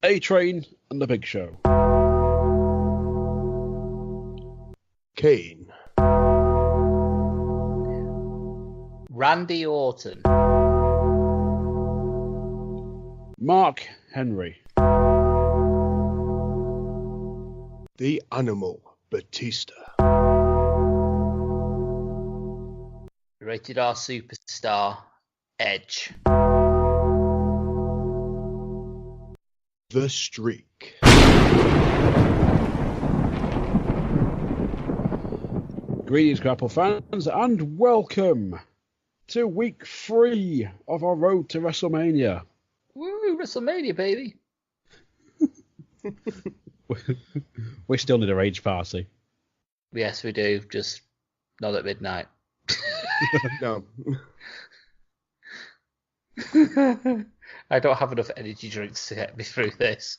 A-Train and the Big Show. Kane. Randy-Orton. Mark Henry. The Animal, Batista. Rated R superstar, Edge. The Streak. Greetings, grapple fans, and welcome to week 3 of our road to WrestleMania. Woo, WrestleMania, baby. We still need a rage party. Yes, we do, just not at midnight. No. I don't have enough energy drinks to get me through this.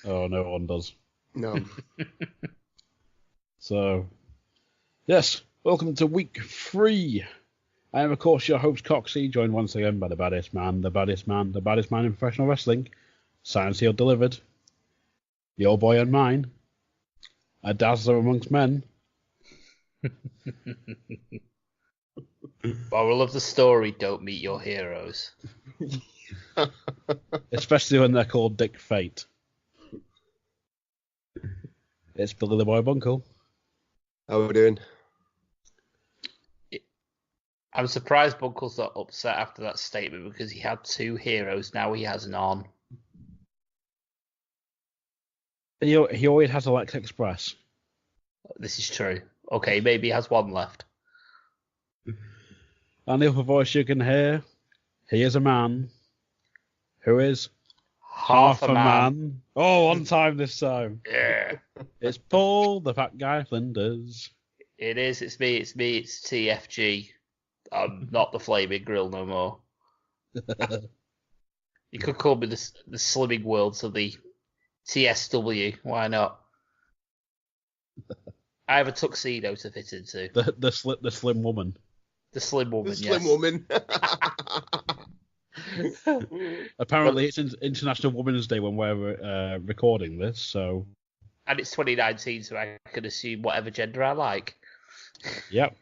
Oh, no one does. No. So, yes, welcome to week 3. I am, of course, your host, Coxy, joined once again by the baddest man in professional wrestling. Signed, sealed, delivered. Your boy and mine. A dazzler amongst men. Moral of the story, don't meet your heroes. Especially when they're called Dick Fate. It's Billy the Boy Bunkle. How are we doing? I'm surprised Bunkle's not upset after that statement because he had 2 heroes, now he has none. He always has Alexa Express. This is true. Okay, maybe he has 1 left. And the other voice you can hear, he is a man who is half a man. Oh, on time this time. Yeah. It's Paul, the fat guy Flinders. It is, it's me, it's TFG. I'm not the Flaming Grill no more. You could call me the Slimming Worlds of the TSW, why not? I have a tuxedo to fit into. The slim woman. The Slim Woman, The Slim yes. Woman. Apparently it's International Women's Day when we're recording this, so... And it's 2019, so I can assume whatever gender I like. Yep.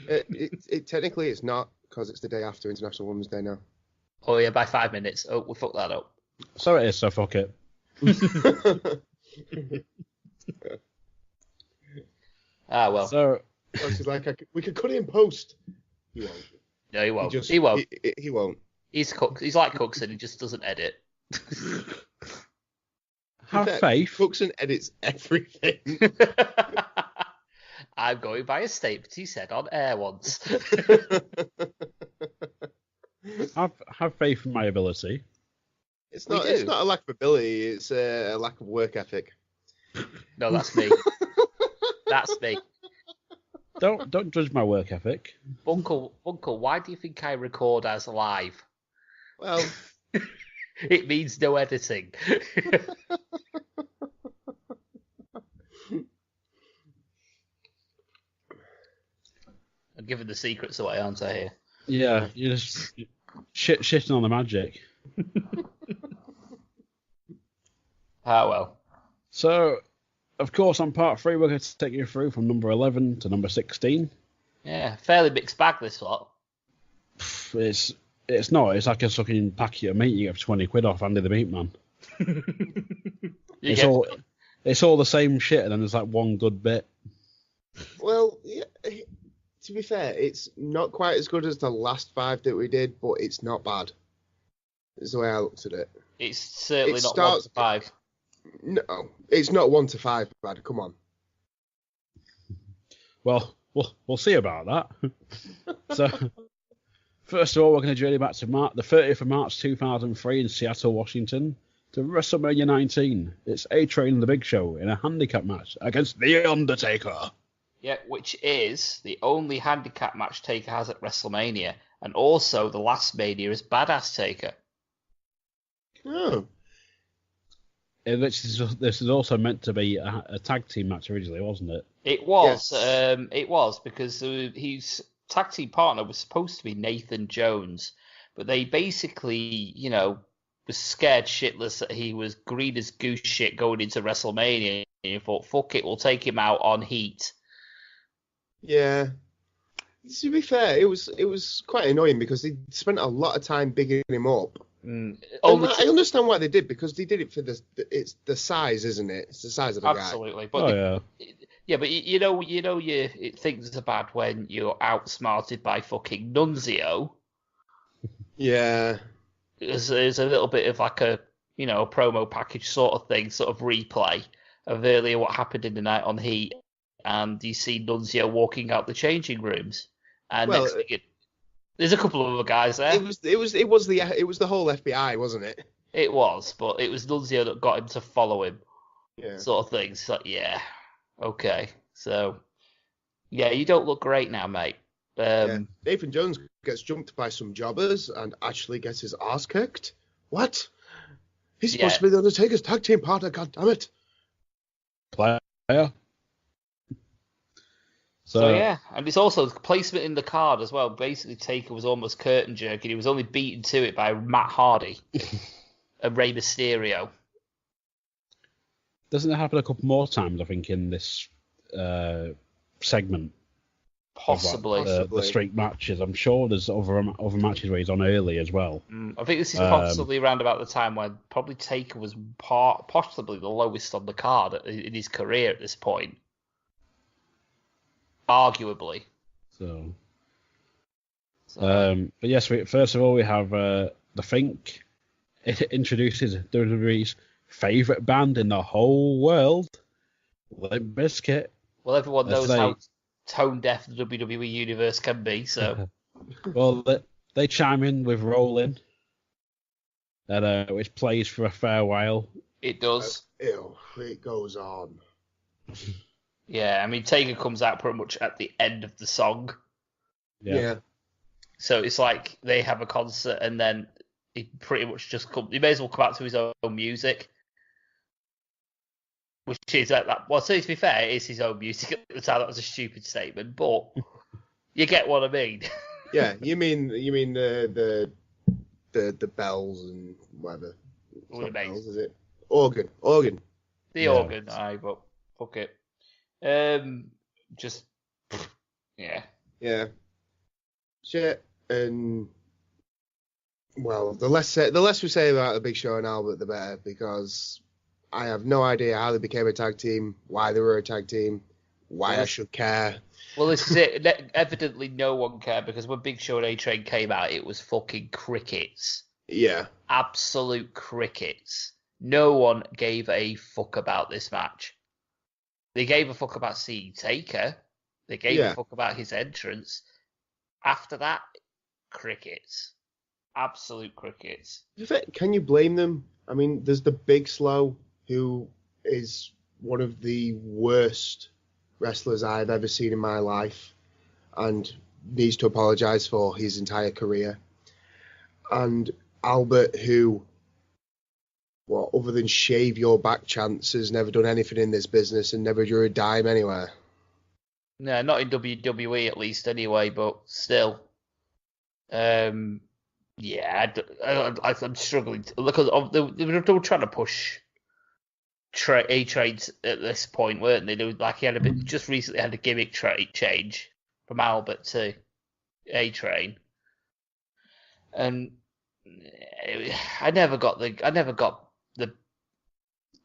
It technically it's not, because it's the day after International Women's Day now. Oh yeah, by 5 minutes. Oh, we fucked that up. So it is, so fuck it. Ah, well. So... She's like, we could cut it in post. He won't. No, he won't. He won't. He won't. He's like Coxon, he just doesn't edit. Have faith. Coxon edits everything. I'm going by a statement he said on air once. Have faith in my ability. It's not a lack of ability, it's a lack of work ethic. No, that's me. That's me. Don't judge my work ethic. Bunkle, why do you think I record as live? Well, it means no editing. I'm giving the secrets away, aren't I, here? Yeah, you're just shitting on the magic. Ah, well. So, of course, on part 3, we're going to take you through from number 11 to number 16. Yeah, fairly mixed bag, this lot. It's not. It's like a fucking packet of meat you get for 20 quid off Andy the Meat Man. It's all the same shit, and then there's like one good bit. Well, yeah, to be fair, it's not quite as good as the last 5 that we did, but it's not bad. Is the way I looked at it. It's certainly not 1 to 5. No, it's not 1 to 5 bad. Come on. Well, we'll see about that. So, first of all, we're going to journey back to the 30th of March 2003 in Seattle, Washington, to WrestleMania 19. It's A-Train and the Big Show in a handicap match against The Undertaker. Yeah, which is the only handicap match Taker has at WrestleMania, and also the last Mania is Badass Taker. Oh. This is also meant to be a tag team match originally, wasn't it? It was. Yes. It was, because his tag team partner was supposed to be Nathan Jones, but they basically, was scared shitless that he was green as goose shit going into WrestleMania. And you thought, fuck it, we'll take him out on heat. Yeah. To be fair, it was quite annoying because they spent a lot of time bigging him up. I understand why they did, because they did it for it's the size, isn't it? It's the size of the guy. Absolutely. But but you know things are bad when you're outsmarted by fucking Nunzio. Yeah. There's a little bit of like a promo package sort of thing, sort of replay of earlier what happened in the night on Heat, and you see Nunzio walking out the changing rooms, and next thing there's a couple of other guys there. It was the whole FBI, wasn't it? It was, but it was Nunzio that got him to follow him, sort of thing. It's like, yeah, okay, so yeah, you don't look great now, mate. Nathan Jones gets jumped by some jobbers and actually gets his ass kicked. What? He's supposed to be the Undertaker's tag team partner. God damn it! Player. So yeah, and it's also the placement in the card as well. Basically, Taker was almost curtain jerking. He was only beaten to it by Matt Hardy and Rey Mysterio. Doesn't it happen a couple more times, I think, in this segment? Possibly. The streak matches. I'm sure there's other matches where he's on early as well. I think this is possibly around about the time when probably Taker was possibly the lowest on the card in his career at this point. Arguably. So. But yes, first of all, we have The Fink. It introduces WWE's favourite band in the whole world, Limp Bizkit. Well, everyone knows how tone deaf the WWE universe can be, so. Well, they chime in with Rollin', which plays for a fair while. It does. It goes on. Yeah, I mean, Taker comes out pretty much at the end of the song. Yeah. So it's like they have a concert and then he pretty much just he may as well come out to his own music. Which is like that. Well, so to be fair, it is his own music at the time. That was a stupid statement, but you get what I mean. Yeah, you mean the bells and whatever. Bells, is it? Organ. The organ, but fuck it. Just yeah. Shit, and well, the less we say about the Big Show and Albert, the better, because I have no idea how they became a tag team, why they were a tag team, why I should care. Well, this is it. Evidently, no one cared, because when Big Show and A-Train came out, it was fucking crickets. Yeah. Absolute crickets. No one gave a fuck about this match. They gave a fuck about seeing Taker. They gave a fuck about his entrance. After that, crickets. Absolute crickets. Can you blame them? I mean, there's the Big Slow, who is one of the worst wrestlers I've ever seen in my life and needs to apologise for his entire career. And Albert, who, other than shave your back chance, has never done anything in this business and never drew a dime anywhere. No, not in WWE at least anyway, but still. I'm struggling. Because they were trying to push A-Train at this point, weren't they? They were, like, he had just recently had a gimmick change from Albert to A-Train. And I never got the.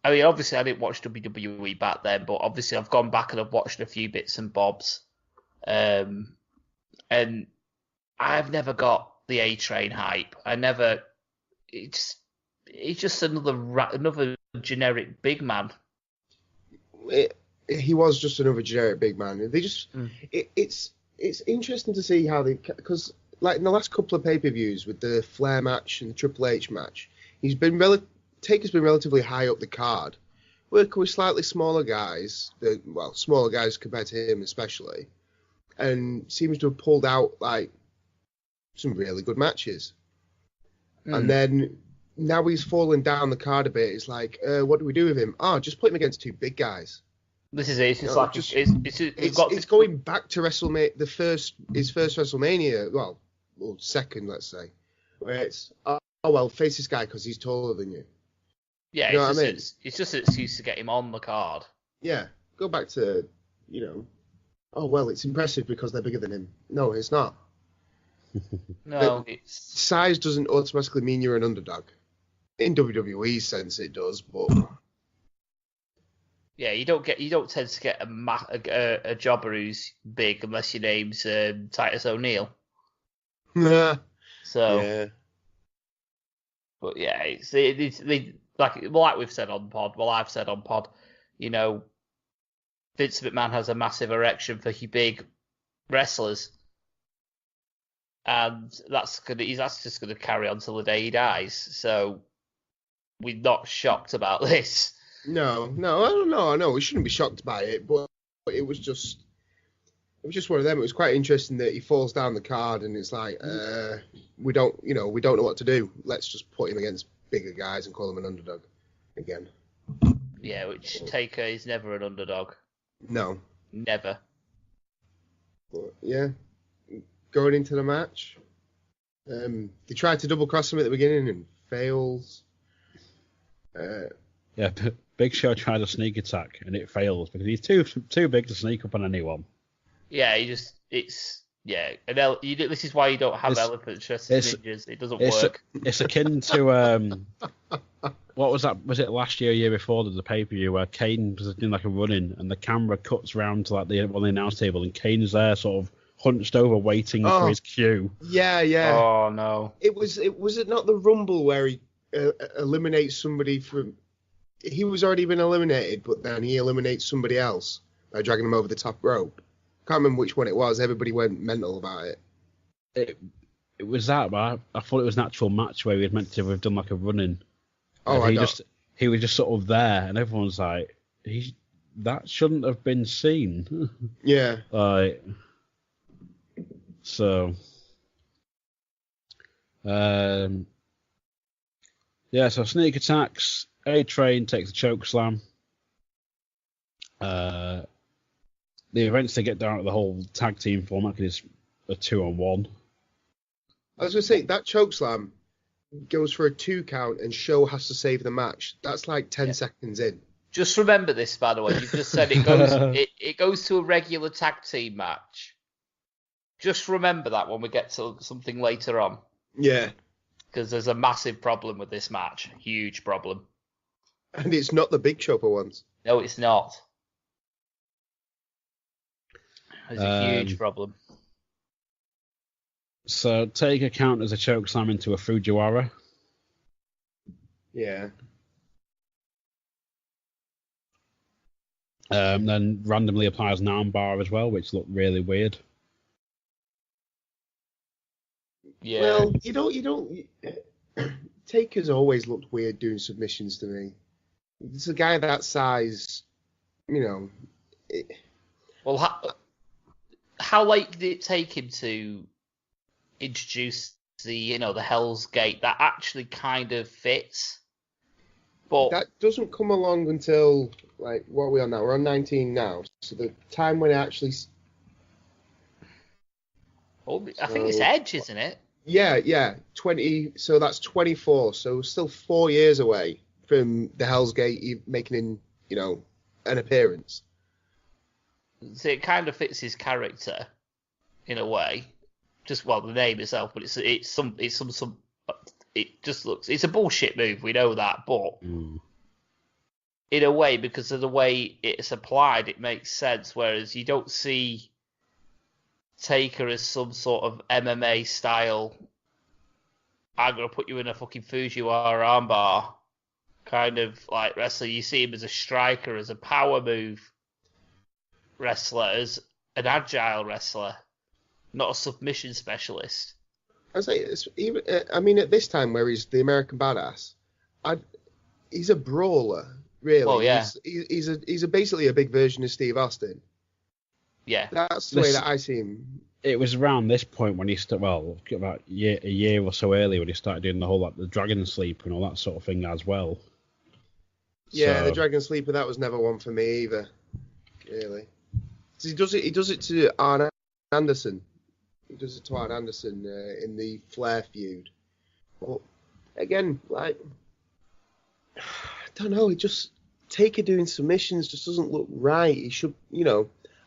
I mean, obviously, I didn't watch WWE back then, but obviously, I've gone back and I've watched a few bits and bobs, and I've never got the A-Train hype. It's just another generic big man. He was just another generic big man. They just it's interesting to see how because like in the last couple of pay-per-views with the Flair match and the Triple H match, Taker's been relatively high up the card, working with slightly smaller guys, smaller guys compared to him especially, and seems to have pulled out like some really good matches. And then now he's fallen down the card a bit. It's like, what do we do with him? Just put him against two big guys. This is it. It's going back to WrestleMania, his first WrestleMania, second, let's say, where it's oh well, face this guy because he's taller than you. Yeah, You know what I mean? It's just an excuse to get him on the card. Yeah, go back to, oh well, it's impressive because they're bigger than him. No, it's not. No, Size doesn't automatically mean you're an underdog. In WWE's sense, it does, but yeah, you don't tend to get a jobber who's big unless your name's Titus O'Neil. yeah. So, but yeah, it's like we've said on pod. Well, I've said on pod, Vince McMahon has a massive erection for big wrestlers, and that's just gonna carry on till the day he dies. So we're not shocked about this. No, I don't know. I know we shouldn't be shocked by it, but it was just one of them. It was quite interesting that he falls down the card, and it's like we don't know what to do. Let's just put him against bigger guys and call him an underdog again. Yeah, which Taker is never an underdog. No, never. But yeah, going into the match, they tried to double cross him at the beginning and fails. Yeah, Big Show tried a sneak attack and it fails because he's too big to sneak up on anyone. Yeah, this is why you don't have elephants dressed as ninjas. It doesn't work. It's akin to what was that? Was it last year before the pay-per-view where Kane was doing like a run-in and the camera cuts round to like the announce table and Kane's there sort of hunched over waiting for his cue. Yeah. Oh no! Was it not the Rumble where he eliminates somebody from? He was already been eliminated, but then he eliminates somebody else by dragging him over the top rope. Can't remember which one it was. Everybody went mental about it. It was that, but I thought it was an actual match where we had meant to have done like a run-in. Oh, he was just sort of there, and everyone's like, that shouldn't have been seen. Yeah. So. So sneak attacks. A-Train takes a choke slam. They eventually get down to the whole tag team format because it's a 2-on-1. I was going to say, that choke slam goes for a 2 count and Show has to save the match. That's like 10 seconds in. Just remember this, by the way. You've just said it goes to a regular tag team match. Just remember that when we get to something later on. Yeah. Because there's a massive problem with this match. Huge problem. And it's not the Big Show for once. No, it's not. There's a huge problem. So Taker counters a choke slam into a Fujiwara. Yeah. Then randomly applies an armbar as well, which looked really weird. Yeah. Well, you don't. Taker's always looked weird doing submissions to me. It's a guy that size, Well, how late did it take him to introduce the Hell's Gate? That actually kind of fits. But that doesn't come along until, like, what are we on now? We're on 19 now. So the time when it actually... I think it's Edge, isn't it? Yeah. 20. So that's 24. So still 4 years away from the Hell's Gate making an appearance. So it kind of fits his character in a way. Just the name itself, but it's a bullshit move. We know that, but in a way, because of the way it's applied, it makes sense. Whereas you don't see Taker as some sort of MMA style. I'm gonna put you in a fucking Fujiwara armbar kind of like wrestler. You see him as a striker, as a power move wrestler, as an agile wrestler, not a submission specialist. I say at this time where he's the American Badass, he's a brawler, really. Oh yeah. He's basically a big version of Steve Austin. Yeah. That's the way that I see him. It was around this point when he about a year or so earlier when he started doing the whole the Dragon Sleep and all that sort of thing as well. Yeah, the Dragon Sleeper, that was never one for me either. Really. He does it to Arn Anderson. He does it to Arn Anderson in the Flair feud. But again, like, I don't know, it just, Taker doing submissions just doesn't look right. He should,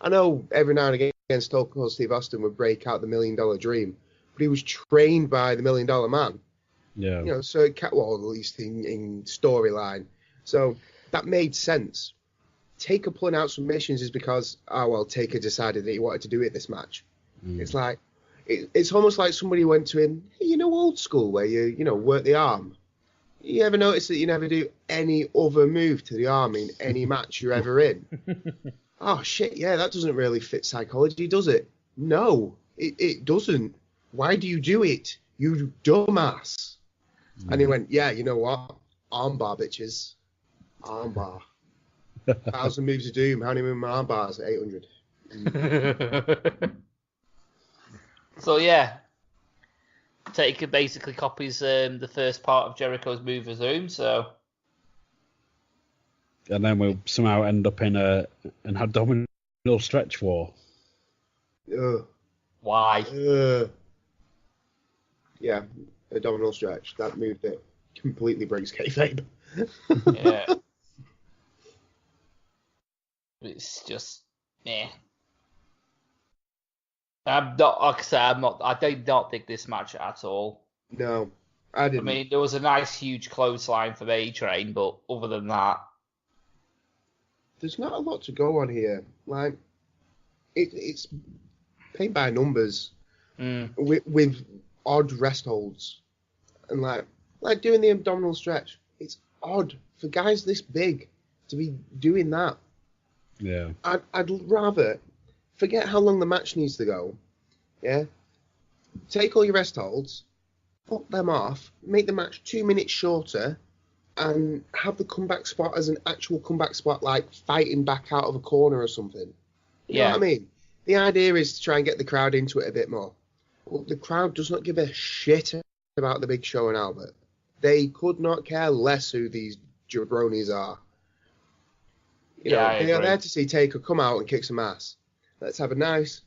I know every now and again Stone Cold Steve Austin would break out the $1 Million Dream, but he was trained by the $1 Million Man. Yeah. So it can't, well, at least in storyline. So that made sense. Taker pulling out submissions is because, Taker decided that he wanted to do it this match. It's like, it's almost like somebody went to him, hey, old school where you work the arm. You ever notice that you never do any other move to the arm in any match you're ever in? Oh, shit, yeah, that doesn't really fit psychology, does it? No, it doesn't. Why do you do it, you dumbass? And he went, yeah, you know what? Armbar, bitches. Armbar. 1,000 moves of doom. How many armbars? 800. So, yeah. Taker basically copies the first part of Jericho's move of Zoom, so... And then we'll somehow end up in an abdominal stretch war. Why? Yeah, abdominal stretch. That move that completely breaks kayfabe. Yeah. It's just, I'm not, like I say, I do not think this match at all. No, I didn't. I mean, there was a nice huge clothesline for A-Train, but other than that... There's not a lot to go on here. Like, it's paint by numbers with odd rest holds. And like doing the abdominal stretch, it's odd for guys this big to be doing that. Yeah. I'd rather forget how long the match needs to go. Yeah. Take all your rest holds, pop them off, make the match 2 minutes shorter, and have the comeback spot as an actual comeback spot, like fighting back out of a corner or something. You know what I mean? The idea is to try and get the crowd into it a bit more. Well, the crowd does not give a shit about the Big Show and Albert. They could not care less who these jabronis are. They are there to see Taker come out and kick some ass. Let's have a nice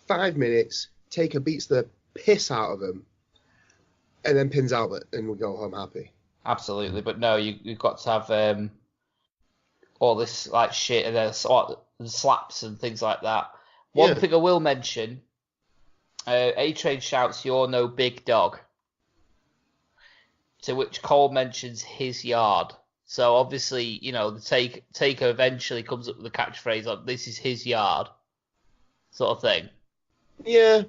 5 minutes. Taker beats the piss out of him, and then pins Albert, and we go home happy. Absolutely, but no, you've got to have all this like shit and then slaps and things like that. One thing I will mention, A-Train shouts, "You're no big dog," to which Cole mentions his yard. So obviously, the Taker eventually comes up with the catchphrase of "This is his yard," sort of thing. Yeah,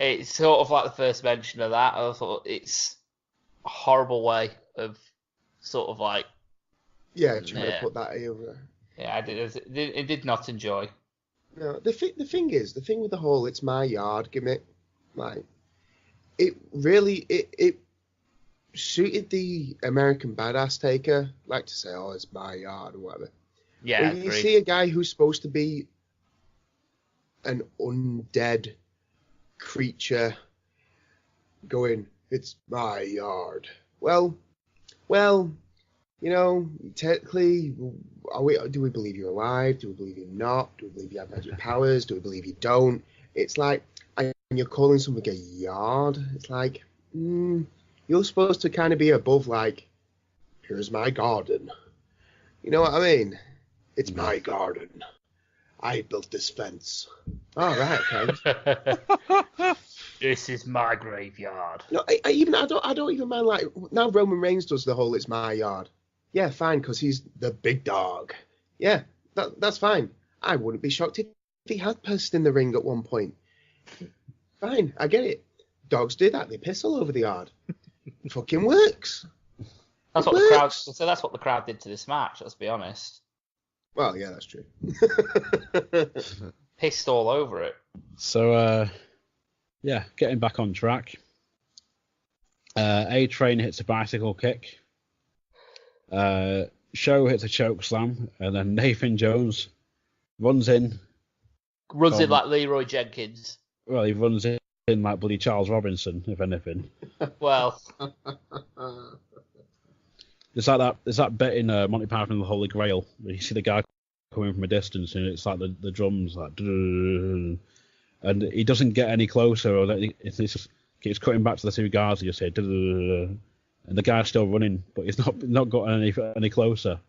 it's sort of like the first mention of that. I thought it's a horrible way of sort of like trying to put that over. Yeah, I did not enjoy. No, the thing with the whole "it's my yard" gimmick, like, it really it suited the American Badass Taker, like to say, "Oh, it's my yard" or whatever. Yeah, when you see a guy who's supposed to be an undead creature going, "It's my yard." Well, technically, do we believe you're alive? Do we believe you're not? Do we believe you have magic powers? Do we believe you don't? It's like, and you're calling something a yard. It's like, you're supposed to kind of be above, like, "Here's my garden." You know what I mean? It's my garden. I built this fence. Oh, right, okay. This is my graveyard. No, I don't even mind, like, now Roman Reigns does the whole "it's my yard." Yeah, fine, because he's the big dog. Yeah, that's fine. I wouldn't be shocked if he had pissed in the ring at one point. Fine, I get it. Dogs do that. They piss all over the yard. It fucking works. That's what the crowd did to this match, let's be honest. Well, yeah, that's true. Pissed all over it. So, getting back on track. A-Train hits a bicycle kick. Show hits a choke slam, and then Nathan Jones runs in. Runs in like Leroy Jenkins. Well, he runs in like bloody Charles Robinson, if anything. Well, there's that bit in Monty Python and the Holy Grail where you see the guy coming from a distance, and it's like the drums like, and he doesn't get any closer, or it's just keeps cutting back to the two guards. You just hear, and the guy's still running, but he's not got any closer.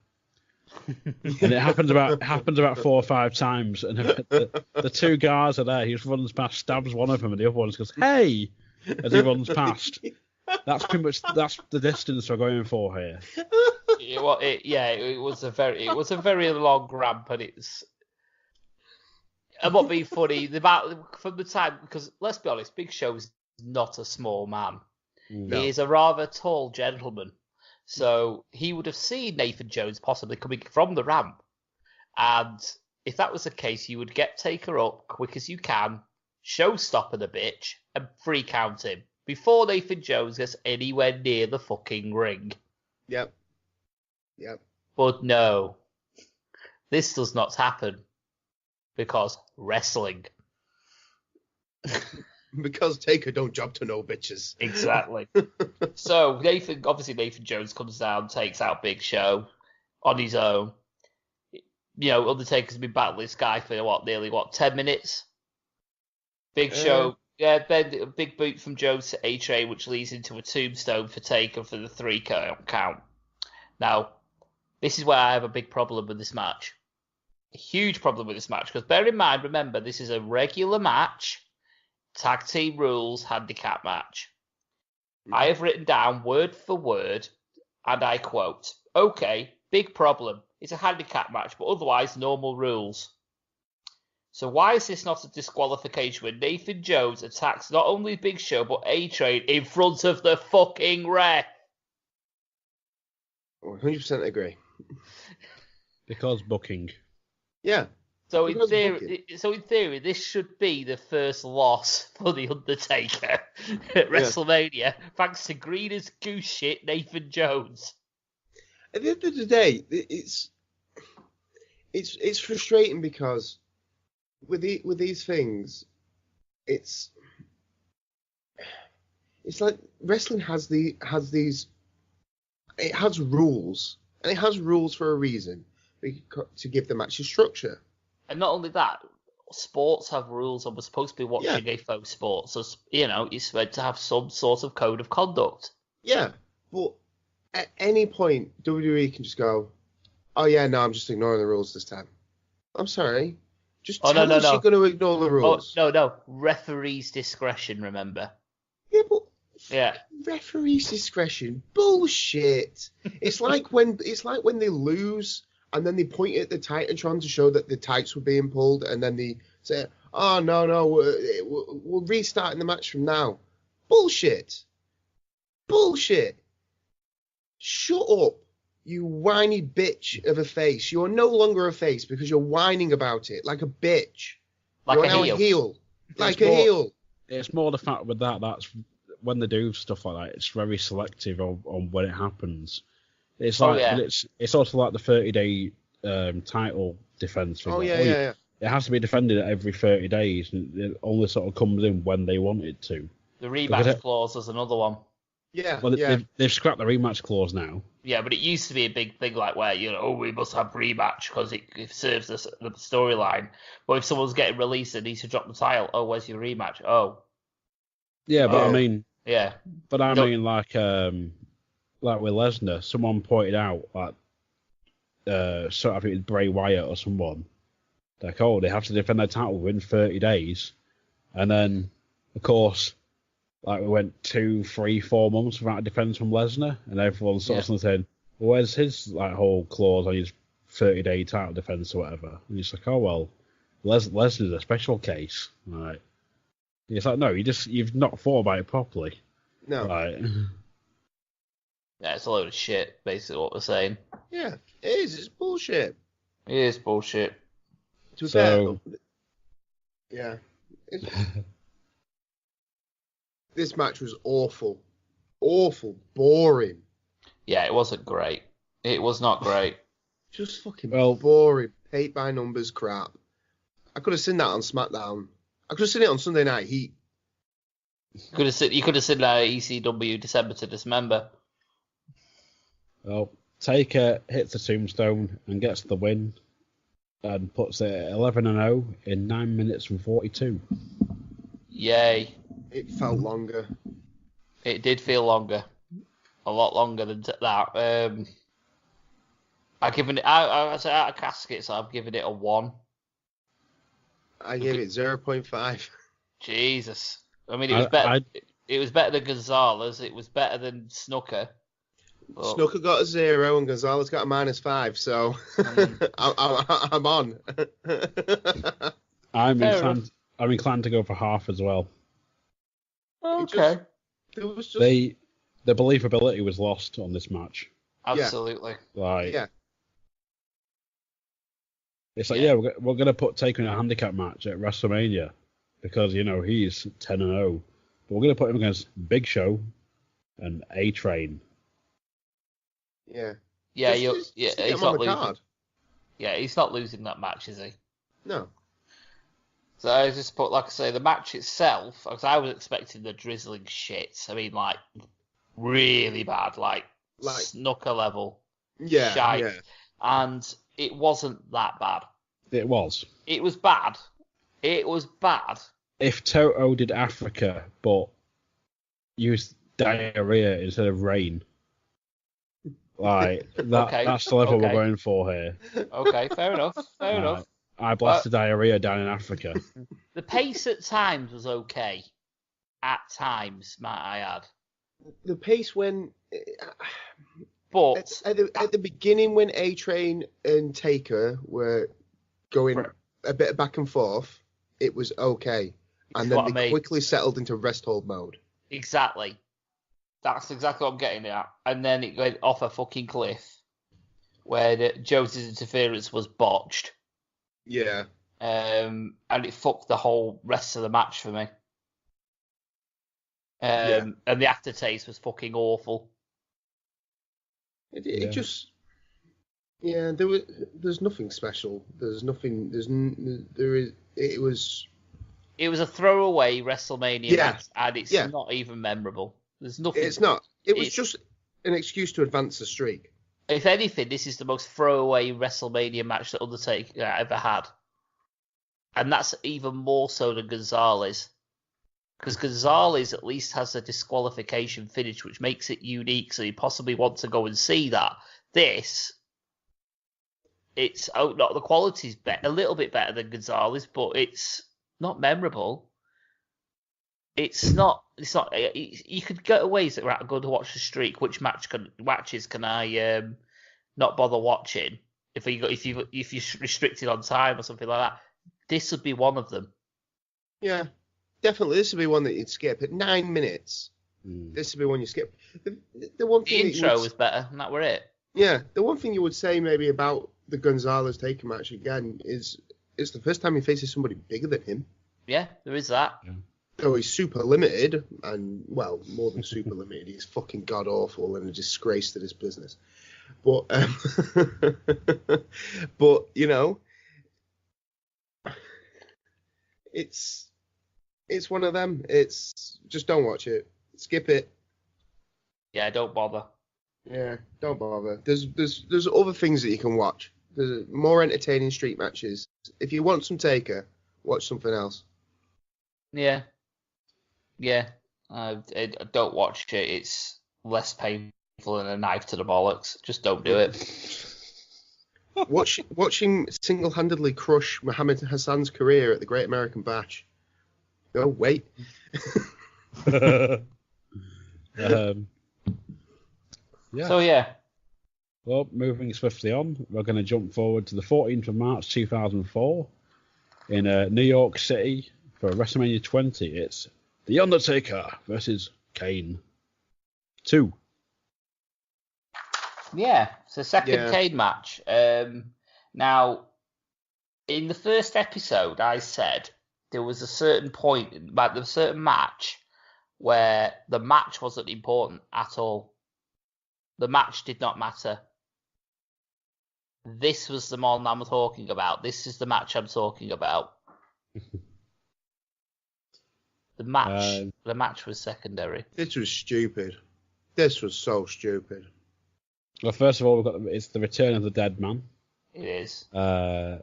And it happens about 4 or 5 times, and the two guards are there. He just runs past, stabs one of them, and the other one just goes, "Hey!" as he runs past. That's pretty much the distance we're going for here. It was a very long ramp, and what being funny from the time, because let's be honest, Big Show's not a small man. No. He is a rather tall gentleman. So he would have seen Nathan Jones possibly coming from the ramp. And if that was the case, you would get Taker up quick as you can, showstopper the bitch, and free count him before Nathan Jones gets anywhere near the fucking ring. Yep. But no, this does not happen because wrestling. Because Taker don't job to no bitches. Exactly. So Nathan Jones comes down, takes out Big Show on his own. Undertaker's been battling this guy for nearly 10 minutes. Big Show, then a big boot from Jones to A-Train, which leads into a tombstone for Taker for the 3 count. Now, this is where I have a big problem with this match. A huge problem with this match, because bear in mind, remember, this is a regular match. Tag team rules handicap match. I have written down word for word, and I quote, "Okay, big problem. It's a handicap match, but otherwise normal rules." So why is this not a disqualification when Nathan Jones attacks not only Big Show, but A-Train in front of the fucking ref? 100% agree. Because booking. Yeah. So in theory, this should be the first loss for the Undertaker at WrestleMania, thanks to green as goose shit Nathan Jones. At the end of the day, it's frustrating because with these things, it's like wrestling has these. It has rules, and it has rules for a reason, to give the match a structure. And not only that, sports have rules, and we're supposed to be watching a folk sport, so it's meant to have some sort of code of conduct. Yeah, but at any point, WWE can just go, "Oh yeah, no, I'm just ignoring the rules this time." I'm sorry, just tell us you're going to ignore the rules. No, referee's discretion. Remember? Yeah, but referee's discretion, bullshit. It's like when they lose. And then they point at the Titantron to show that the tights were being pulled, and then they say, "Oh no, we're restarting the match from now." Bullshit. Shut up, you whiny bitch of a face. You are no longer a face because you're whining about it like a bitch. You're now a heel. Like a heel. It's more the fact with that's when they do stuff like that. It's very selective on when it happens. It's like it's also like the 30-day title defense thing. It has to be defended every 30 days, and it only sort of comes in when they want it to. The rematch clause is another one. They've scrapped the rematch clause now. Yeah, but it used to be a big thing, like where we must have rematch because it serves the storyline. But if someone's getting released and needs to drop the title, where's your rematch? Yeah, but I mean, like with Lesnar, someone pointed out I think it was Bray Wyatt or someone, like, they have to defend their title within 30 days, and then of course, like, we went 2, 3, 4 months without a defense from Lesnar, and everyone's sort of saying, "Well, where's his whole clause on his 30-day title defense or whatever?" And it's like, Lesnar's a special case, right? And it's like, no, you've not thought about it properly, no, right? Yeah, it's a load of shit, basically what we're saying. Yeah, it is. It's bullshit. It is bullshit. Yeah. This match was awful. Awful. Boring. Yeah, it wasn't great. It was not great. Just fucking boring. Paint by numbers crap. I could have seen that on SmackDown. I could have seen it on Sunday Night Heat. You could have seen that ECW December to Dismember. Well, Taker hits the tombstone and gets the win, and puts it at 11-0 in 9 minutes and 42. Yay! It felt longer. It did feel longer, a lot longer than that. I given it. I was out of casket, so I've given it a 1. I gave it 0.5. Jesus, I mean, it was better. It was better than Gonzalez. It was better than Snooker. But... Snooker got a 0 and Gonzalez got a -5, so I'm on. I'm inclined to go for half as well. Okay. The believability was lost on this match. Absolutely. Yeah. It's like, we're going to put Taker in a handicap match at WrestleMania because, he's 10-0. But we're going to put him against Big Show and A-Train. Yeah. Yeah, he's not losing. Yeah, he's not losing that match, is he? No. So I just put, like I say, the match itself, because I was expecting the drizzling shit. I mean, like, really bad, like Snooker level. Yeah, shite. yeah. And it wasn't that bad. It was. It was bad. It was bad. If Toto did Africa, but used diarrhea instead of rain, like that's the level we're going for here. Okay, fair enough. Fair enough. I blasted diarrhea down in Africa. The pace at times was okay. At times, might I add. The pace when... But... At the beginning when A-Train and Taker were going a bit back and forth, it was okay. And then they quickly settled into rest hold mode. Exactly. That's exactly what I'm getting at. And then it went off a fucking cliff where Jose's interference was botched. Yeah. And it fucked the whole rest of the match for me. And the aftertaste was fucking awful. It just... Yeah, there's nothing special. It was a throwaway WrestleMania match, and it's not even memorable. There's nothing. It's not. It was just an excuse to advance the streak. If anything, this is the most throwaway WrestleMania match that Undertaker ever had. And that's even more so than Gonzalez. Because Gonzalez at least has a disqualification finish, which makes it unique, so you possibly want to go and see that. This, not the quality's a little bit better than Gonzalez, but it's not memorable. It's not. You could get away with it. Right, go to watch the streak. Which matches can I not bother watching? If you're restricted on time or something like that, this would be one of them. Yeah, definitely. This would be one that you'd skip at 9 minutes. This would be one you skip. The one thing the intro was better, and that were it. Yeah, the one thing you would say maybe about the Gonzalez Taker match again is it's the first time he faces somebody bigger than him. Yeah, there is that. Yeah. So he's super limited, and, well, more than super limited. He's fucking god-awful and a disgrace to this business. But, but it's one of them. It's just don't watch it. Skip it. Yeah, don't bother. Yeah, don't bother. There's other things that you can watch. There's more entertaining street matches. If you want some Taker, watch something else. Yeah. Yeah. Don't watch it. It's less painful than a knife to the bollocks. Just don't do it. Watch him single-handedly crush Muhammad Hassan's career at the Great American Bash. Oh, wait. Yeah. So, yeah. Well, moving swiftly on, we're going to jump forward to the 14th of March 2004 in New York City for WrestleMania 20. It's The Undertaker versus Kane 2. Yeah, it's a second Kane match. Now, in the first episode, I said there was a certain point, about the certain match, where the match wasn't important at all. The match did not matter. This was the one I'm talking about. This is the match I'm talking about. The match was secondary. This was stupid. This was so stupid. Well, first of all, it's the return of the dead man. It is. Yeah,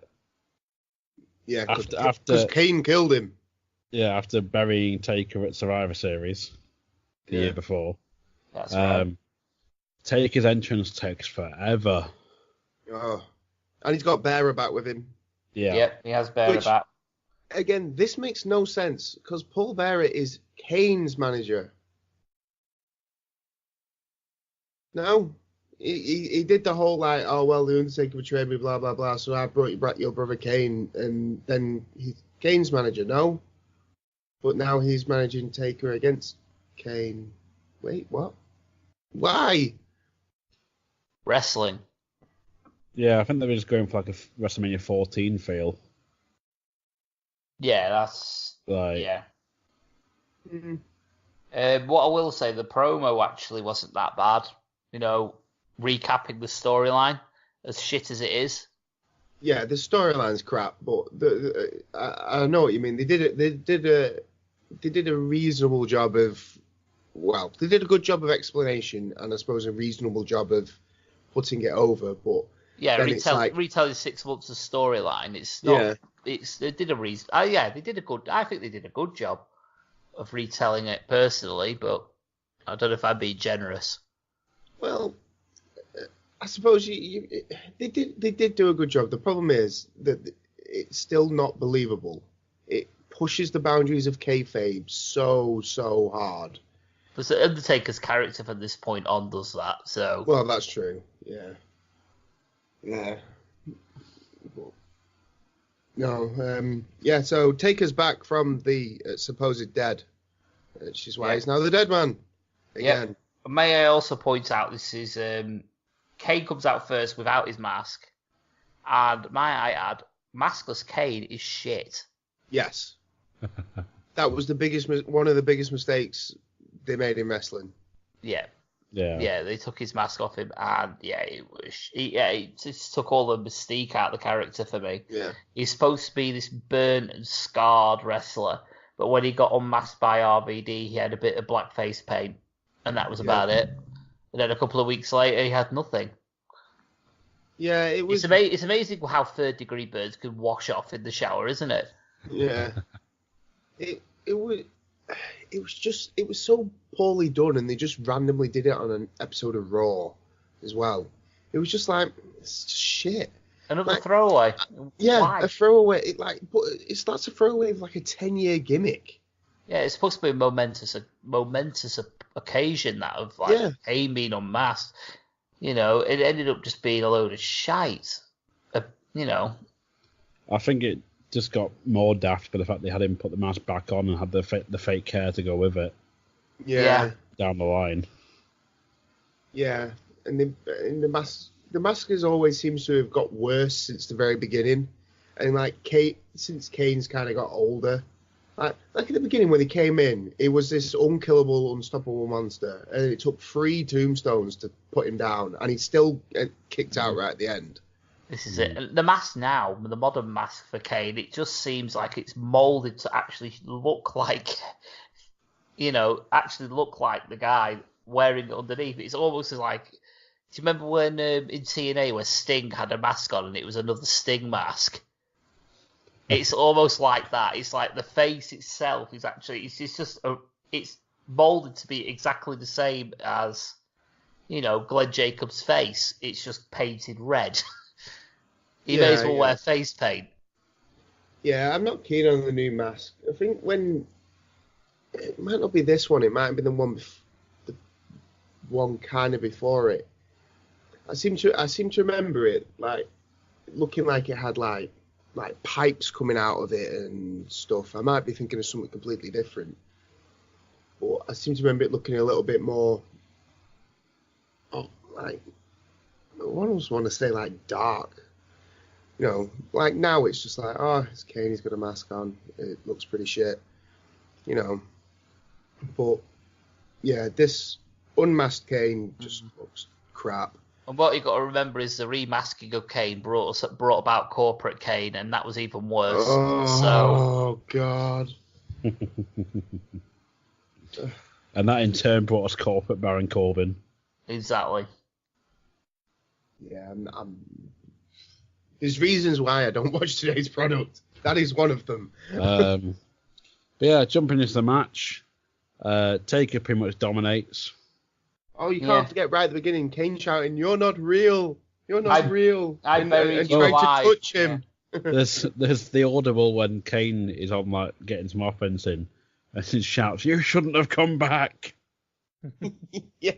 because Kane killed him. Yeah, after burying Taker at Survivor Series. the year before. That's right. Taker's entrance takes forever. Oh. And he's got Bearer back with him. Yeah. Yep, he has Bearer back. Again, this makes no sense because Paul Bearer is Kane's manager. No. He did the whole like, oh, well, the Undertaker betrayed me, blah, blah, blah, so I brought you back your brother Kane, and then he's Kane's manager. No. But now he's managing Taker against Kane. Wait, what? Why? Wrestling. Yeah, I think they were just going for like a WrestleMania 14 feel. Yeah, that's... Like, yeah. Mm-hmm. What I will say, the promo actually wasn't that bad. You know, recapping the storyline, as shit as it is. Yeah, the storyline's crap, but I know what you mean. They did a reasonable job of... Well, they did a good job of explanation, and I suppose a reasonable job of putting it over, but... Yeah, retelling 6 months of storyline. It's not. Yeah. They did a reason. They did a good. I think they did a good job of retelling it personally, but I don't know if I'd be generous. Well, I suppose they did do a good job. The problem is that it's still not believable. It pushes the boundaries of kayfabe so hard. But the Undertaker's character from this point on does that. So. Well, that's true. Yeah. Yeah. No. Yeah. So Taker's back from the supposed dead, which is why he's now the dead man again. Yeah. May I also point out this is Kane comes out first without his mask, and may I add, maskless Kane is shit. Yes. That was one of the biggest mistakes they made in wrestling. Yeah. Yeah, they took his mask off him, and it just took all the mystique out of the character for me. Yeah, he's supposed to be this burnt and scarred wrestler, but when he got unmasked by RVD, he had a bit of blackface paint, and that was about it. And then a couple of weeks later, he had nothing. Yeah, it was. It's amazing how third-degree burns can wash off in the shower, isn't it? Yeah, it was so poorly done, and they just randomly did it on an episode of Raw as well. It was just like, it's just shit. Another throwaway. Yeah, Why? a throwaway. But that's a throwaway of like a 10-year gimmick. Yeah, it's supposed to be a momentous occasion, that of Kane being unmasked. You know, it ended up just being a load of shite. You know. I think it just got more daft by the fact they had him put the mask back on and had the fake hair to go with it. Yeah. Down the line. Yeah, and the mask has always seems to have got worse since the very beginning, and since Kane's kind of got older. Like at the beginning when he came in, it was this unkillable, unstoppable monster, and it took 3 tombstones to put him down, and he still kicked out right at the end. This is it. The mask now, the modern mask for Kane, it just seems like it's molded to actually look like, the guy wearing it underneath. It's almost like, do you remember when in TNA where Sting had a mask on and it was another Sting mask? It's almost like that. It's like the face itself is actually, it's molded to be exactly the same as, Glenn Jacobs' face. It's just painted red. He may as well wear face paint. Yeah, I'm not keen on the new mask. I think it might not be this one. It might have been the one kind of before it. I seem to remember it like looking like it had like pipes coming out of it and stuff. I might be thinking of something completely different, but I seem to remember it looking a little bit more. I almost want to say like dark. Like now it's just like, oh, it's Kane, he's got a mask on. It looks pretty shit, But, yeah, this unmasked Kane just looks crap. And what you got to remember is the remasking of Kane brought about corporate Kane, and that was even worse. Oh, God. And that in turn brought us corporate Baron Corbin. Exactly. Yeah, there's reasons why I don't watch today's product. That is one of them. But yeah, jumping into the match. Taker pretty much dominates. Oh, you can't forget right at the beginning, Kane shouting, "You're not real! You're not real!" and trying to touch him. Yeah. There's the audible when Kane is on like getting some offense in, and he shouts, "You shouldn't have come back!" Yeah.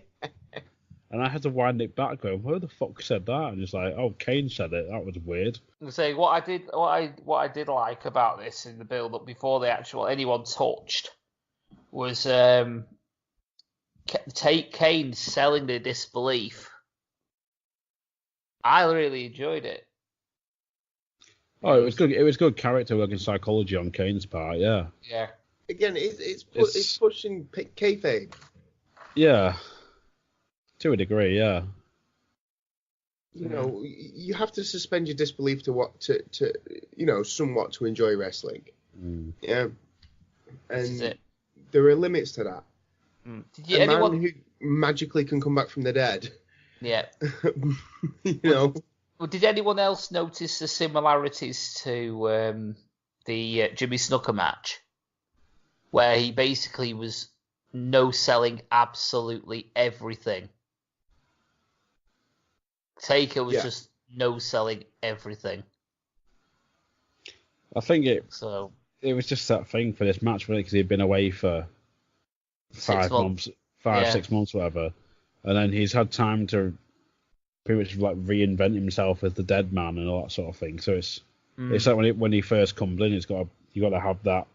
And I had to wind it back, going, "Who the fuck said that?" And it's like, "Oh, Kane said it. That was weird." Say what I did like about this in the build up before the actual anyone touched was Kane selling the disbelief. I really enjoyed it. Oh, it was good. It was good character work and psychology on Kane's part. Yeah. Yeah. Again, it's pushing kayfabe. Yeah. To a degree, yeah. You know, you have to suspend your disbelief to somewhat to enjoy wrestling. Yeah. And there are limits to that. Man who magically can come back from the dead. Yeah. you know. Well, did anyone else notice the similarities to the Jimmy Snuka match, where he basically was no-selling absolutely everything? Taker was just no-selling everything. I think it was just that thing for this match, really, because he'd been away for 6 months, whatever, and then he's had time to pretty much like reinvent himself as the dead man and all that sort of thing. So it's like when he first comes in, you got to have that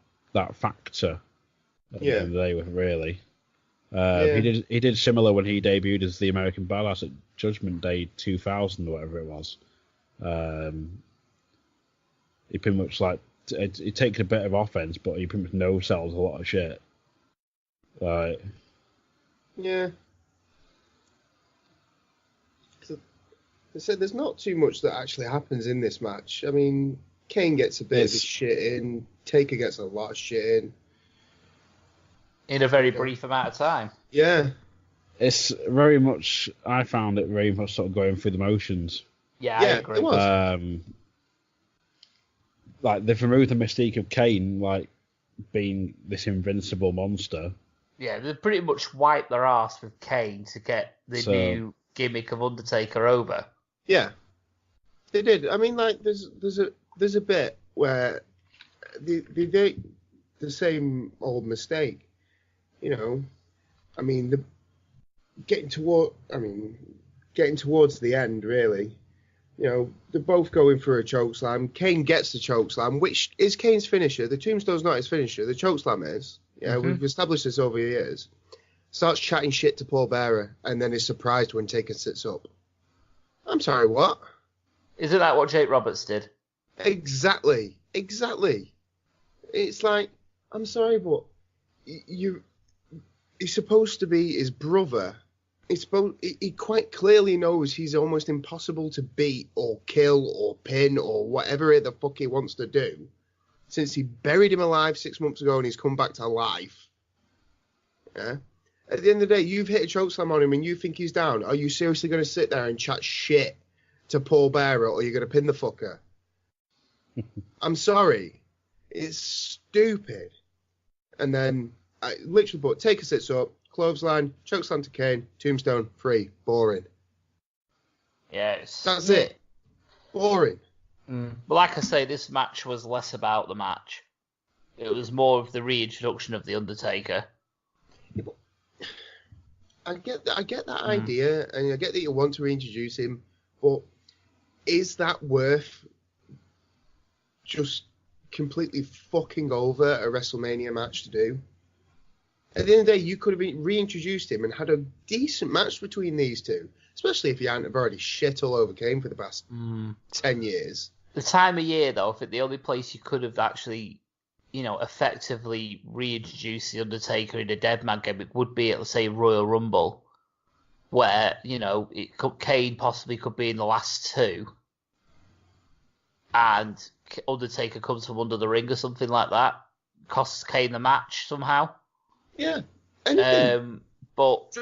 factor at the end of the day with it, really. He did similar when he debuted as the American Badass at Judgment Day 2000 or whatever it was. He pretty much he takes a bit of offense, but he pretty much no sells a lot of shit. Right. Yeah. I said there's not too much that actually happens in this match. I mean, Kane gets a bit of his shit in. Taker gets a lot of shit in a very brief amount of time. Yeah. It's very much, I found it very much sort of going through the motions. Yeah, I agree. It was. Like, they've removed the mystique of Kane, like, being this invincible monster. Yeah, they pretty much wiped their ass with Kane to get the new gimmick of Undertaker over. Yeah. They did. I mean, like, there's a bit where they did the same old mistake. You know, I mean, getting towards the end, really. You know, they're both going for a chokeslam. Kane gets the chokeslam, which is Kane's finisher. The tombstone's not his finisher. The chokeslam is. Yeah, we've established this over the years. Starts chatting shit to Paul Bearer, and then is surprised when Taker sits up. I'm sorry, what? Isn't that what Jake Roberts did? Exactly. It's like, I'm sorry, but he's supposed to be his brother. He quite clearly knows he's almost impossible to beat or kill or pin or whatever the fuck he wants to do. Since he buried him alive 6 months ago and he's come back to life. Yeah? At the end of the day, you've hit a chokeslam on him and you think he's down. Are you seriously going to sit there and chat shit to Paul Bearer, or you're going to pin the fucker? I'm sorry. It's stupid. And then, Taker sits up, clothesline, chokeslam to Kane, tombstone, free, boring. Yes. That's it. Boring. But like I say, this match was less about the match. It was more of the reintroduction of The Undertaker. Yeah, but I get that idea, and I get that you want to reintroduce him, but is that worth just completely fucking over a WrestleMania match to do? At the end of the day, you could have reintroduced him and had a decent match between these two, especially if you hadn't have already shit all over Kane for the past 10 years. The time of year, though, I think the only place you could have actually, effectively reintroduced The Undertaker in a Deadman gimmick would be at, let's say, Royal Rumble, where, Kane possibly could be in the last two, and Undertaker comes from under the ring or something like that, costs Kane the match somehow. Yeah, anything. But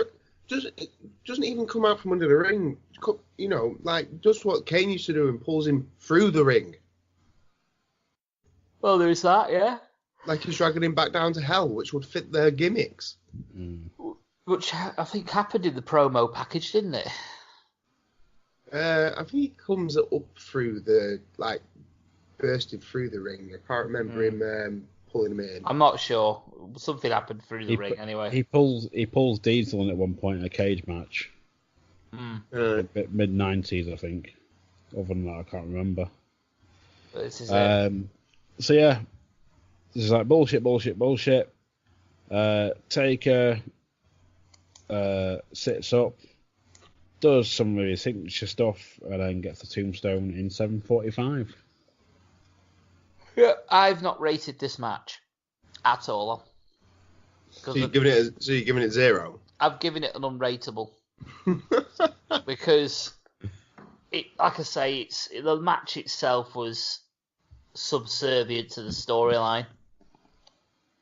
doesn't even come out from under the ring. Does what Kane used to do and pulls him through the ring. Well, there's that, yeah. Like he's dragging him back down to hell, which would fit their gimmicks. Which I think happened in the promo package, didn't it? I think he comes up through the, like, bursted through the ring. I can't remember him pulling him in. I'm not sure. Something happened through the ring anyway. He pulls Diesel in at one point in a cage match. Mid-90s, I think. Other than that, I can't remember. But this is it. So yeah, this is like bullshit. Taker sits up, does some of his signature stuff, and then gets the tombstone in 7:45. Yeah, I've not rated this match at all. So you're giving it 0? I've given it an unrateable because it, like I say, the match itself was subservient to the storyline.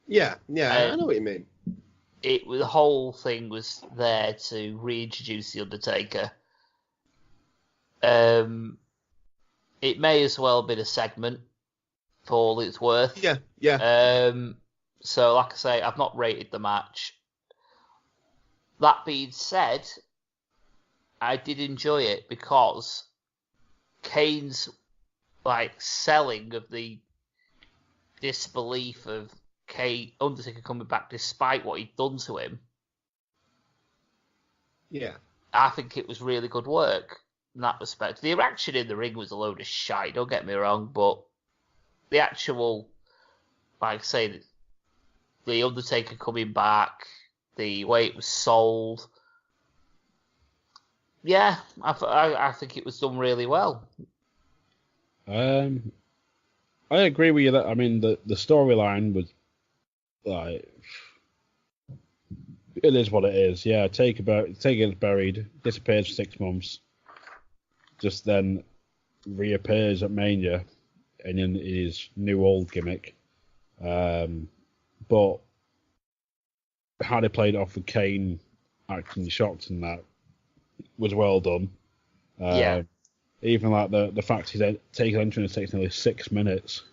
Yeah, I know what you mean. The whole thing was there to reintroduce the Undertaker. It may as well have been a segment for all it's worth. Yeah. So, like I say, I've not rated the match. That being said, I did enjoy it because Kane's selling of the disbelief of Undertaker coming back despite what he'd done to him. Yeah. I think it was really good work in that respect. The action in the ring was a load of shite, don't get me wrong, but the actual, like I say, the Undertaker coming back, the way it was sold, yeah, I think it was done really well. I agree with you that, I mean, the storyline was, like, it is what it is. Yeah, Taker gets buried, disappears for 6 months, just then reappears at Mania, and in his new old gimmick. But how they played it off with Kane acting shocked and that was well done. Yeah. Even like the fact he's taking entrance takes nearly 6 minutes.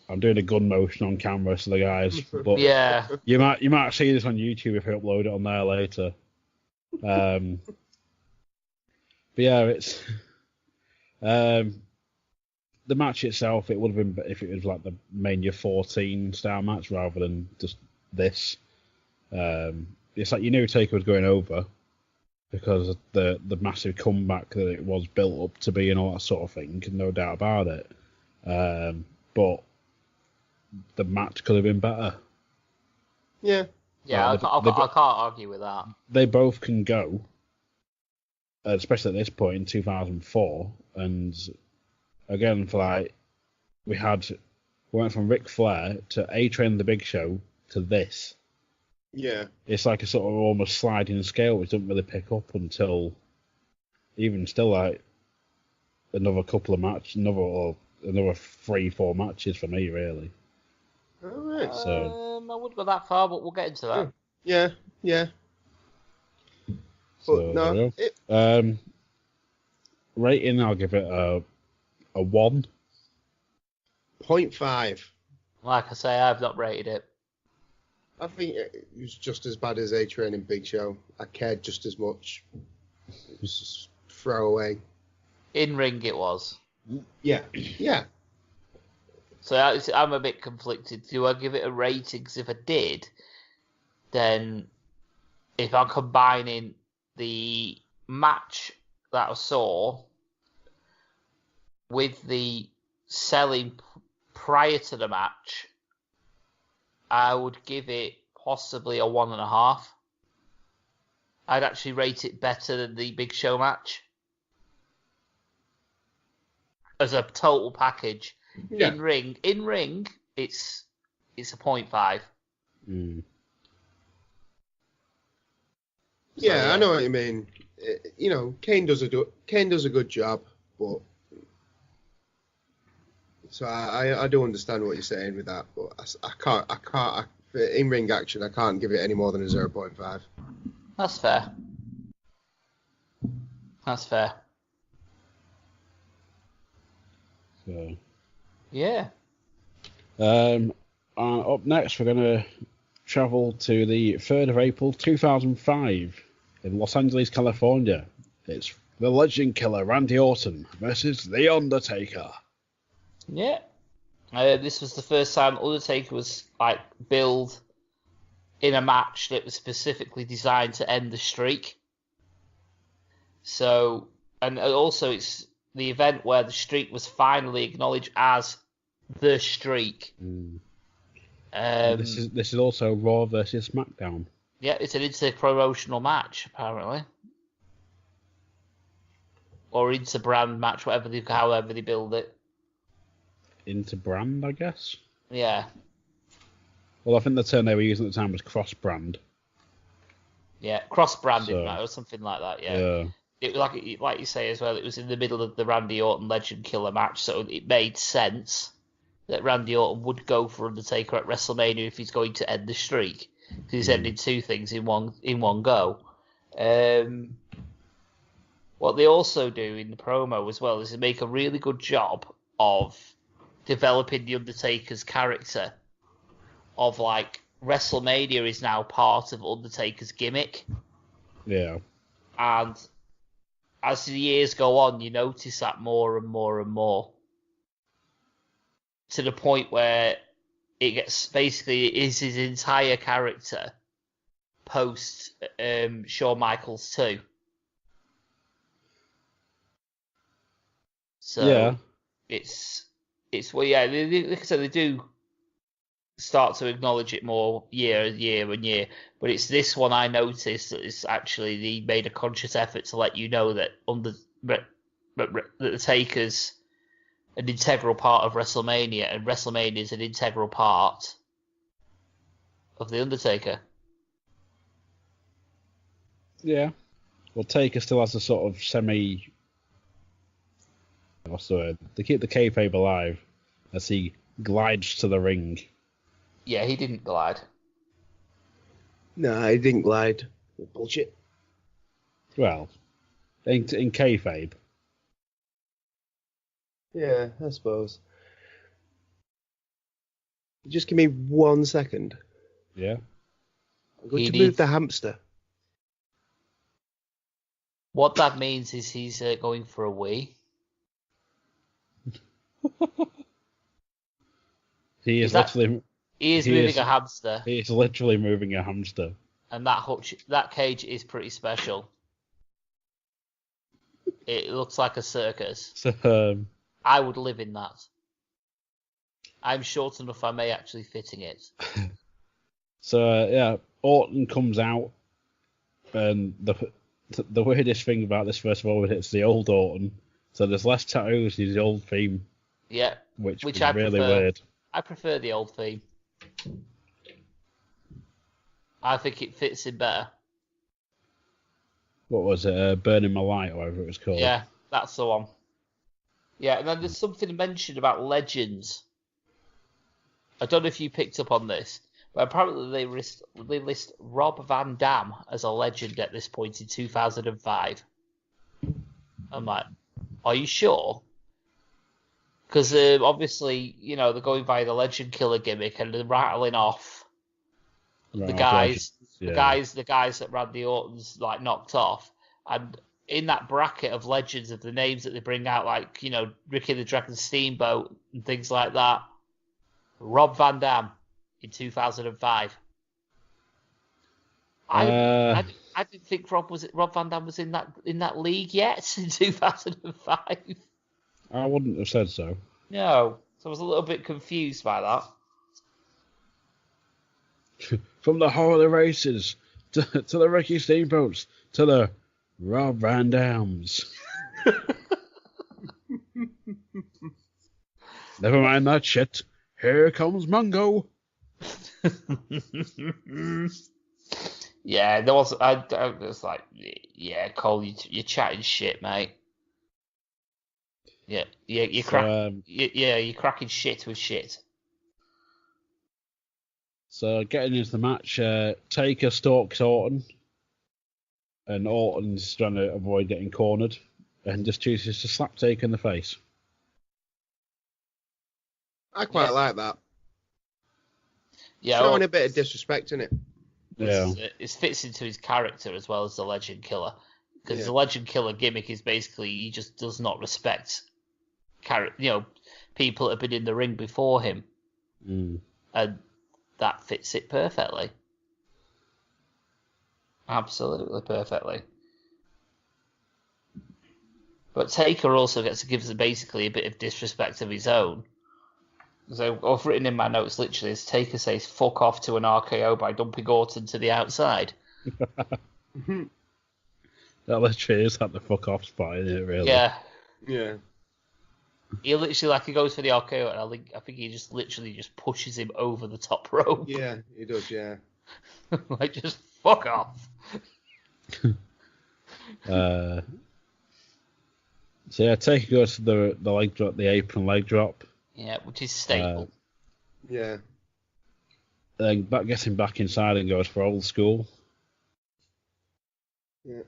I'm doing a gun motion on camera to the guys, but yeah, you might see this on YouTube if I upload it on there later. But yeah, it's the match itself. It would have been if it was like the Mania 14 style match rather than just this. It's like you knew Taker was going over because of the massive comeback that it was built up to be and all that sort of thing, no doubt about it. But the match could have been better. Yeah. Yeah, I can't argue with that. They both can go, especially at this point in 2004. And again, we went from Ric Flair to A-Train the Big Show to this. Yeah. It's like a sort of almost sliding scale, which doesn't really pick up until even still like another couple of matches, another 3-4 matches for me, really. All right. So I wouldn't go that far, but we'll get into that. Yeah. But so, rating, I'll give it a 1. 0.5. Like I say, I've not rated it. I think it was just as bad as A-Train and Big Show. I cared just as much. It was just throwaway. In ring, it was. Yeah. So I'm a bit conflicted. Do I give it a rating? Because if I did, then if I'm combining the match that I saw with the selling prior to the match, I would give it possibly a 1.5. I'd actually rate it better than the Big Show match as a total package. Yeah. In ring, it's a 0.5. Mm. Yeah, I know what you mean. Kane does a good job, but so I do understand what you're saying with that, but I can't in ring action I can't give it any more than a 0.5. That's fair. So Yeah. Up next, we're going to travel to the 3rd of April 2005 in Los Angeles, California. It's the Legend Killer Randy Orton versus The Undertaker. Yeah. This was the first time Undertaker was billed in a match that was specifically designed to end the streak. So, and also it's the event where the streak was finally acknowledged as the streak. This is also Raw versus SmackDown. Yeah, it's an inter-promotional match, apparently. Or inter-brand match, however they build it. Inter-brand, I guess? Yeah. Well, I think the term they were using at the time was cross-brand. Yeah, cross-branded match or something like that, yeah. It like you say as well, it was in the middle of the Randy Orton Legend Killer match, so it made sense that Randy Orton would go for Undertaker at WrestleMania if he's going to end the streak. Because he's ended two things in one go. What they also do in the promo as well is they make a really good job of developing the Undertaker's character. Of WrestleMania is now part of Undertaker's gimmick. Yeah. And as the years go on, you notice that more and more and more. To the point where it gets basically is his entire character post Shawn Michaels 2. So yeah. it's like I said, they do start to acknowledge it more year and year. But it's this one I noticed that is actually they made a conscious effort to let you know that that the Taker's an integral part of WrestleMania, and WrestleMania is an integral part of the Undertaker. Yeah. Well, Taker still has a sort of semi. What's the word? They keep the kayfabe alive as he glides to the ring. Yeah, he didn't glide. No, he didn't glide. Bullshit. Well, in kayfabe. Yeah, I suppose. Just give me 1 second. Yeah. I'm going to move the hamster. What that means is he's going for a wee. He is moving a hamster. He is literally moving a hamster. And that cage is pretty special. It looks like a circus. So, I would live in that. I'm short enough I may actually fit in it. So, Orton comes out, and the weirdest thing about this, first of all, it's the old Orton. So there's less tattoos, he's the old theme. Yeah. Which is I really prefer. weird. I prefer the old theme. I think it fits in better. What was it? Burning My Light, or whatever it was called. Yeah, that's the one. Yeah, and then there's something mentioned about legends. I don't know if you picked up on this, but apparently they list Rob Van Dam as a legend at this point in 2005. I'm like, are you sure? Because obviously, they're going by the Legend Killer gimmick and they're rattling off the guys that Randy Orton's knocked off, and in that bracket of legends of the names that they bring out, Ricky the Dragon Steamboat and things like that, Rob Van Dam in 2005. I didn't think Rob Van Dam was in that league yet in 2005. I wouldn't have said so. No, so I was a little bit confused by that. From the Harley Races to the Ricky Steamboats to the Rob Van Dams. Never mind that shit. Here comes Mungo. Yeah, there was. I was like, yeah, Cole, you're chatting shit, mate. Yeah, you're cracking shit with shit. So getting into the match, Taker stalks Orton, and Orton's trying to avoid getting cornered, and just chooses to slap Taker in the face. I quite like that. Yeah, throwing a bit of disrespect in it. Yeah. It fits into his character as well as the Legend Killer. Because Yeah. the Legend Killer gimmick is basically he just does not respect people that have been in the ring before him. Mm. And that fits it perfectly. Absolutely perfectly. But Taker also gets to give us basically a bit of disrespect of his own. So I've written in my notes literally as Taker says fuck off to an RKO by dumping Orton to the outside. That literally is at the fuck off spot, isn't it, really? Yeah. Yeah. He literally he goes for the RKO and I think he just literally just pushes him over the top rope. Yeah, he does, yeah. Just fuck off. So yeah, Taker goes to the leg drop, the apron leg drop. Yeah, which is staple. Yeah. Then gets him back inside and goes for old school. Yeah.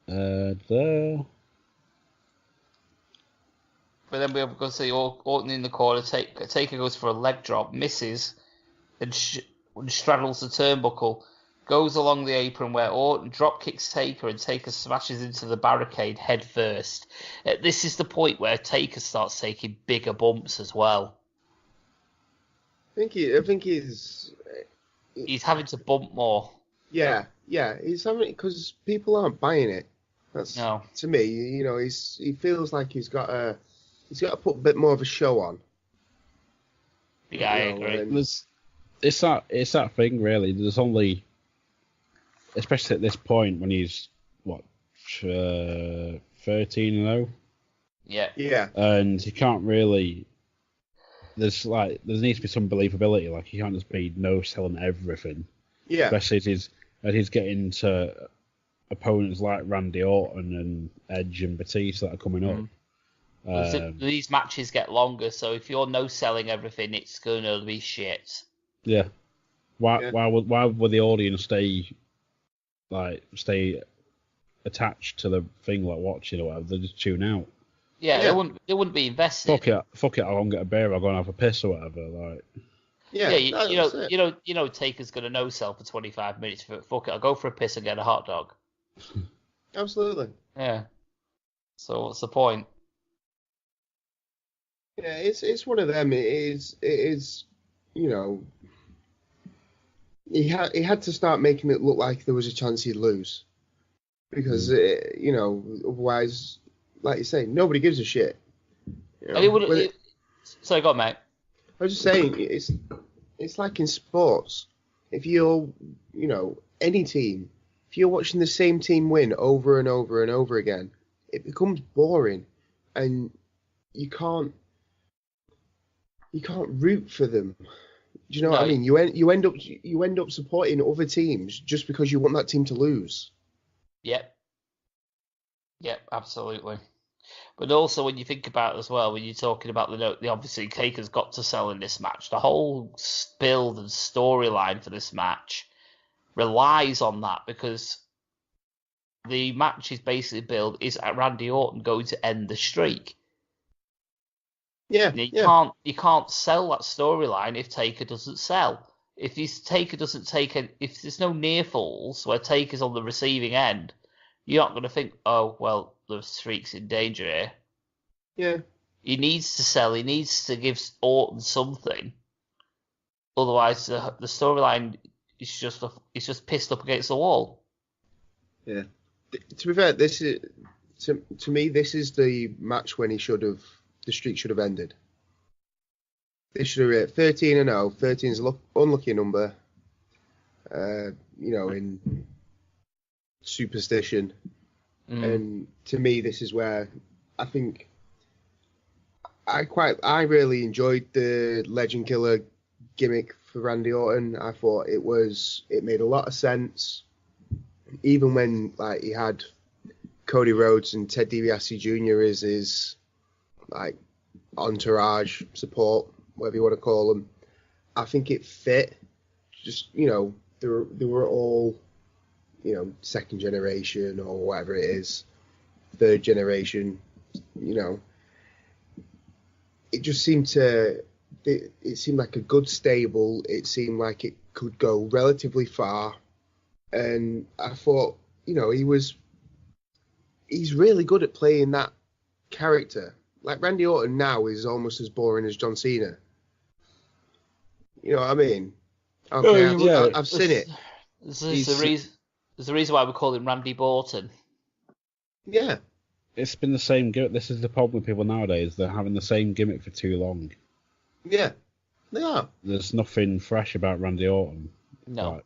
There. But then we have to see Orton in the corner. Taker goes for a leg drop, misses, and straddles the turnbuckle. Goes along the apron where Orton drop kicks Taker and Taker smashes into the barricade head first. This is the point where Taker starts taking bigger bumps as well. I think he's having to bump more. Yeah, he's having because people aren't buying it. That's No. To me, he feels like he's got to put a bit more of a show on. Yeah, I agree. It's that thing really. There's only, especially at this point when he's 13-0. Yeah. Yeah. And he can't really. There needs to be some believability. Like he can't just be selling everything. Yeah. Especially as he's getting to opponents like Randy Orton and Edge and Batista that are coming up. These matches get longer, so if you're selling everything, it's gonna be shit. Yeah. Why would the audience stay attached to the thing like watching or whatever? They just tune out. Yeah, they wouldn't be invested. Fuck it, I'll go and get a beer, I'll go and have a piss or whatever. Like. Yeah, Taker's gonna no sell for 25 minutes. Fuck it, I'll go for a piss and get a hot dog. Absolutely. Yeah. So what's the point? Yeah, it's one of them. It is. He had to start making it look like there was a chance he'd lose, because otherwise, like you say, nobody gives a shit. Sorry, go on, mate. I was just saying, it's like in sports. If you're, any team, if you're watching the same team win over and over and over again, it becomes boring, and you can't root for them. Do you know what I mean? You end up supporting other teams just because you want that team to lose. Yep, absolutely. But also, when you think about it as well, when you're talking about the obviously Taker's got to sell in this match. The whole build and storyline for this match relies on that, because the match is basically built is Randy Orton going to end the streak. Yeah, you can't sell that storyline if Taker doesn't sell. If there's no near falls where Taker's on the receiving end, you're not going to think, oh well, the streak's in danger here. Yeah. He needs to sell. He needs to give Orton something. Otherwise, the storyline is just pissed up against the wall. Yeah. To be fair, this is to me this is the match when the streak should have ended. They should have 13-0. 13 is an unlucky number. In superstition. And to me, this is where I think I really enjoyed the Legend Killer gimmick for Randy Orton. I thought it made a lot of sense, even when he had Cody Rhodes and Ted DiBiase Jr. as his entourage support, whatever you want to call them. I think it fit. Just they were all second generation or whatever it is, third generation. It just seemed to it seemed like a good stable. It seemed like it could go relatively far, and I thought, he's really good at playing that character. Like Randy Orton now is almost as boring as John Cena. You know what I mean? Okay, I've seen it. There's the reason why we call him Randy Borton. Yeah. It's been the same gimmick. This is the problem with people nowadays. They're having the same gimmick for too long. Yeah, they are. There's nothing fresh about Randy Orton. No. Like,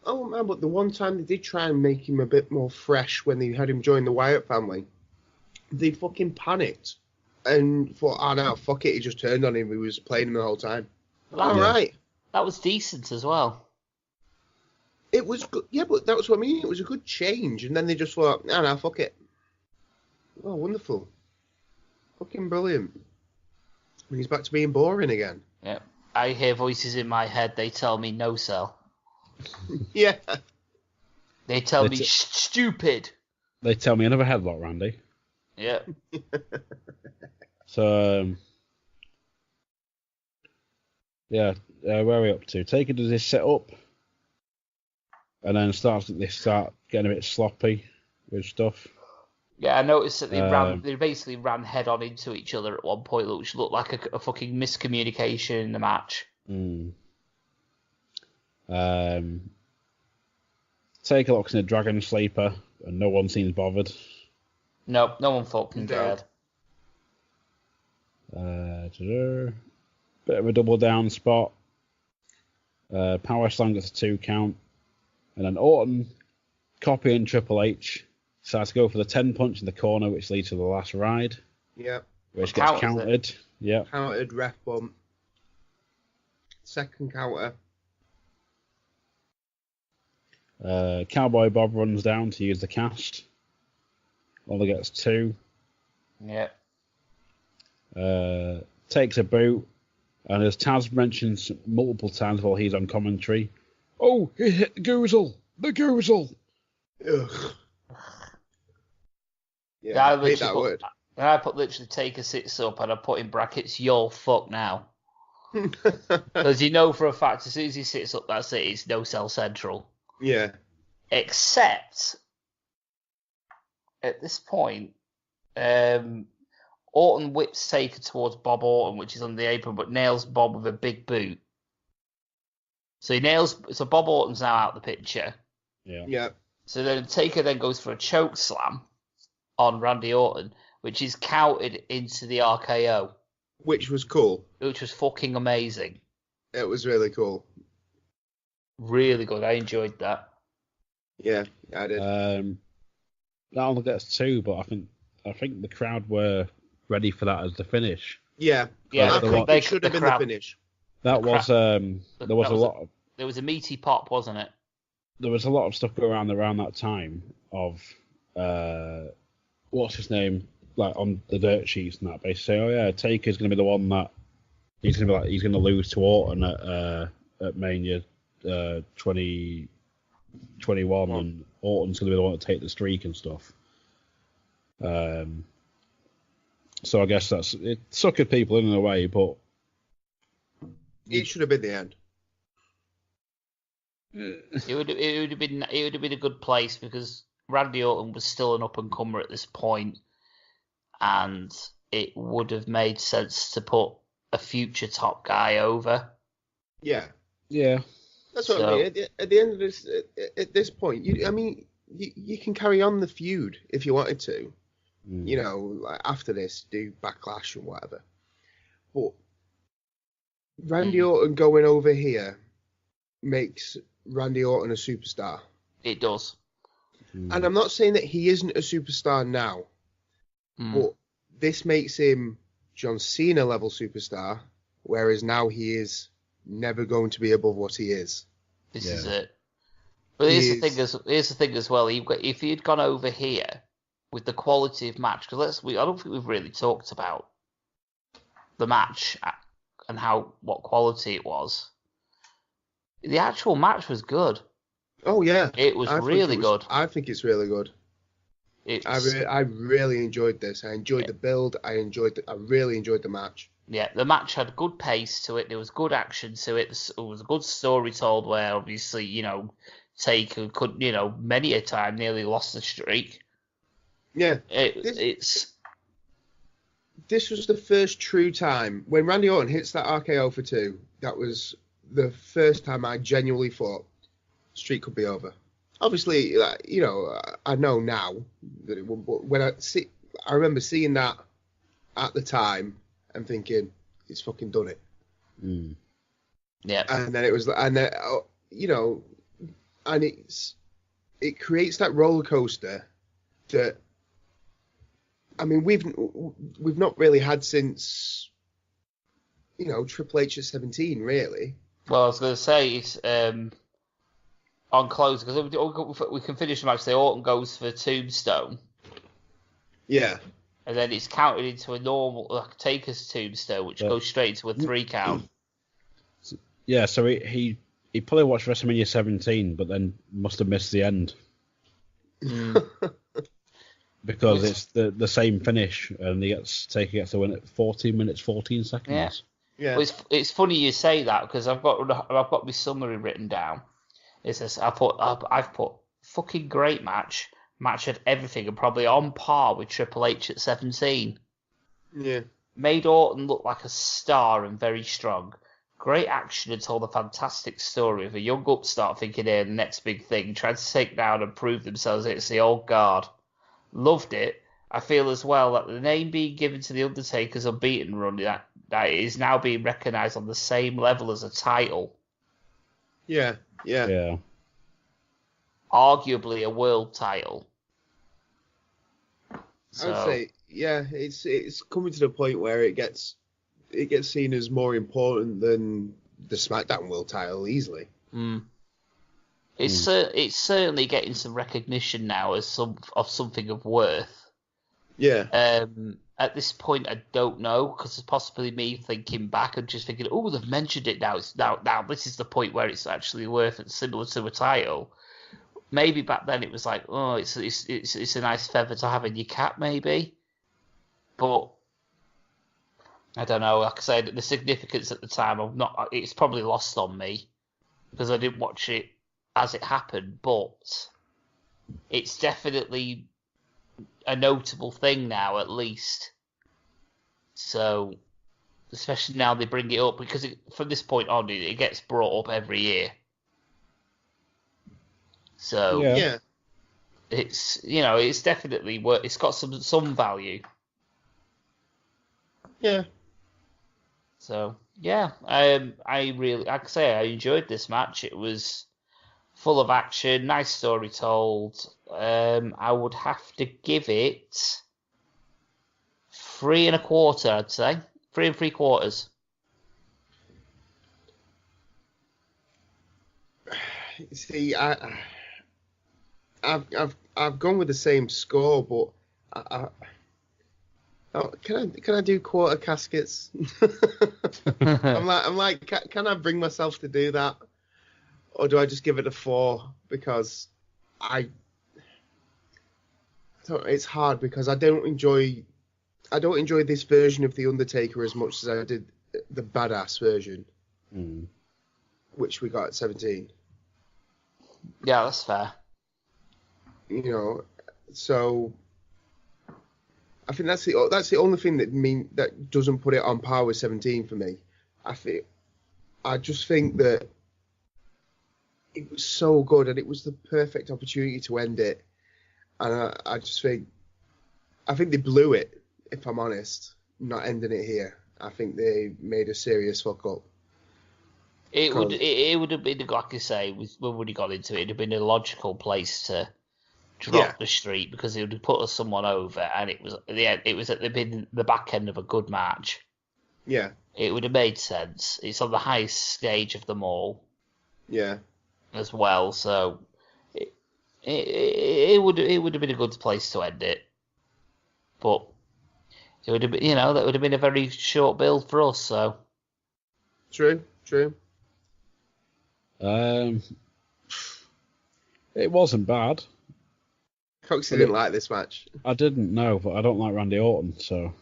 Oh man, but the one time they did try and make him a bit more fresh when they had him join the Wyatt family, they fucking panicked and thought, oh no, fuck it, he just turned on him, he was playing him the whole time. Alright. That was decent as well. It was good, yeah, but that was what I mean, it was a good change, and then they just thought, no, fuck it. Oh, wonderful. Fucking brilliant. And he's back to being boring again. Yeah. I hear voices in my head, they tell me no sell. Yeah. They tell me stupid. They tell me another headlock, Randy. Yeah. So, where are we up to? Taker does his set up, and then they start getting a bit sloppy with stuff. Yeah, I noticed that they basically ran head on into each other at one point, which looked like a fucking miscommunication in the match. Taker locks in a Dragon Sleeper, and no one seems bothered. Nope, no one fucking cared. Bit of a double down spot. Power Slam gets a 2 count. And then Orton, copying Triple H, decides to go for the 10 punch in the corner, which leads to the last ride. Yeah. Which gets countered. Yeah. Countered, ref bump. Second counter. Cowboy Bob runs down to use the cast. Only gets 2. Yeah. Takes a boot. And as Taz mentions multiple times while he's on commentary, oh, he hit the goozle! The goozle! Ugh. Yeah, I hate that word. I put literally Taker sits up and I put in brackets, you're fucked now. Because you know for a fact, as soon as he sits up, that's it, it's no cell central. Yeah. Except, at this point, Orton whips Taker towards Bob Orton, which is on the apron, but nails Bob with a big boot. So Bob Orton's now out of the picture. Yeah. So then Taker then goes for a choke slam on Randy Orton, which is counted into the RKO. Which was cool. Which was fucking amazing. It was really cool. Really good. I enjoyed that. Yeah, I did. That only gets 2, but I think the crowd were ready for that as the finish. Yeah. I think they should have been the finish. That was there was a meaty pop, wasn't it? There was a lot of stuff going around that time of what's his name, like on the dirt sheets and that, basically say, oh yeah, Taker's gonna be the one that he's gonna lose to Orton at Mania 2021, and Orton's gonna be the one to take the streak and stuff. So I guess it suckered people in a way, but it should have been the end. It would have been a good place because Randy Orton was still an up and comer at this point, and it would have made sense to put a future top guy over. Yeah. That's what I mean. At the end of this, at this point, you can carry on the feud if you wanted to. You know, like after this, do Backlash and whatever. But Randy Orton going over here makes Randy Orton a superstar. It does. And I'm not saying that he isn't a superstar now, but this makes him John Cena level superstar, whereas now he is never going to be above what he is. This is it. But here's the thing as well. If he'd gone over here with the quality of match, because I don't think we've really talked about the match and what quality it was. The actual match was good. Oh yeah, it was really good. I think it's really good. I really enjoyed this. I enjoyed the build. I really enjoyed the match. Yeah, the match had good pace to it. There was good action to it. It was a good story told where, obviously, Taker could, many a time nearly lost the streak. Yeah. This was the first true time when Randy Orton hits that RKO for 2. That was the first time I genuinely thought streak could be over. Obviously, I know now that it would, but when I remember seeing that at the time and thinking, it's fucking done it. Mm. Yeah. And then it was, and it creates that roller coaster that, I mean, we've not really had since, Triple H at 17, really. Well, I was going to say it's on close because we can finish the match. The Orton goes for Tombstone. Yeah. And then it's counted into a normal Taker's Tombstone, which goes straight into a 3 count. Yeah, so he probably watched WrestleMania 17, but then must have missed the end. Because it's the same finish, and Taker gets the win at 14 minutes 14 seconds. Yeah. Well, it's funny you say that because I've got my summary written down. It says I've put fucking great match had everything and probably on par with Triple H at 17. Yeah. Made Orton look like a star and very strong. Great action and told a fantastic story of a young upstart thinking they're the next big thing, trying to take down and prove themselves against the old guard. Loved it. I feel as well that the name being given to The Undertaker's unbeaten run that is now being recognised on the same level as a title. Yeah. Arguably a world title. So, I would say, yeah, it's coming to the point where it gets seen as more important than the SmackDown world title easily. It's certainly getting some recognition now as something of worth. Yeah. At this point, I don't know because it's possibly me thinking back and just thinking, oh, they've mentioned it now. It's now this is the point where it's actually worth it, similar to a title. Maybe back then it was like, oh, it's a nice feather to have in your cap, maybe. But I don't know. Like I said, the significance at the time, it's probably lost on me because I didn't watch it as it happened. But it's definitely a notable thing now, at least. So, especially now they bring it up because from this point on, it gets brought up every year. So yeah. It's it's definitely it's got some value. Yeah. So yeah, I really, like I say, I enjoyed this match. It was full of action, nice story told. I would have to give it 3 1/4. I'd say 3 3/4. See, I've gone with the same score, but can I do quarter caskets? I'm like, can I bring myself to do that, or do I just give it a 4? Because it's hard because I don't enjoy this version of the Undertaker as much as I did the badass version, which we got at 17. Yeah, that's fair. So I think that's the only thing that doesn't put it on par with 17 for me. I just think that it was so good and it was the perfect opportunity to end it, and I think they blew it. If I'm honest, not ending it here, I think they made a serious fuck up. It would have been, like you say, when we got into it, it'd have been a logical place to drop the streak because it would have put someone over, and it was at the back end of a good match. Yeah, it would have made sense. It's on the highest stage of them all. Yeah, as well. So it would have been a good place to end it, but it would have been, that would have been a very short build for us. So true. It wasn't bad. Coxy didn't like this match. I didn't know, but I don't like Randy Orton, so.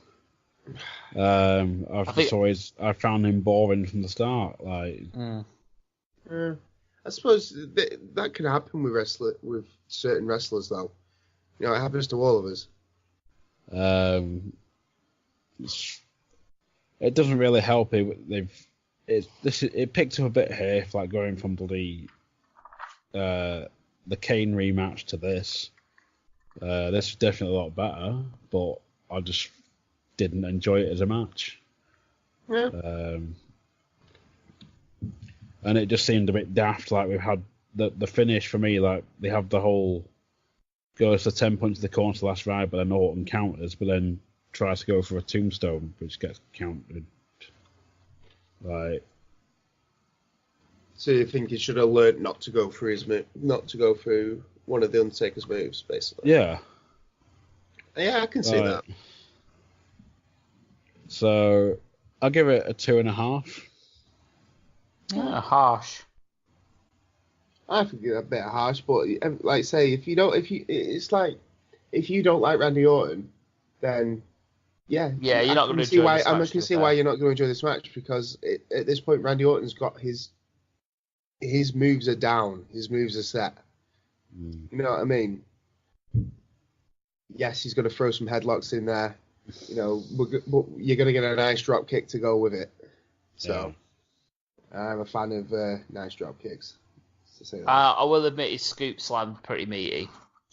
I found him boring from the start. Like, I suppose that can happen with certain wrestlers, though. You know, it happens to all of us. It doesn't really help. It picked up a bit here, like going from the Kane rematch to this. This is definitely a lot better, but I just didn't enjoy it as a match. Yeah. And it just seemed a bit daft. Like we've had the finish for me. Like they have the whole goes for 10 points to the corner to the last ride, but then Orton counters, but then tries to go for a tombstone, which gets countered. Like. So you think he should have learned not to go through one of the Undertaker's moves, basically? Yeah. Yeah, I can see that. So I'll give it a 2.5. Yeah, harsh. I think it's a bit harsh, but like say if you don't like Randy Orton, then you're not going to enjoy this match. I can see why you're not going to enjoy this match, because at this point Randy Orton's got his moves are down, his moves are set. You know what I mean? Yes, he's going to throw some headlocks in there. You know, but you're going to get a nice drop kick to go with it. So I'm a fan of nice drop kicks. I will admit his scoop slam's pretty meaty.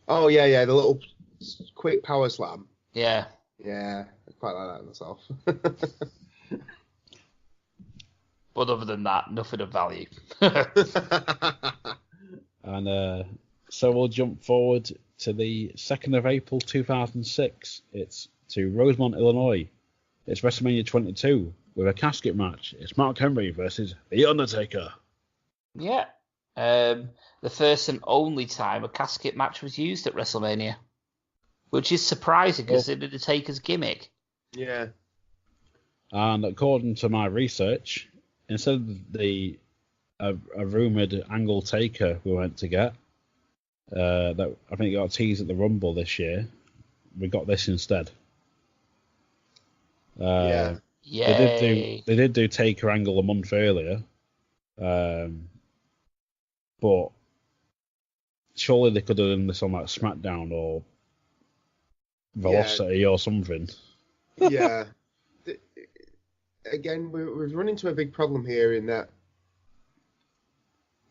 Oh yeah, the little quick power slam. Yeah, I quite like that myself. But other than that, nothing of value. And so we'll jump forward to the 2nd of April 2006. It's to Rosemont, Illinois. It's WrestleMania 22 with a casket match. It's Mark Henry versus The Undertaker. Yeah. The first and only time a casket match was used at WrestleMania, which is surprising because it's Undertaker's gimmick. Yeah. And according to my research, instead of a rumoured angle taker we went to get, that I think got teased at the Rumble this year, we got this instead. Yeah. They did do Taker Angle a month earlier, but surely they could have done this on like SmackDown or Velocity or something. Yeah. Again, we've run into a big problem here in that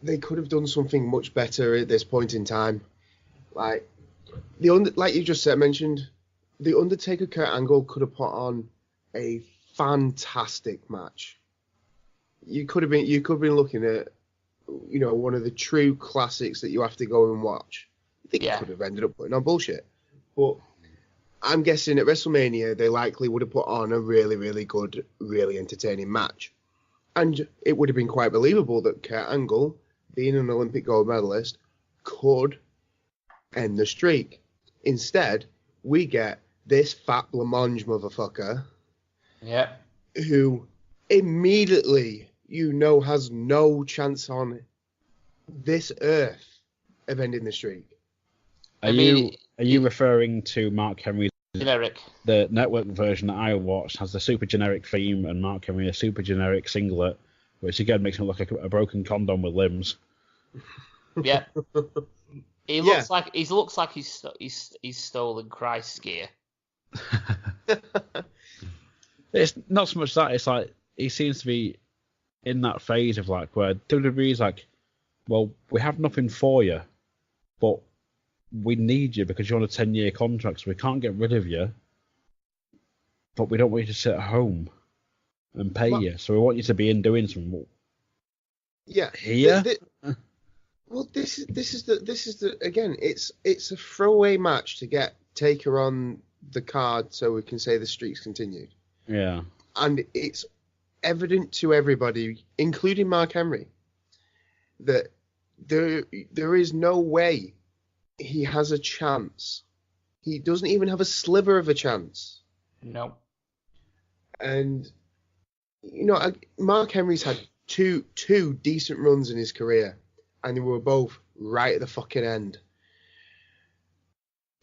they could have done something much better at this point in time. Like you just mentioned, the Undertaker Kurt Angle could have put on a fantastic match. You could have been looking at, you know, one of the true classics that you have to go and watch. I think you could have ended up putting on bullshit. But I'm guessing at WrestleMania they likely would have put on a really, really good, really entertaining match. And it would have been quite believable that Kurt Angle, being an Olympic gold medalist, could end the streak. Instead, we get this fat blancmange motherfucker, who immediately, has no chance on this earth of ending the streak. Are you referring to Mark Henry's generic? The network version that I watched has the super generic theme and Mark Henry a super generic singlet, which again makes him look like a broken condom with limbs. Yeah. He looks like he's stolen Christ's gear. It's not so much that, it's like he seems to be in that phase of like where WWE's like, well, we have nothing for you, but we need you because you're on a 10-year contract, so we can't get rid of you, but we don't want you to sit at home and pay you, so we want you to be in doing something. Yeah. Here? Well, this is the again, it's a throwaway match to get Taker on the card so we can say the streak's continued. Yeah. And it's evident to everybody, including Mark Henry, that there is no way he has a chance. He doesn't even have a sliver of a chance. No. And Mark Henry's had two decent runs in his career, and they were both right at the fucking end.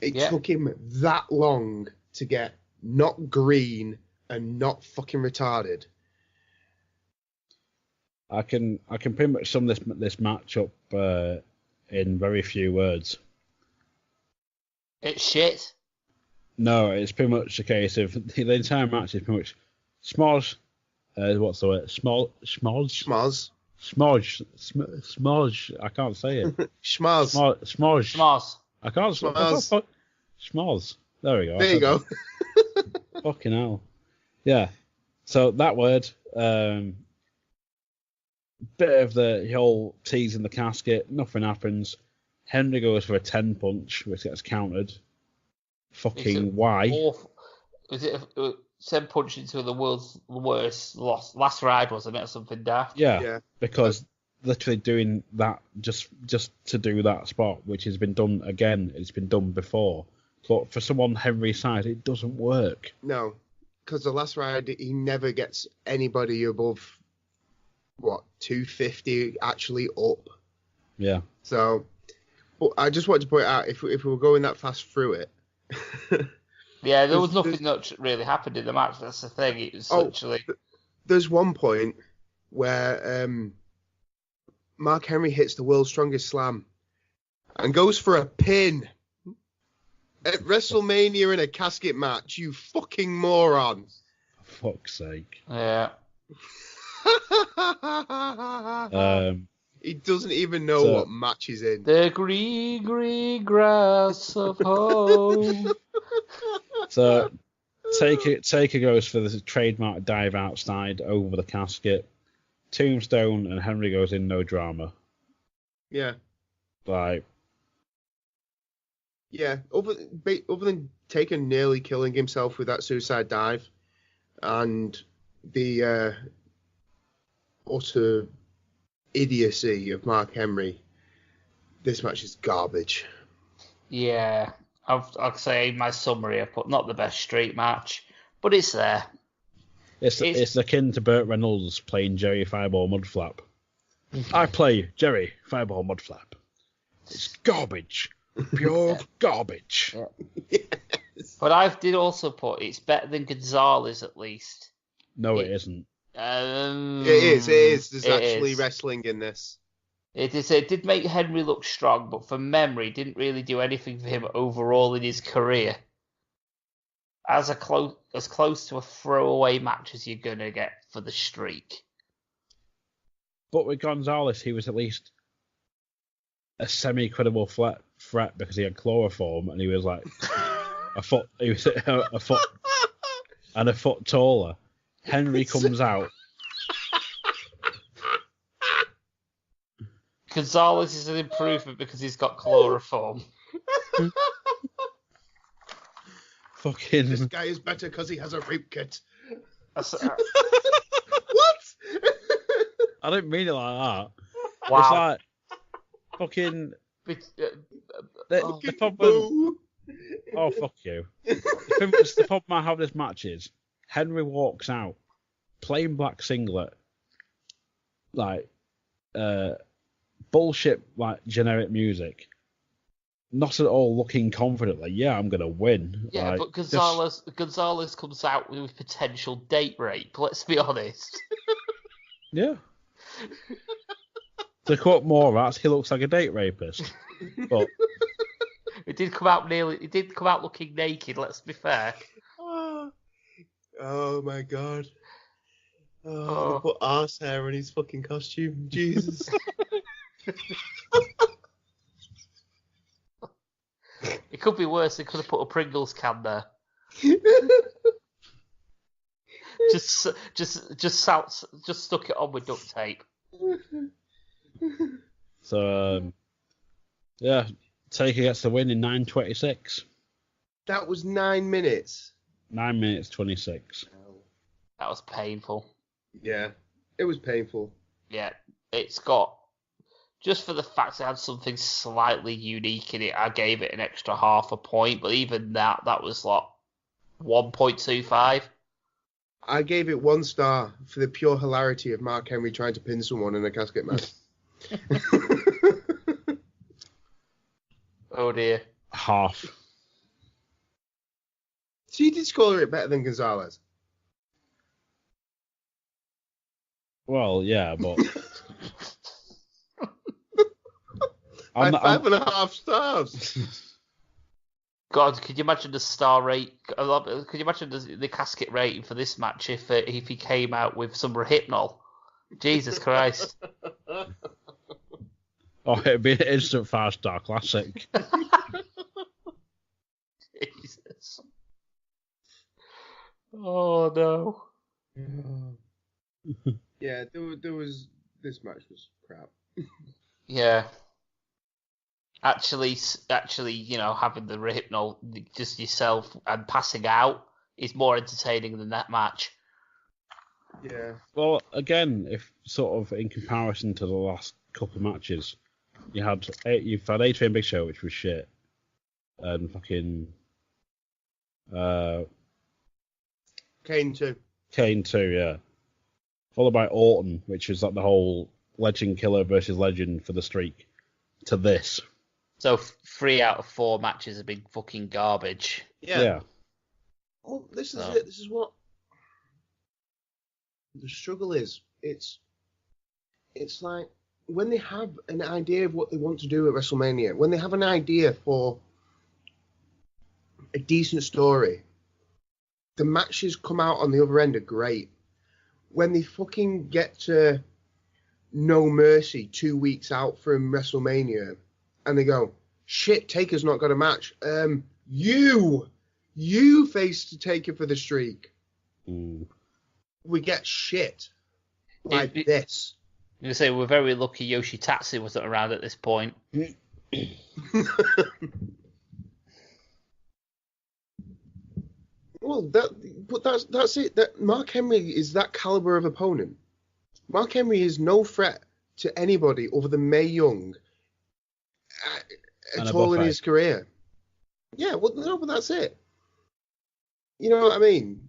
It took him that long to get not green, and not fucking retarded. I can pretty much sum this match up in very few words. It's shit. No, it's pretty much a case of the entire match is pretty much Smodge. What's the word? Smodge. Smodge. I can't say it. Schmoz. Schmoz. I can't. Schmoz. There we go. There you go. Fucking hell. Yeah. So that word. Bit of the whole tease in the casket. Nothing happens. Henry goes for a 10 punch, which gets countered. Fucking why? Is it a 10 punch into the world's worst last ride, wasn't it, or something daft? Yeah. Because literally doing that just to do that spot, which has been done again, it's been done before. But for someone Henry's size, it doesn't work. No, because the last ride, he never gets anybody above, 250 actually up. Yeah. So, but I just wanted to point out, if we were going that fast through it. Yeah, there was nothing that really happened in the match. That's the thing. It was literally. There's one point where Mark Henry hits the world's strongest slam and goes for a pin at WrestleMania in a casket match. You fucking moron! For fuck's sake. Yeah. He doesn't even know what match he's in. The green grass of home. So Taker goes for the trademark dive outside over the casket. Tombstone and Henry goes in, no drama. Yeah. Like. Yeah. Other than Taker nearly killing himself with that suicide dive, and the utter idiocy of Mark Henry, this match is garbage. Yeah, I'd say in my summary I put not the best street match, but it's there. It's akin to Burt Reynolds playing Jerry Fireball Mudflap. I play Jerry Fireball Mudflap. It's garbage. Pure garbage. Yeah. Yes. But I did also put it's better than Gonzalez at least. No, it isn't. It is. There's actually wrestling in this. It is. It did make Henry look strong, but from memory, didn't really do anything for him overall in his career. As close to a throwaway match as you're gonna get for the streak. But with Gonzalez, he was at least a semi-credible threat because he had chloroform and he was like a foot. He was a foot and a foot taller. Henry comes out. Gonzalez is an improvement because he's got chloroform. Fucking. This guy is better because he has a rape kit. What? I didn't mean it like that. Wow. It's like fucking. The problem. Oh, fuck you. The problem I have with this match is Henry walks out, plain black singlet, like bullshit, like generic music. Not at all looking confident, like, yeah, I'm gonna win. Yeah, like, but Gonzalez comes out with potential date rape. Let's be honest. Yeah. To quote Morats, he looks like a date rapist. But It did come out looking naked. Let's be fair. Oh my god. They put arse hair in his fucking costume. Jesus. It could be worse. They could have put a Pringles can there. just stuck it on with duct tape. So yeah, Taker gets the win in 9:26. That was 9 minutes. 9 minutes 26. That was painful. Yeah, it was painful. Yeah, it's got, just for the fact it had something slightly unique in it, I gave it an extra half a point, but even that was like 1.25. I gave it 1 star for the pure hilarity of Mark Henry trying to pin someone in a casket match. Oh dear. Half. So you did score it better than Gonzalez? Well, yeah, but I'm 5.5 stars. God, could you imagine the star rate? Could you imagine the casket rating for this match if he came out with some Rehypnol? Jesus Christ! Oh, it'd be an instant 5-star classic. Jesus! Oh no! Yeah, there was this match was crap. Yeah. Actually, having the Rehypnol just yourself and passing out is more entertaining than that match. Yeah. Well, again, if sort of in comparison to the last couple of matches, you've had A-Train Big Show, which was shit, and fucking Kane too. Kane too, yeah. Followed by Orton, which is like the whole legend killer versus legend for the streak, to this. So 3 out of 4 matches have been fucking garbage. Yeah. Well, this is it. This is what the struggle is. It's like when they have an idea of what they want to do at WrestleMania, when they have an idea for a decent story, the matches come out on the other end are great. When they fucking get to No Mercy 2 weeks out from WrestleMania, and they go, shit, Taker's not got a match. You faced Taker for the streak. Mm. We get shit like this. I'm going to say we're very lucky Yoshitatsu wasn't around at this point. Well, that's it. That Mark Henry is that caliber of opponent. Mark Henry is no threat to anybody other than Mae Young at all in his career. Yeah, well, no, but that's it. You know what I mean?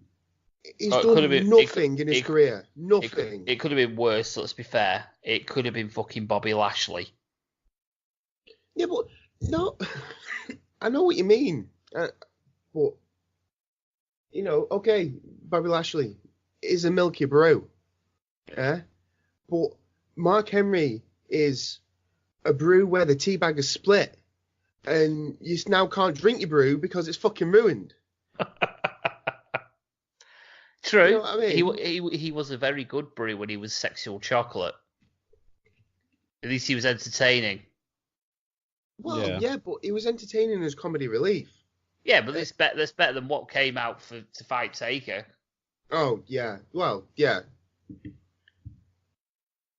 He's done nothing in his career. Nothing. It could have been worse, let's be fair. It could have been fucking Bobby Lashley. Yeah, but no, I know what you mean. But, you know, okay, Bobby Lashley is a milky brew. Yeah? But Mark Henry is a brew where the tea bag is split and you now can't drink your brew because it's fucking ruined. True. You know what I mean? He was a very good brew when he was sexual chocolate. At least he was entertaining. Well, yeah, but he was entertaining as comedy relief. Yeah, but that's better than what came out to fight Taker. Oh, yeah. Well, yeah.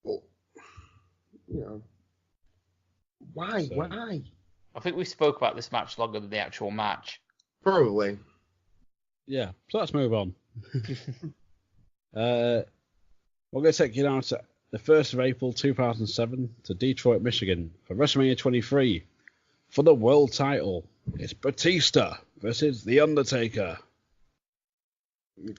But, you know, why? Why? I think we spoke about this match longer than the actual match. Probably. Yeah, so let's move on. We're going to take you down to the 1st of April 2007 to Detroit, Michigan for WrestleMania 23. For the world title, it's Batista versus The Undertaker.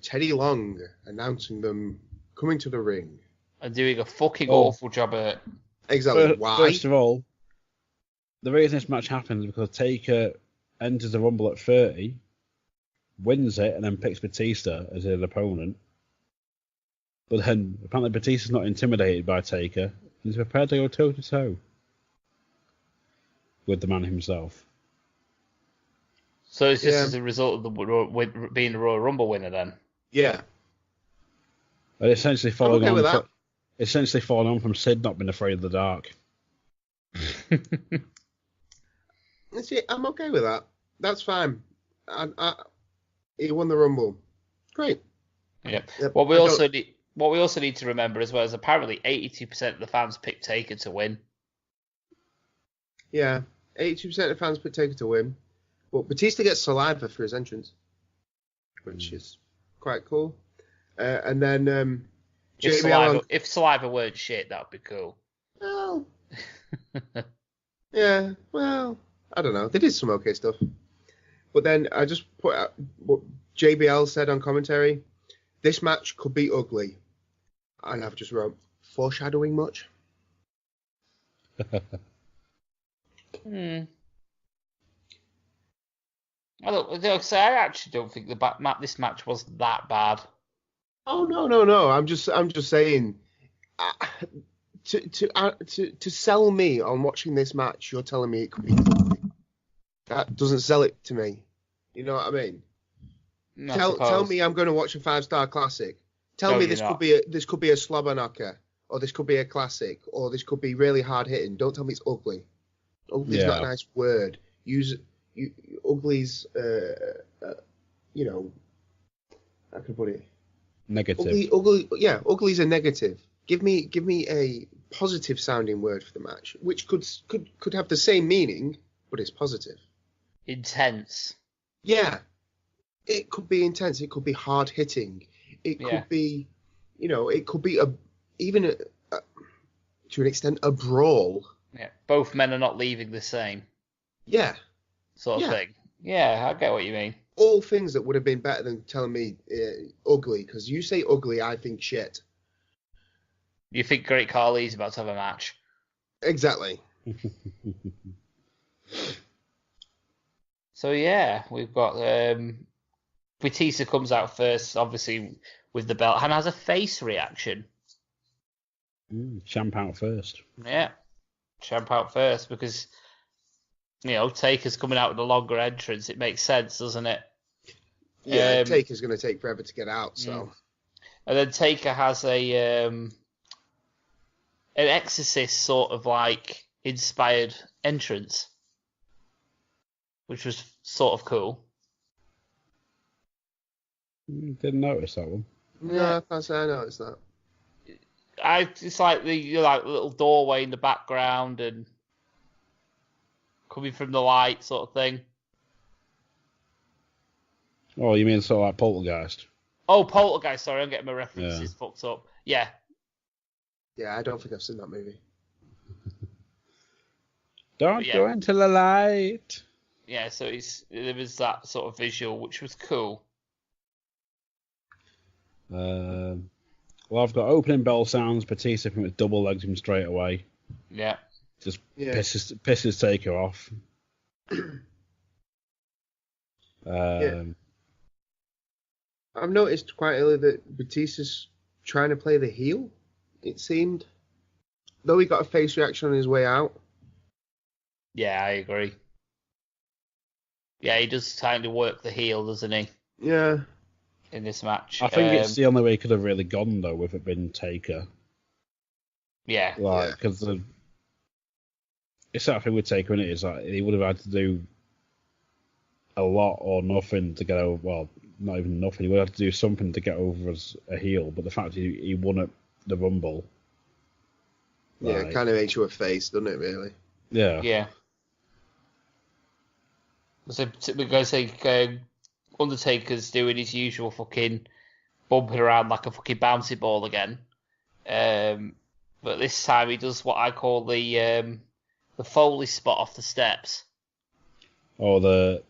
Teddy Long announcing them coming to the ring. And doing a fucking awful job at it. Exactly. Why? First of all, the reason this match happens is because Taker enters the Rumble at 30, wins it, and then picks Batista as his opponent. But then, apparently Batista's not intimidated by Taker, and he's prepared to go toe-to-toe with the man himself. So it's just as a result of being the Royal Rumble winner then? Yeah. And essentially following on from Sid not being afraid of the dark. See, I'm okay with that. That's fine. He won the Rumble. Great. Yeah. What we also need to remember as well is apparently 82% of the fans picked Taker to win. Yeah, 82% of fans picked Taker to win. But Batista gets saliva for his entrance, which is quite cool. And then if saliva weren't shit, that would be cool. Well, yeah, well, I don't know. They did some okay stuff. But then I just put out what JBL said on commentary. This match could be ugly. And I've just wrote, foreshadowing much? I actually don't think this match was that bad. Oh, no. I'm just saying, To sell me on watching this match, you're telling me it could be ugly. That doesn't sell it to me. You know what I mean? Tell me I'm going to watch a 5-star classic. Tell me this could be a slobber knocker, or this could be a classic, or this could be really hard hitting. Don't tell me it's ugly. Ugly's not a nice word. Ugly's you know, how can I put it? Negative. Ugly's a negative. Give me a positive sounding word for the match, which could have the same meaning, but it's positive. Intense. Yeah. It could be intense. It could be hard hitting. It could be, it could be even to an extent a brawl. Yeah. Both men are not leaving the same. Yeah. Sort of thing. Yeah, I get what you mean. All things that would have been better than telling me ugly, because you say ugly, I think shit. You think Great Khali's about to have a match? Exactly. So yeah, we've got Batista comes out first, obviously with the belt, and has a face reaction. Champ out first. Yeah, champ out first because Taker's coming out with a longer entrance. It makes sense, doesn't it? Yeah, Taker's going to take forever to get out. So, and then Taker has an Exorcist sort of like inspired entrance, which was sort of cool. Didn't notice that one. No, I can't say I noticed that. It's like the little doorway in the background and coming from the light sort of thing. Oh, you mean sort of like Poltergeist? Oh, Poltergeist. Sorry, I'm getting my references fucked up. Yeah. Yeah, I don't think I've seen that movie. Don't go into the light. Yeah, so there was that sort of visual, which was cool. Well, I've got opening bell sounds. Batista with double legs him straight away. Yeah. Just pisses Taker off. I've noticed quite early that Batista's trying to play the heel, it seemed. Though he got a face reaction on his way out. Yeah, I agree. Yeah, he does kind of work the heel, doesn't he? Yeah. In this match. I think it's the only way he could have really gone, though, with it being Taker. Yeah. Because it's that thing with Taker, isn't it? It's like he would have had to do a lot or nothing to get over. Well, not even nothing. He would have to do something to get over as a heel. But the fact he won at the Rumble. Yeah, it kind of makes you a face, doesn't it, really? Yeah. Yeah. So we're going to say Undertaker's doing his usual fucking bumping around like a fucking bouncy ball again. But this time he does what I call the Foley spot off the steps. Oh, the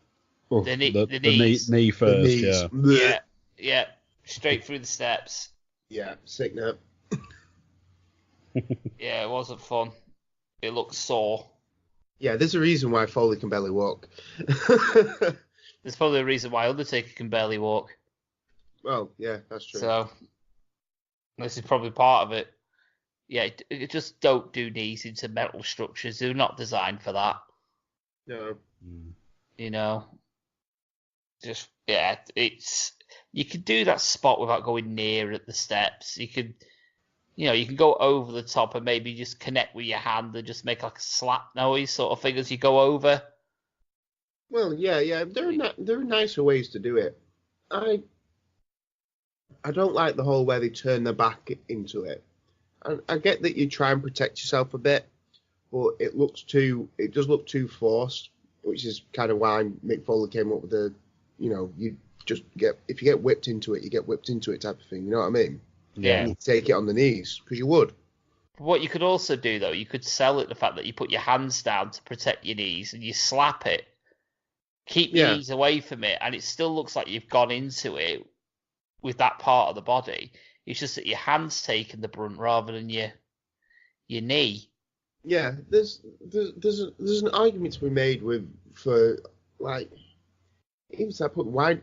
knee first, the yeah. Yeah, straight through the steps. Yeah, sick note. Yeah, it wasn't fun. It looked sore. Yeah, there's a reason why Foley can barely walk. There's probably a reason why Undertaker can barely walk. Well, yeah, that's true. So, this is probably part of it. Yeah, just don't do knees into metal structures. They're not designed for that. No. Just, you could do that spot without going near at the steps. You could, you can go over the top and maybe just connect with your hand and just make like a slap noise sort of thing as you go over. Well, yeah. There are nicer ways to do it. I don't like the whole where they turn their back into it. I get that you try and protect yourself a bit, but it does look too forced, which is kind of why Mick Foley came up with the, if you get whipped into it, you get whipped into it type of thing. You know what I mean? Yeah. You take it on the knees because you would. What you could also do though, you could sell it the fact that you put your hands down to protect your knees and you slap it. Keep your knees away from it, and it still looks like you've gone into it with that part of the body. It's just that your hand's taken the brunt rather than your knee. Yeah, there's an argument to be made for even to that point, why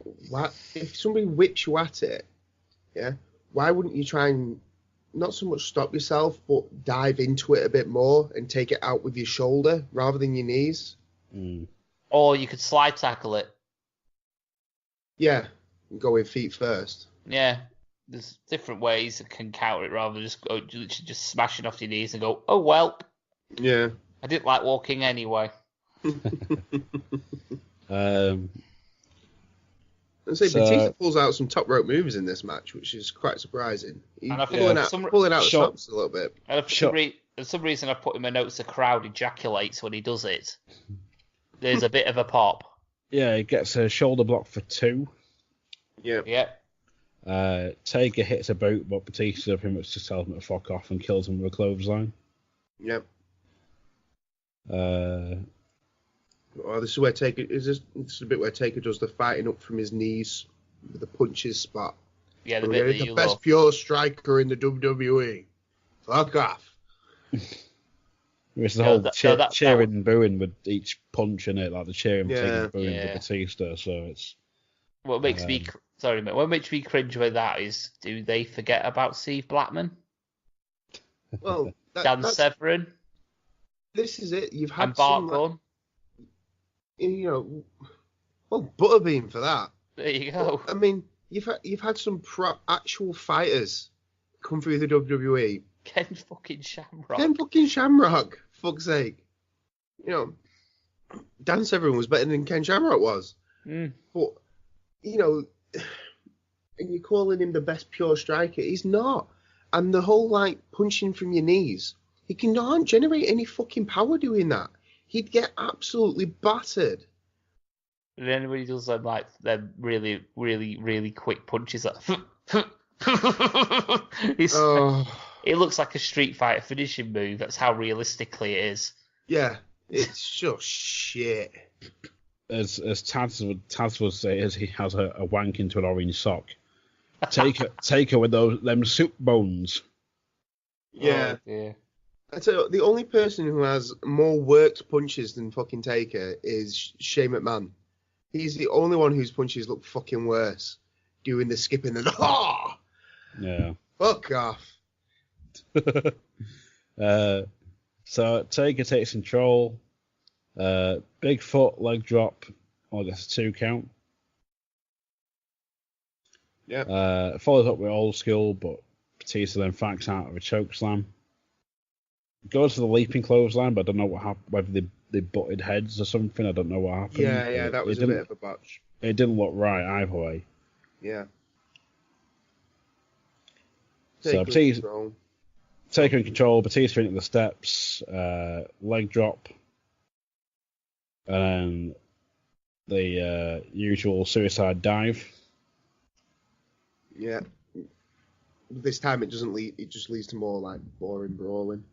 if somebody whips you at it, yeah, why wouldn't you try and not so much stop yourself, but dive into it a bit more and take it out with your shoulder rather than your knees. Or you could slide tackle it. Yeah, go with feet first. Yeah, there's different ways that can counter it rather than just smashing off your knees and go, oh, well. Yeah. I didn't like walking anyway. Batista pulls out some top rope moves in this match, which is quite surprising. He's and I think pulling out the stops a little bit. And for some reason, I put in my notes the crowd ejaculates when he does it. There's a bit of a pop. Yeah, he gets a shoulder block for 2. Yeah. Taker hits a boot, but Batista pretty much just tells him to fuck off and kills him with a clothesline. Yep. This is where Taker this is the bit where Taker does the fighting up from his knees with the punches spot. Yeah, the bit that the best pure striker in the WWE. Fuck off. It's the whole cheering and booing with each punch in it, like the cheering, taking and booing for Batista. So it's what makes me cringe with that is, do they forget about Steve Blackman? Well, Dan Severn. This is it. You've had and Bart Gunn. Butterbean for that. There you go. I mean, you've had some actual fighters come through the WWE. Ken fucking Shamrock. Fuck's sake. Dan Severn was better than Ken Shamrock was. But, and you're calling him the best pure striker. He's not. And the whole, punching from your knees. He cannot generate any fucking power doing that. He'd get absolutely battered. And then when he does them really, really, really quick punches, it looks like a Street Fighter finishing move. That's how realistically it is. Yeah, it's just shit. As Taz would say, as he has a wank into an orange sock. Take her with them soup bones. Yeah. Oh, yeah. I tell you, the only person who has more worked punches than fucking Taker is Shane McMahon. He's the only one whose punches look fucking worse. Doing the skipping and yeah. Fuck off. So Taker takes control. Big foot leg drop. I guess 2 count. Yeah. Follows up with old school, but Batista then facts out of a choke slam. Goes for the leaping clothesline, but I don't know what happened. Whether they butted heads or something. I don't know what happened. Yeah, that was a bit of a botch. It didn't look right either way. Yeah. So Batista taking control. Batista into the steps. Leg drop. And the usual suicide dive. Yeah. This time it doesn't lead. It just leads to more boring brawling.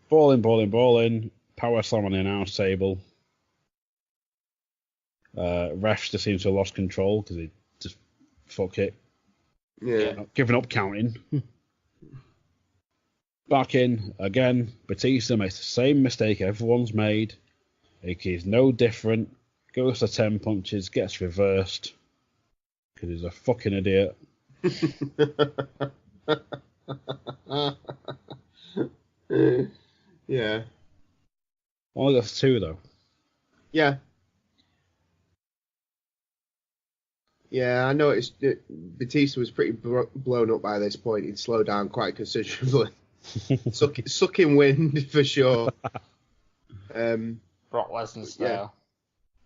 Balling. Power slam on the announce table. Refs just seems to have lost control because he just fuck it. Yeah. Giving up counting. Back in again. Batista makes the same mistake everyone's made. He's no different. Goes to 10 punches, gets reversed because he's a fucking idiot. Yeah. Only got 2 though. Yeah. Yeah, I noticed Batista was pretty blown up by this point. He'd slowed down quite considerably. Sucking wind for sure. Brock Lesnar style. Yeah.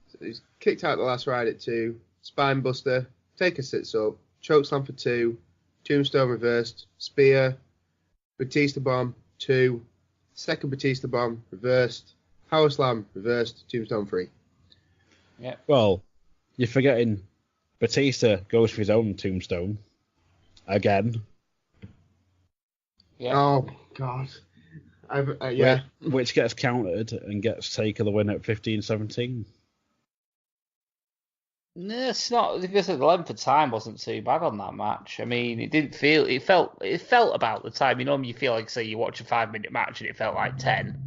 So he's kicked out the last ride at 2. Spine buster. Taker sits up. Chokeslam for 2. Tombstone reversed. Spear. Batista bomb. 2. Second Batista bomb. Reversed. Power slam. Reversed. Tombstone 3. Yeah. Well, you're forgetting Batista goes for his own tombstone. Again. Yeah. Oh, God. Yeah. Which gets countered and gets Taker the win at 15-17. No, it's not, because the length of time wasn't too bad on that match. I mean, it felt about the time. You know, you feel like, say, you watch a 5-minute match and it felt like 10.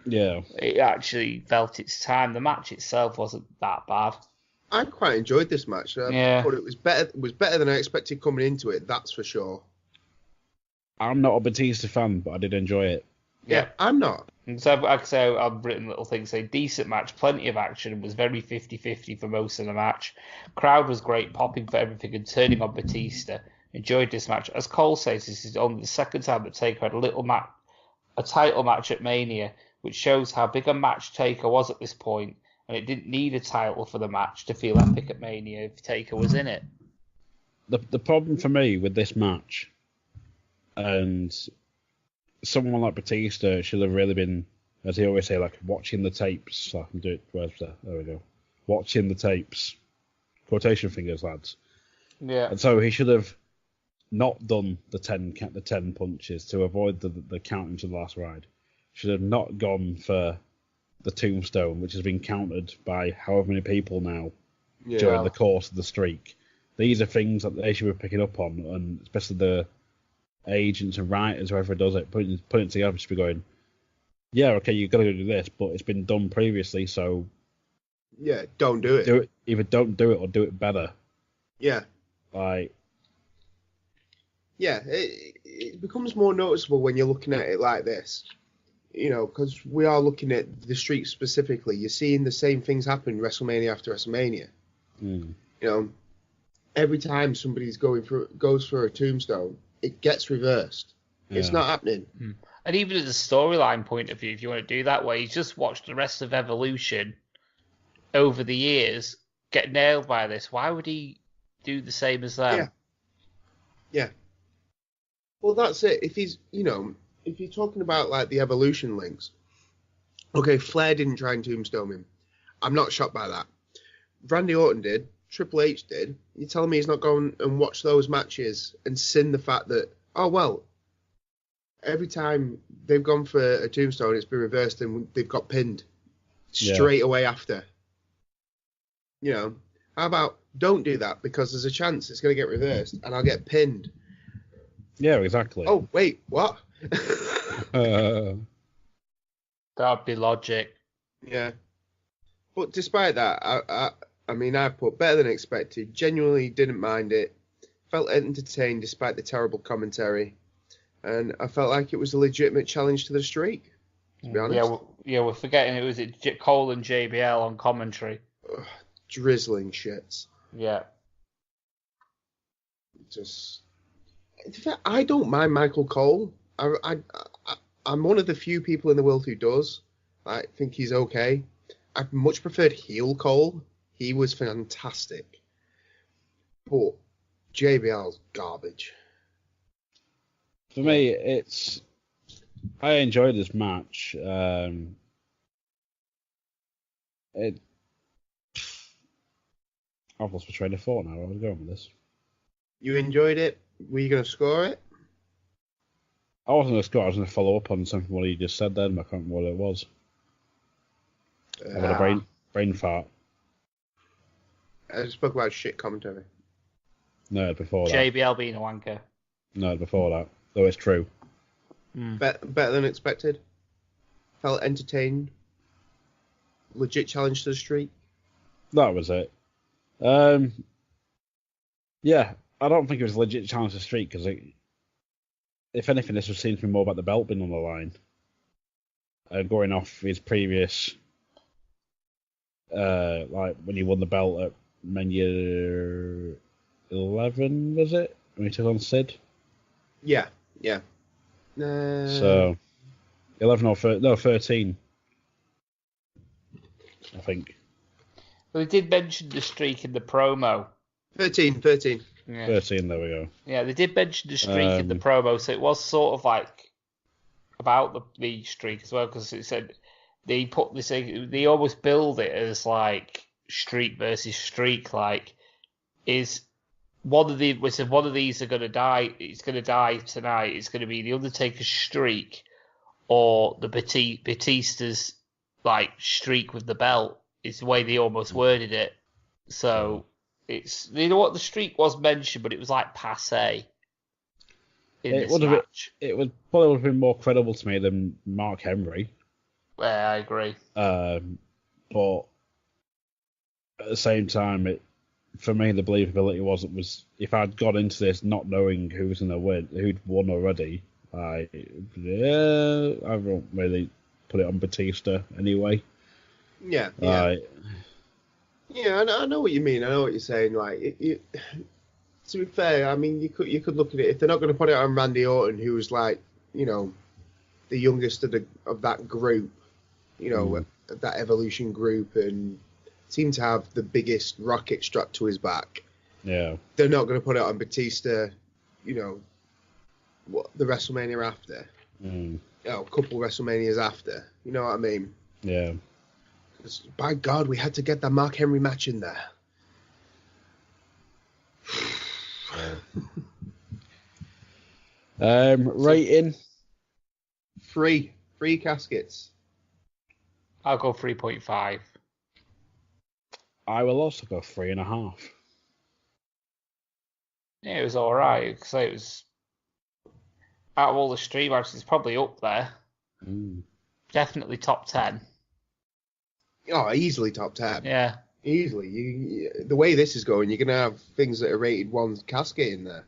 Yeah. It actually felt its time. The match itself wasn't that bad. I quite enjoyed this match. I thought it was better than I expected coming into it, that's for sure. I'm not a Batista fan, but I did enjoy it. Yeah, I'm not. And so, like I say, I've written little things saying decent match, plenty of action, was very 50-50 for most of the match. Crowd was great, popping for everything and turning on Batista. Enjoyed this match. As Cole says, this is only the second time that Taker had a title match at Mania, which shows how big a match Taker was at this point, and it didn't need a title for the match to feel epic at Mania if Taker was in it. The problem for me with this match, and someone like Batista should have really been, as he always say, like watching the tapes. So I can do it. There we go. Watching the tapes. Quotation fingers, lads. Yeah. And so he should have not done the 10 punches to avoid the counting to the last ride. Should have not gone for the tombstone, which has been countered by however many people now during the course of the streak. These are things that they should be picking up on, and especially the agents and writers, whoever does it, putting it together, should be going, yeah, okay, you've got to go do this, but it's been done previously, so yeah, don't do it. Either don't do it or do it better. Yeah. Like, yeah, it becomes more noticeable when you're looking at it like this, you know, because we are looking at the streak specifically. You're seeing the same things happen WrestleMania after WrestleMania. You know, every time somebody's goes for a tombstone, it gets reversed. Yeah. It's not happening. And even as a storyline point of view, if you want to do that way, you just watch the rest of Evolution over the years get nailed by this. Why would he do the same as them? Yeah. Well, that's it. If he's, you know, if you're talking about like the Evolution links, okay, Flair didn't try and tombstone him. I'm not shocked by that. Randy Orton did. Triple H did. You're telling me he's not going and watch those matches and seen the fact that, oh, well, every time they've gone for a tombstone, it's been reversed and they've got pinned straight away after. You know, how about don't do that because there's a chance it's going to get reversed and I'll get pinned. Yeah, exactly. Oh, wait, what? That'd be logic. Yeah. But despite that, I mean, I put better than expected. Genuinely didn't mind it. Felt entertained despite the terrible commentary. And I felt like it was a legitimate challenge to the streak, to be honest. Yeah, we're forgetting it was Cole and JBL on commentary. Ugh, drizzling shits. Yeah. Just... In fact, I don't mind Michael Cole. I'm one of the few people in the world who does. I think he's okay. I much preferred heel Cole. He was fantastic. But JBL's garbage. For me, I enjoyed this match. I've lost my train of thought now. Where was I going with this? You enjoyed it? Were you going to score it? I wasn't going to score. I was going to follow up on something what you just said then, but I can't remember what it was. I got a brain fart. I spoke about shit commentary. No, before that. JBL being a wanker. No, before that. Though it's true. Better than expected. Felt entertained. Legit challenge to the streak. That was it. Yeah, I don't think it was a legit challenge to the streak because, if anything, this was seems to be more about the belt being on the line. Going off his previous, like when he won the belt at Mania 11, was it? When he took on Sid? Yeah. So, 11 or 13, I think. Well, they did mention the streak in the promo. 13. Yeah. 13, there we go. Yeah, they did mention the streak in the promo, so it was sort of like about the streak as well, because it said they put this, they almost build it as like streak versus streak, like is one of these are going to die. It's going to die tonight. It's going to be the Undertaker's streak or the Batista's like streak with the belt. Is the way they almost worded it. So it's, you know what, the streak was mentioned, but it was like passe. It would have been more credible to me than Mark Henry. Yeah, I agree. But at the same time, for me, the believability was if I'd got into this not knowing who was going to win, who'd won already, I won't really put it on Batista anyway. Yeah. Yeah, I know what you mean. I know what you're saying. Like, to be fair, I mean, you could look at it if they're not going to put it on Randy Orton, who was like, the youngest of that group, that Evolution group, and seemed to have the biggest rocket strapped to his back. Yeah. They're not going to put it on Batista, what the WrestleMania after. A couple WrestleManias after. You know what I mean? Yeah. By God, we had to get that Mark Henry match in there. Rating? Three caskets. I'll go 3.5. I will also go 3.5. Yeah, it was alright. So it was, out of all the stream matches, it's probably up there. Definitely top 10. Oh, easily top 10. Yeah. Easily. The way this is going, you're going to have things that are rated 1 casket in there.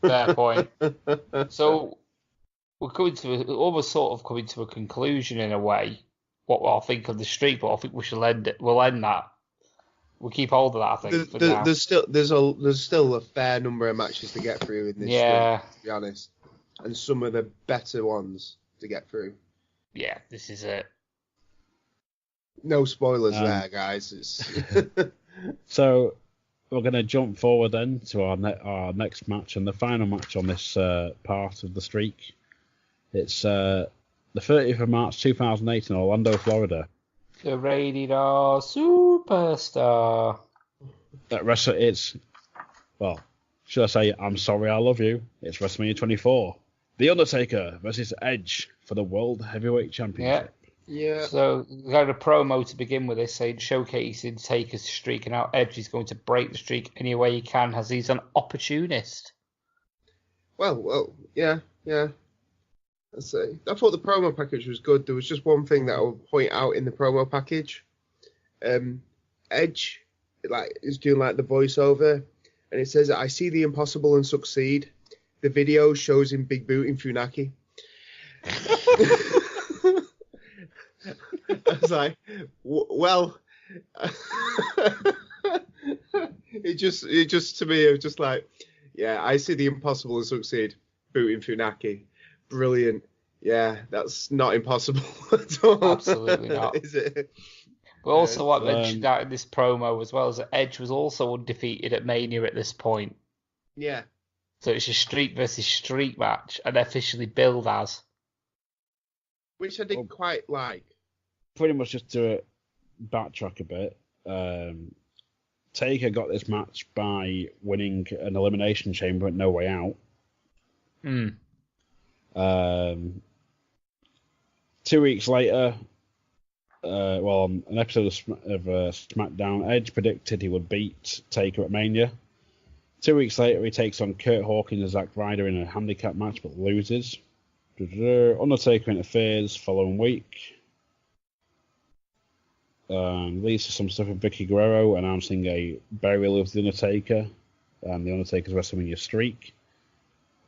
Fair point. So we're almost sort of coming to a conclusion in a way. What I think of the streak, but I think we should end it. We'll end that. We'll keep hold of that. I think. There's still a fair number of matches to get through in this streak, to be honest, and some of the better ones to get through. Yeah, this is it. No spoilers there, guys. So we're going to jump forward then to our next match and the final match on this part of the streak. It's the 30th of March 2008 in Orlando, Florida. The Rated R Superstar. Should I say I'm Sorry I Love You? It's WrestleMania 24. The Undertaker versus Edge for the World Heavyweight Championship. Yeah. So we got a promo to begin with this, saying showcasing Taker's streak and how Edge is going to break the streak any way he can, as he's an opportunist. Well, yeah. I thought the promo package was good. There was just one thing that I would point out in the promo package. Edge, is doing the voiceover, and it says, "I see the impossible and succeed." The video shows him big booting Funaki. I was like, well, it just to me, it was just like, yeah, I see the impossible and succeed. Booting Funaki. Brilliant. Yeah, that's not impossible at all. Absolutely not. Is it? But also what mentioned out in this promo as well is that Edge was also undefeated at Mania at this point. Yeah. So it's a streak versus streak match, and officially billed as. Which I didn't quite like. Pretty much just to backtrack a bit. Taker got this match by winning an Elimination Chamber at No Way Out. 2 weeks later, on an episode of SmackDown, Edge predicted he would beat Taker at Mania. 2 weeks later, he takes on Kurt Hawkins and Zack Ryder in a handicap match, but loses. Undertaker interferes following week. Leads to some stuff with Vicky Guerrero announcing a burial of The Undertaker and The Undertaker's WrestleMania streak.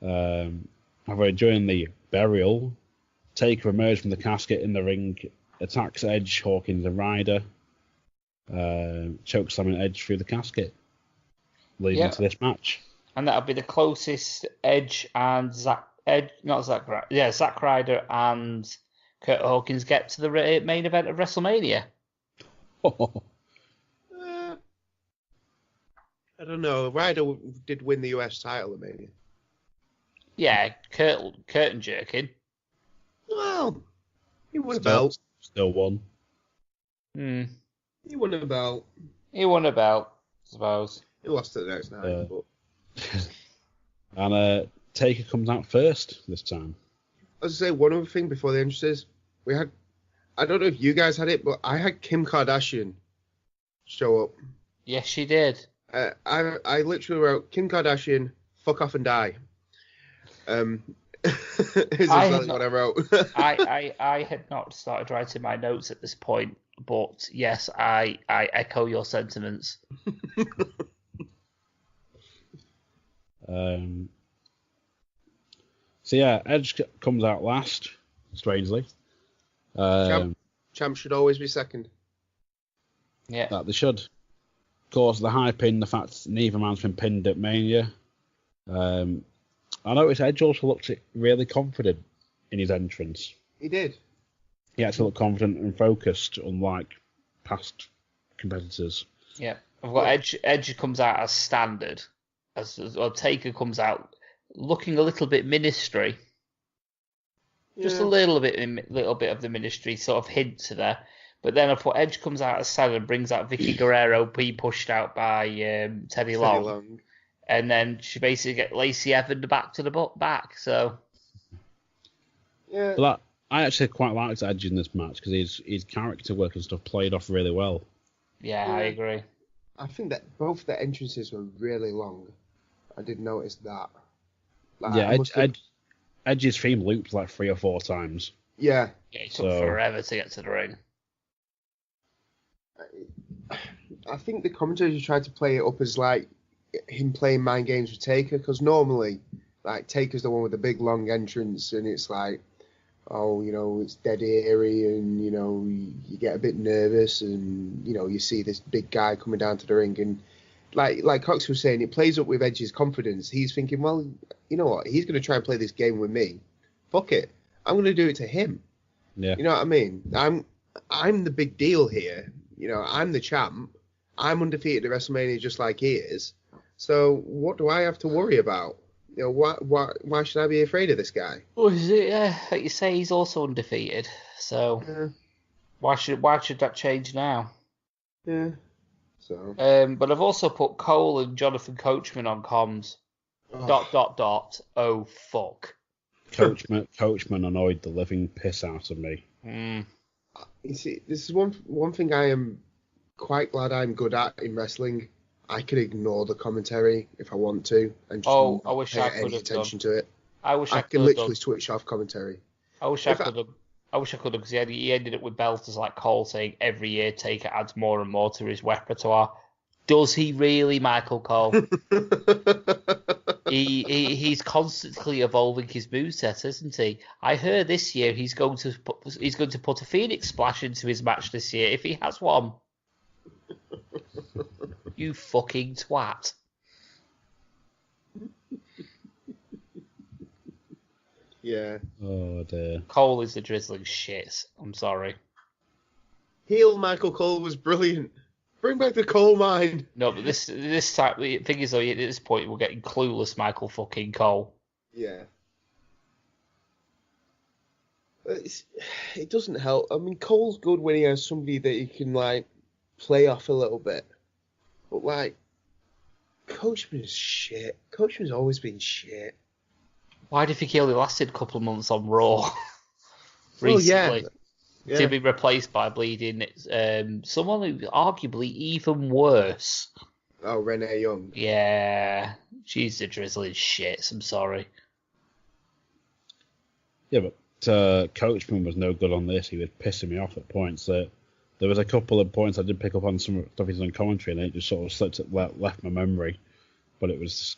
However, during the burial, Taker emerged from the casket in the ring, attacks Edge, Hawkins, and Ryder, chokeslamming Edge through the casket, leading to this match. And that'll be the closest Edge and Zack Ryder and Kurt Hawkins get to the main event of WrestleMania. I don't know. Ryder did win the US title at Mania. Yeah, curtain jerking. Well, he won a belt. Still won. He won a belt. I suppose. He lost it the next night. And Taker comes out first this time. I was going to say one other thing before the entrances. I don't know if you guys had it, but I had Kim Kardashian show up. Yes, she did. I literally wrote, Kim Kardashian, fuck off and die. Is exactly what I wrote. I had not started writing my notes at this point, but yes, I echo your sentiments. So yeah, Edge comes out last, strangely. Champ should always be second. Yeah. That they should. Of course, the hype in the fact neither man's been pinned at Mania. I noticed Edge also looked really confident in his entrance. He did. He actually looked confident and focused, unlike past competitors. Yeah. I've got Edge comes out as standard, or Taker comes out looking a little bit ministry. Just a little bit of the ministry sort of hint to there. But then I thought Edge comes out as standard and brings out Vicky Guerrero being pushed out by Teddy Long. And then she basically gets Lacey Evans back to the back. So yeah, but I actually quite liked Edge in this match because his character work and stuff played off really well. Yeah, I agree. I think that both the entrances were really long. I did notice that. Edge's theme looped like 3 or 4 times. Yeah. It took forever to get to the ring. I think the commentators tried to play it up as like him playing mind games with Taker, because normally, like, Taker's the one with the big long entrance, and it's like, oh, it's dead eerie, and you get a bit nervous, and you see this big guy coming down to the ring, and like Cox was saying, it plays up with Edge's confidence. He's thinking, well, you know what? He's going to try and play this game with me. Fuck it, I'm going to do it to him. Yeah. You know what I mean? I'm the big deal here. I'm the champ. I'm undefeated at WrestleMania just like he is. So what do I have to worry about? Why should I be afraid of this guy? Well, like you say, he's also undefeated. So why should that change now? Yeah. So. But I've also put Cole and Jonathan Coachman on comms. Oh. Oh fuck. Coachman annoyed the living piss out of me. You see, this is one thing I am quite glad I'm good at in wrestling. I can ignore the commentary if I want to, and just I wish pay I could any have attention done. to it. I can literally switch off commentary. I wish I could have because he ended up with belters like Cole saying every year Taker adds more and more to his repertoire. Does he really, Michael Cole? He's constantly evolving his moveset, isn't he? I heard this year he's going to put a Phoenix Splash into his match this year if he has one. You fucking twat. Yeah. Oh dear. Cole is the drizzling shit. I'm sorry. Heel Michael Cole was brilliant. Bring back the coal mine. No, but this time, the thing is, though, at this point, we're getting clueless Michael fucking Cole. Yeah. It doesn't help. I mean, Cole's good when he has somebody that he can, like, play off a little bit. But, like, Coachman's shit. Coachman's always been shit. Why do you think he only lasted a couple of months on Raw recently? Yeah. To be replaced by bleeding someone who's arguably even worse. Oh, Renee Young. Yeah. She's the drizzling shits. I'm sorry. Yeah, but Coachman was no good on this. He was pissing me off at points. There was a couple of points I did pick up on some stuff he's on commentary, and it just sort of slipped, left my memory. But it was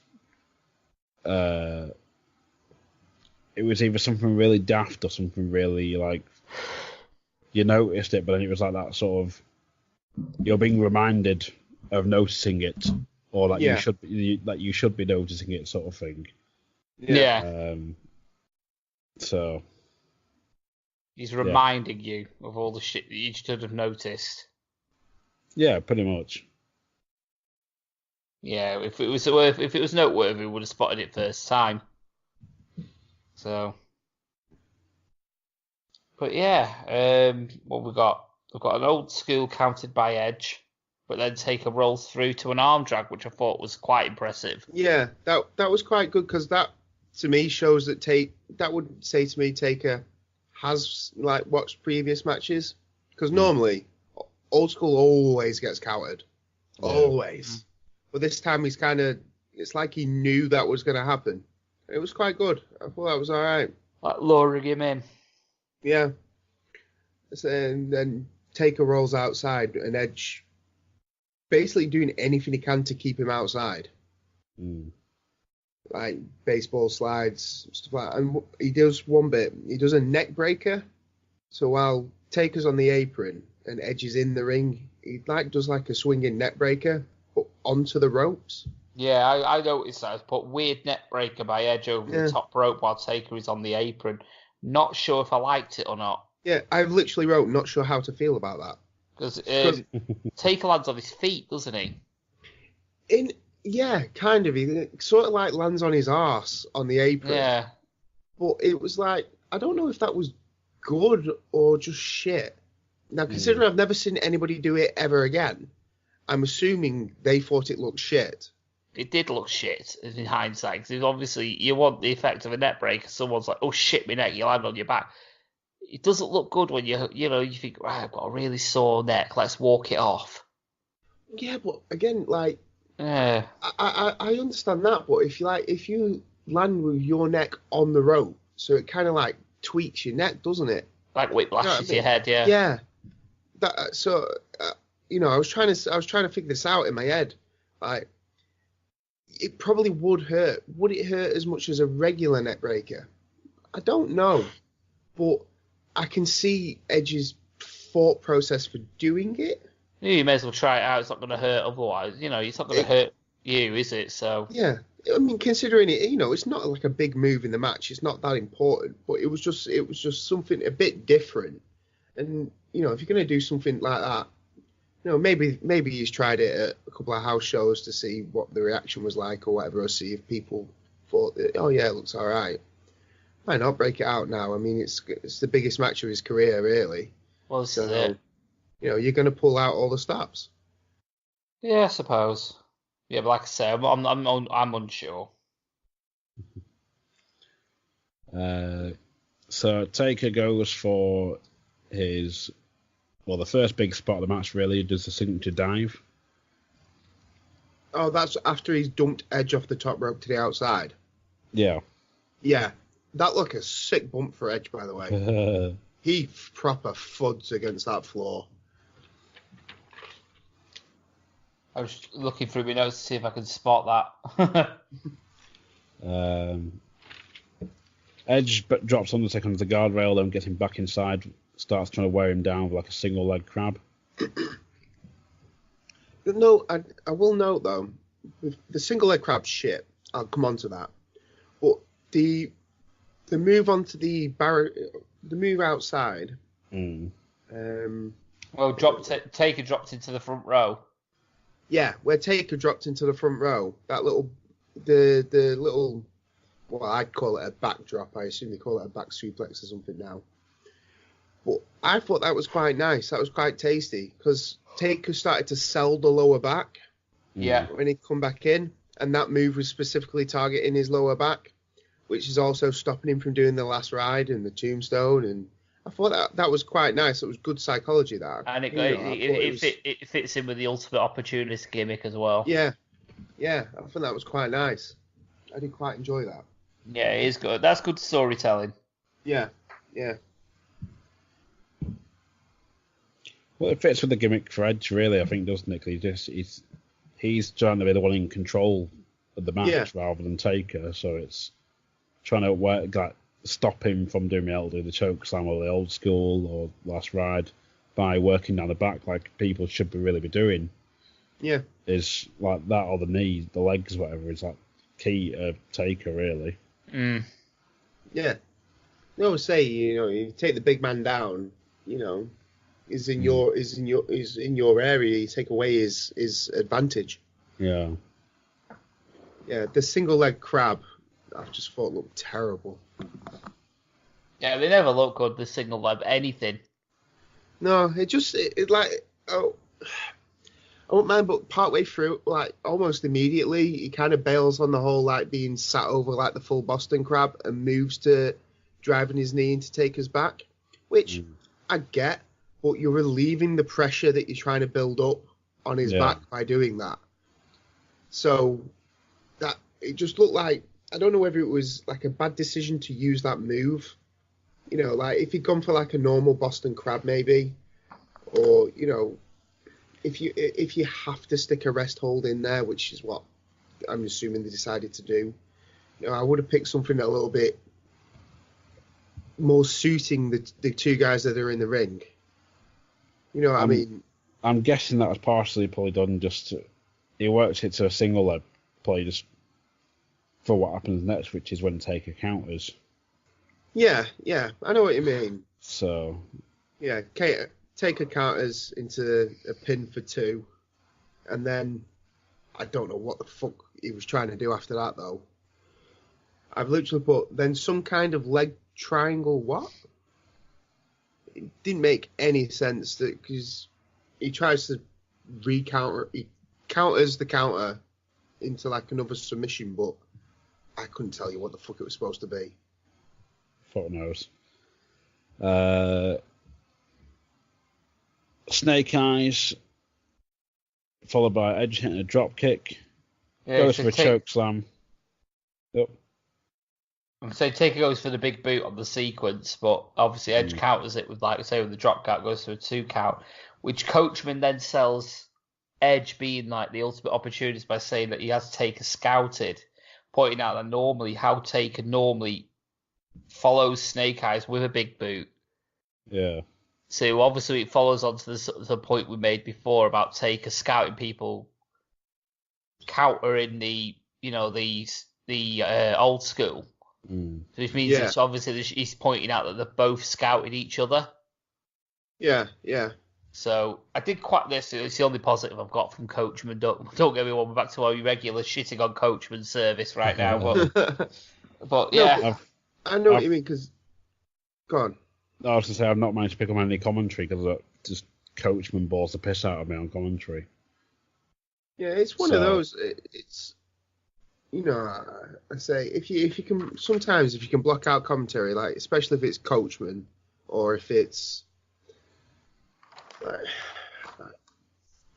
either something really daft or something really, like, you noticed it, but then it was like that sort of, you're being reminded of noticing it, or that you should be noticing it, sort of thing. Yeah. So. He's reminding you of all the shit that you should have noticed. Yeah, pretty much. Yeah, if it was noteworthy, we would have spotted it first time. So. But yeah, what we got? We've got an old school counted by Edge, but then Taker rolls through to an arm drag, which I thought was quite impressive. Yeah, that was quite good, because that to me shows that that would say to me Taker has, like, watched previous matches, because normally old school always gets counted, always. But this time he's kind of, it's like he knew that was going to happen, It was quite good. I thought that was all right. Like luring him in. Yeah. And then Taker rolls outside, and Edge basically doing anything he can to keep him outside. Like baseball slides, stuff like that. And he does one bit. He does a neck breaker. So while Taker's on the apron and Edge is in the ring, he does a swinging neck breaker but onto the ropes. Yeah, I noticed that. Put weird neck breaker by Edge over the top rope while Taker is on the apron. Not sure if I liked it or not. Yeah, I've literally wrote, not sure how to feel about that. Because Taker lands on his feet, doesn't he? Yeah, kind of. He sort of lands on his arse on the apron. Yeah. But it was I don't know if that was good or just shit. Now, considering I've never seen anybody do it ever again, I'm assuming they thought it looked shit. It did look shit in hindsight, because obviously you want the effect of a neck breaker. Someone's like, oh shit, my neck, you land on your back. It doesn't look good when you think, right, I've got a really sore neck, let's walk it off. Yeah, but again, Yeah. I understand that, but if you land with your neck on the rope, so it kind of tweaks your neck, doesn't it? Like whiplashes to your head, yeah. Yeah. I was trying to figure this out in my head. It probably would hurt. Would it hurt as much as a regular neck breaker? I don't know, but I can see Edge's thought process for doing it. You may as well try it out. It's not going to hurt otherwise. It's not going to hurt you, is it? So yeah, I mean, considering it, it's not like a big move in the match. It's not that important, but it was just something a bit different. And if you're going to do something like that, maybe he's tried it at a couple of house shows to see what the reaction was like or whatever, or see if people thought, oh yeah, it looks all right. Why not break it out now? I mean, it's the biggest match of his career, really. Well, this is it. You're going to pull out all the stops. Yeah, I suppose. Yeah, but like I say, I'm unsure. So Taker goes for his, the first big spot of the match, really. He does the signature dive. Oh, that's after he's dumped Edge off the top rope to the outside. Yeah. Yeah. That looked a sick bump for Edge, by the way. He proper fuds against that floor. I was looking through my notes to see if I could spot that. Edge drops Undertaker onto the guardrail, then gets him back inside, starts trying to wear him down with a single leg crab. No, I will note, though, the single leg crab shit, I'll come on to that. But the move onto the move outside. Well, Taker dropped into the front row. Yeah, where Taker dropped into the front row, that the little, well, I'd call it a backdrop. I assume they call it a back suplex or something now. But I thought that was quite nice. That was quite tasty because Taker started to sell the lower back. Yeah. When he come back in, and that move was specifically targeting his lower back, which is also stopping him from doing the last ride and the tombstone. And I thought that was quite nice. It was good psychology, that. And it fits in with the ultimate opportunist gimmick as well. Yeah. Yeah, I think that was quite nice. I did quite enjoy that. Yeah, it is good. That's good storytelling. Yeah, yeah. Well, it fits with the gimmick for Edge, really, I think, doesn't it? He's trying to be the one in control of the match rather than Taker, so it's trying to stop him from doing the choke slam or the old school or last ride by working down the back like people should really be doing. Yeah. Is like that, or the knees, the legs, whatever, is like key Taker, really. Mm. Yeah. They always say, you take the big man down, is in your area, you take away his advantage. Yeah. Yeah, the single leg crab, I just thought looked terrible. Yeah, they never look good, the single leg, anything. No, I won't mind, but partway through, almost immediately, he kind of bails on the whole, being sat over, the full Boston crab and moves to driving his knee into Taker's back, which I get, but you're relieving the pressure that you're trying to build up on his back by doing that. So, that it just looked like I don't know whether it was like a bad decision to use that move. You know, like if he'd gone for like a normal Boston Crab maybe, or you know, if you have to stick a rest hold in there, which is what I'm assuming they decided to do, you know, I would have picked something a little bit more suiting the two guys that are in the ring. You know what I mean? I'm guessing that was partially probably done just he works it to a single leg play just for what happens next, which is when Taker counters. Yeah, I know what you mean. So yeah, Taker counters into a pin for 2, and then I don't know what the fuck he was trying to do after that though. I've literally put then some kind of leg triangle. What? It didn't make any sense because he tries to recounter. He counters the counter into like another submission, but I couldn't tell you what the fuck it was supposed to be. Fuck knows. Snake Eyes, followed by Edge hitting a drop kick. Goes for a choke slam. Yep. So Taker goes for the big boot on the sequence, but obviously Edge counters it with, like I say, with the drop count, goes for a 2 count, which Coachman then sells Edge being like the ultimate opportunist by saying that he has Taker scouted, pointing out that normally how Taker normally follows Snake Eyes with a big boot. Yeah. So obviously it follows on to the point we made before about Taker scouting people, countering the old school. So which means it's obviously he's pointing out that they're both scouting each other. Yeah. So I did quite this. It's the only positive I've got from Coachman. Don't get me wrong. We're back to our regular shitting on Coachman's service right now. But yeah, no, I know what you mean. Because go on. I was to say I've not managed to pick up any commentary because just Coachman balls the piss out of me on commentary. Yeah, it's one of those. It's you know, I say if you can block out commentary, like especially if it's Coachman or if it's like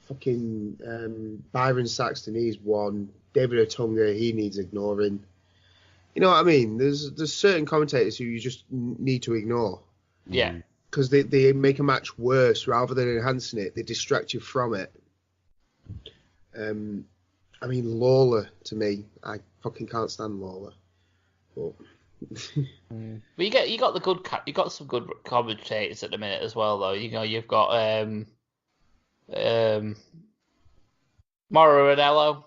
fucking Byron Saxton, he's one. David Otunga, he needs ignoring. You know what I mean? There's certain commentators who you just need to ignore. Yeah. Because they make a match worse rather than enhancing it. They distract you from it. I mean, Lawler, to me, I fucking can't stand Lawler. But But you got some good commentators at the minute as well, though. You know, you've got Mauro Ranallo.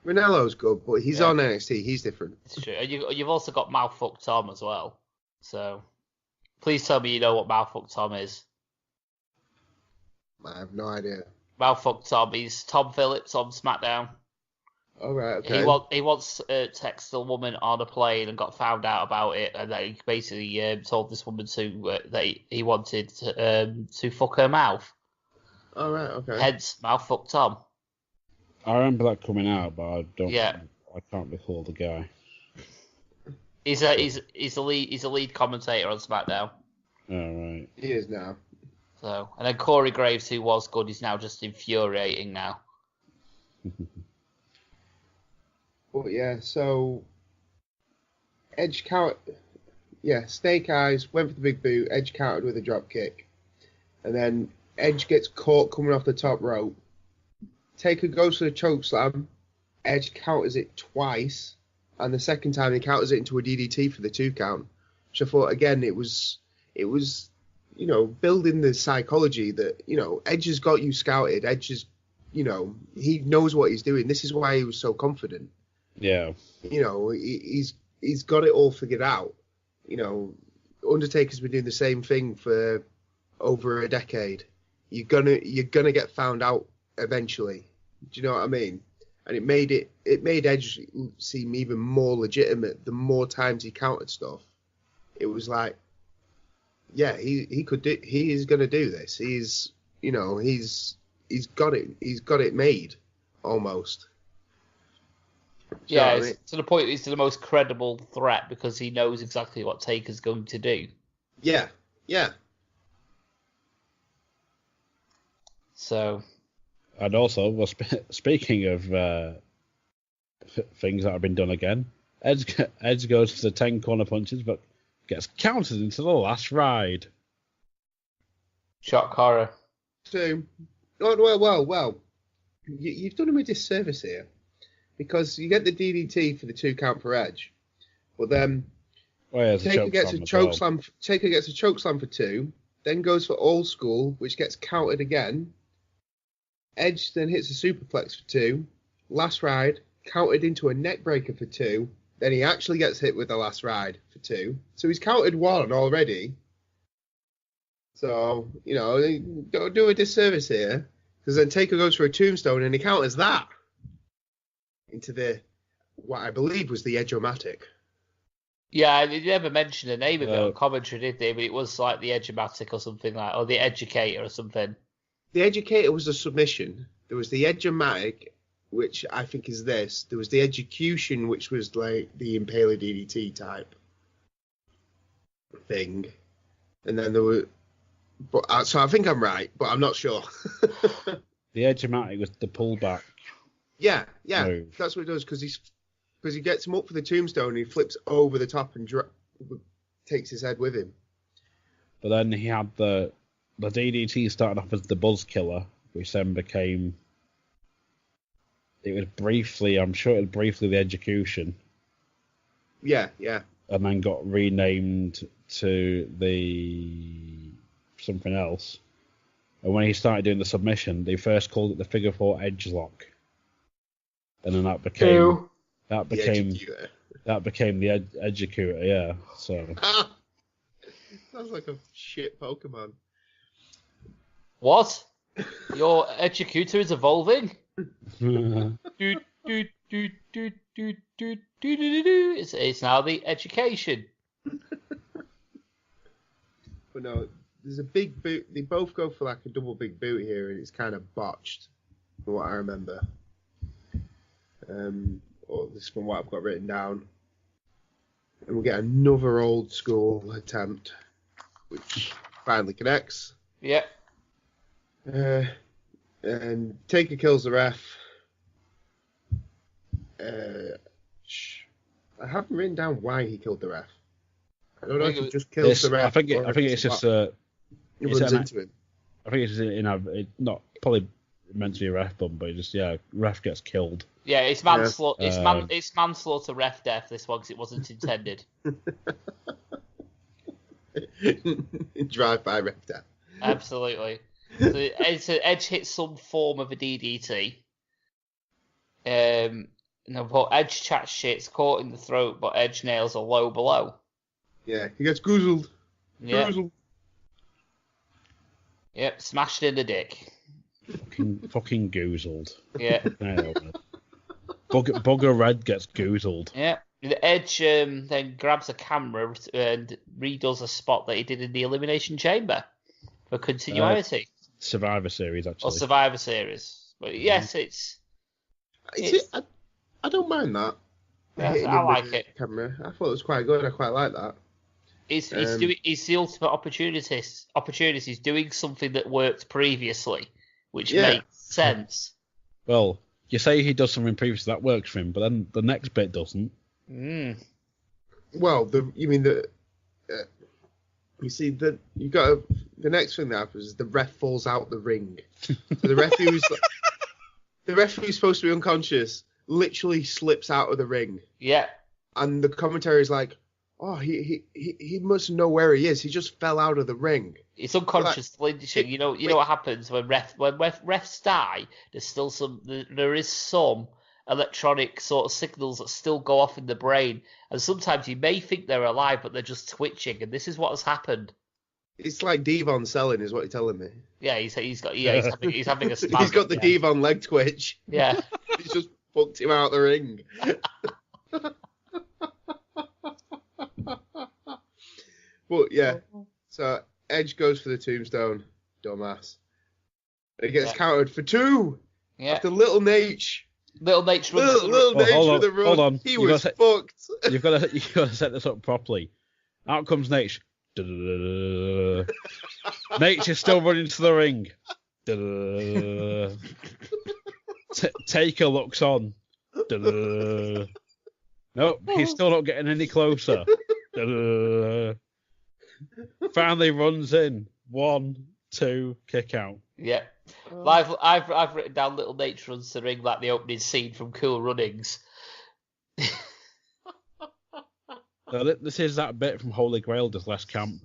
Ranallo's good, but he's on NXT. He's different. It's true. You've also got Mouthfuck Tom as well. So please tell me you know what Mouthfuck Tom is. I have no idea. Mouthfuck Tom, he's Tom Phillips on SmackDown. All right, okay. He once texted a woman on a plane and got found out about it, and they basically told this woman that he wanted to fuck her mouth. All right, okay. Hence, Mouthfuck Tom. I remember that coming out, but I don't. Yeah. I can't recall the guy. He's a lead commentator on SmackDown. Oh, right. He is now. So, and then Corey Graves, who was good, is now just infuriating now. But yeah, so Edge count. Yeah, Snake Eyes went for the big boot. Edge countered with a drop kick, and then Edge gets caught coming off the top rope. Taker goes for the choke slam. Edge counters it twice, and the second time he counters it into a DDT for the 2 count. Which I thought again it was you know, building the psychology that, you know, Edge has got you scouted. Edge is, you know, he knows what he's doing. This is why he was so confident. Yeah. You know, he's got it all figured out. You know, Undertaker's been doing the same thing for over a decade. You're gonna get found out eventually. Do you know what I mean? And it made Edge seem even more legitimate the more times he countered stuff. It was like, yeah, he could do. He is gonna do this. He's got it made almost. Yeah, it's to the point he's the most credible threat because he knows exactly what Taker's going to do. Yeah. So. And also, well, speaking of things that have been done again, Edge goes for the 10 corner punches, but gets counted into the last ride. Shock horror. So, well. You've done him a disservice here, because you get the DDT for the 2 count for Edge, but then Taker gets a choke slam. Taker gets a choke slam for 2, then goes for old school, which gets counted again. Edge then hits a superplex for 2, last ride, counted into a neck breaker for 2, then he actually gets hit with the last ride for 2. So he's counted 1 already. So, don't do a disservice here, because then Taker goes for a tombstone and he counters that into what I believe was the Edge-O-Matic. Yeah, they never mentioned the name of it on commentary, did they? But it was like the Edge-O-Matic or something like, or the Educator or something. The Educator was a submission. There was the Edge-O-Matic, which I think is this. There was the Execution, which was like the Impaler DDT type thing. And then there were... so I think I'm right, but I'm not sure. The Edge-O-Matic was the pullback. Yeah, move. That's what he does, because he gets him up for the tombstone and he flips over the top and takes his head with him. But then he had the DDT started off as the Buzz Killer, which then became... I'm sure it was briefly the Execution. Yeah. And then got renamed to the... something else. And when he started doing the submission, they first called it the Figure 4 Edge Lock. And then that became the Executor, yeah. So sounds like a shit Pokemon. What? Your Executor is evolving? It's now the Education. But no, there's a big boot. They both go for like a double big boot here, and it's kind of botched, from what I remember. Or this is from what I've got written down. And we get another old school attempt, which finally connects. Yep. And Taker kills the ref. I haven't written down why he killed the ref. I don't know if he just kills the ref. I think it's just he runs into him. I think it's not probably meant to be a ref bump, but ref gets killed. Yeah, it's manslaughter. It's manslaughter, ref death. This one, because it wasn't intended. Drive-by ref death. Absolutely. So Edge hits some form of a DDT. But Edge chats shit. It's caught in the throat, but Edge nails a low blow. Yeah, he gets goozled. Yeah. Yep, smashed in the dick. Fucking goozled. Yeah. Bugger Red gets goozled. Yeah. The Edge then grabs a camera and redoes a spot that he did in the Elimination Chamber for continuity. Survivor Series, actually. Or Survivor Series. But yes, I don't mind that. Yeah, I like it. Camera. I thought it was quite good. I quite like that. It's the ultimate opportunities doing something that worked previously, which makes sense. Well, you say he does something previously that works for him, but then the next bit doesn't. Well, the next thing that happens is the ref falls out the ring. So the ref who's supposed to be unconscious literally slips out of the ring. Yeah. And the commentary is like, oh, he must know where he is. He just fell out of the ring. It's unconscious flinching. You know what happens when refs die. There is some electronic sort of signals that still go off in the brain, and sometimes you may think they're alive, but they're just twitching. And this is what has happened. It's like Devon selling, is what you're telling me. Yeah, he's having a spasm. He's got the Devon leg twitch. Yeah. He's just fucked him out the ring. But yeah, so Edge goes for the tombstone, dumbass. And he gets countered for 2. Yeah. After Little Nate. Little Nate runs. Little Nate with the run. Hold on. He was fucked. You've got to set this up properly. Out comes Nate. Nate is still running to the ring. Taker looks on. Nope, he's still not getting any closer. Finally runs in. 1, 2, kick out. Yeah. I've written down Little Nature runs the ring like the opening scene from Cool Runnings. This is that bit from Holy Grail, just less camp.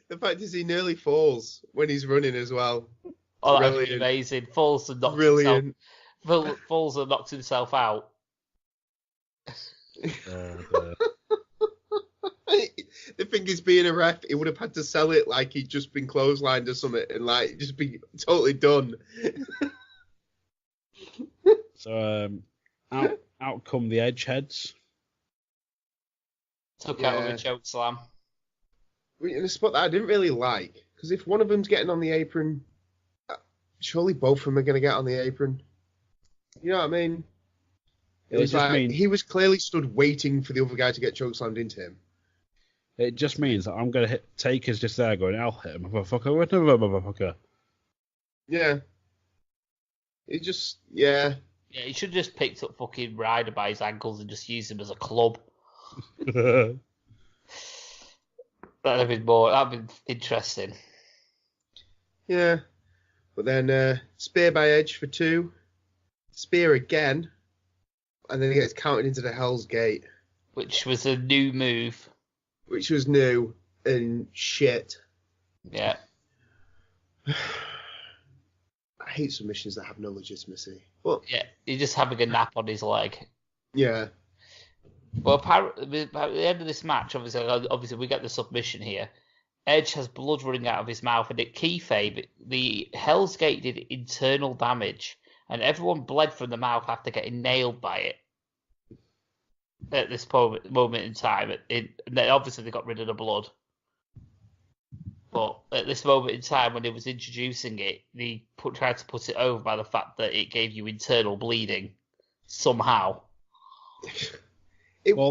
The fact is he nearly falls when he's running as well. Oh, that would be amazing. Falls and knocks himself out. The thing is, being a ref, he would have had to sell it like he'd just been clotheslined or something and like just be totally done. So out come the Edgeheads. Took out with a choke slam. In a spot that I didn't really like, because if one of them's getting on the apron, surely both of them are going to get on the apron. You know what I mean? It was like he was clearly stood waiting for the other guy to get chokeslammed into him. It just means that I'm going to hit Taker's just there going, I'll hit him, motherfucker. Yeah. It just, yeah. Yeah, he should have just picked up fucking Ryder by his ankles and just used him as a club. That'd have been interesting. Yeah. But then spear by Edge for 2. Spear again. And then he gets counted into the Hell's Gate. Which was a new move. Which was new and shit. Yeah. I hate submissions that have no legitimacy. But yeah, he's just having a nap on his leg. Yeah. Well, at the end of this match, obviously we get the submission here. Edge has blood running out of his mouth, and at kayfabe, the Hell's Gate did internal damage, and everyone bled from the mouth after getting nailed by it. At this moment in time, and then obviously they got rid of the blood. But at this moment in time, when they was introducing it, they tried to put it over by the fact that it gave you internal bleeding somehow. If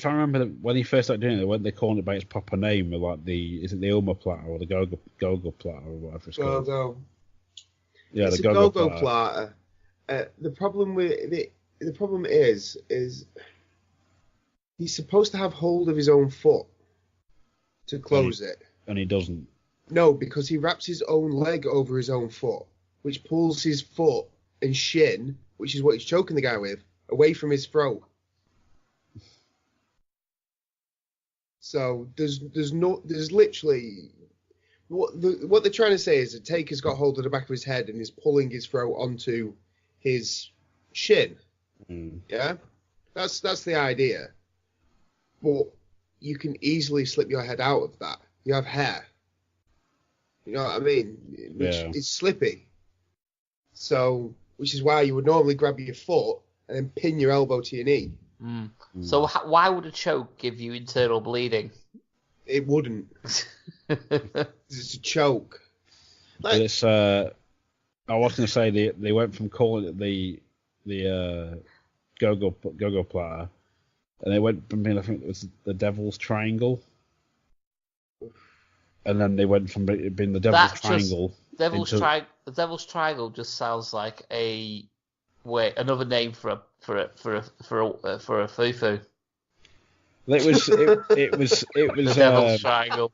I remember when he first started doing it, they calling it by its proper name, like is it the Oma platter or the Go-Go platter or whatever it's called? Go-Go. Yeah, it's the Go-Go platter. The problem with the problem is he's supposed to have hold of his own foot to close it. And he doesn't. No, because he wraps his own leg over his own foot, which pulls his foot and shin, which is what he's choking the guy with, away from his throat. So there's literally what they're trying to say is that Taker's got hold of the back of his head and is pulling his throat onto his shin. Yeah, that's the idea. But you can easily slip your head out of that. You have hair. You know what I mean? It's slippy. So, which is why you would normally grab your foot and then pin your elbow to your knee. So why would a choke give you internal bleeding? It wouldn't. It's a choke. Like, it's I was going to say they went from calling it the Go-Go platter, and they went from being, I think it was the Devil's Triangle, and then they went from being the Devil's Triangle. The Devil's Triangle just sounds like another name for a fufu. It was the Devil's Triangle.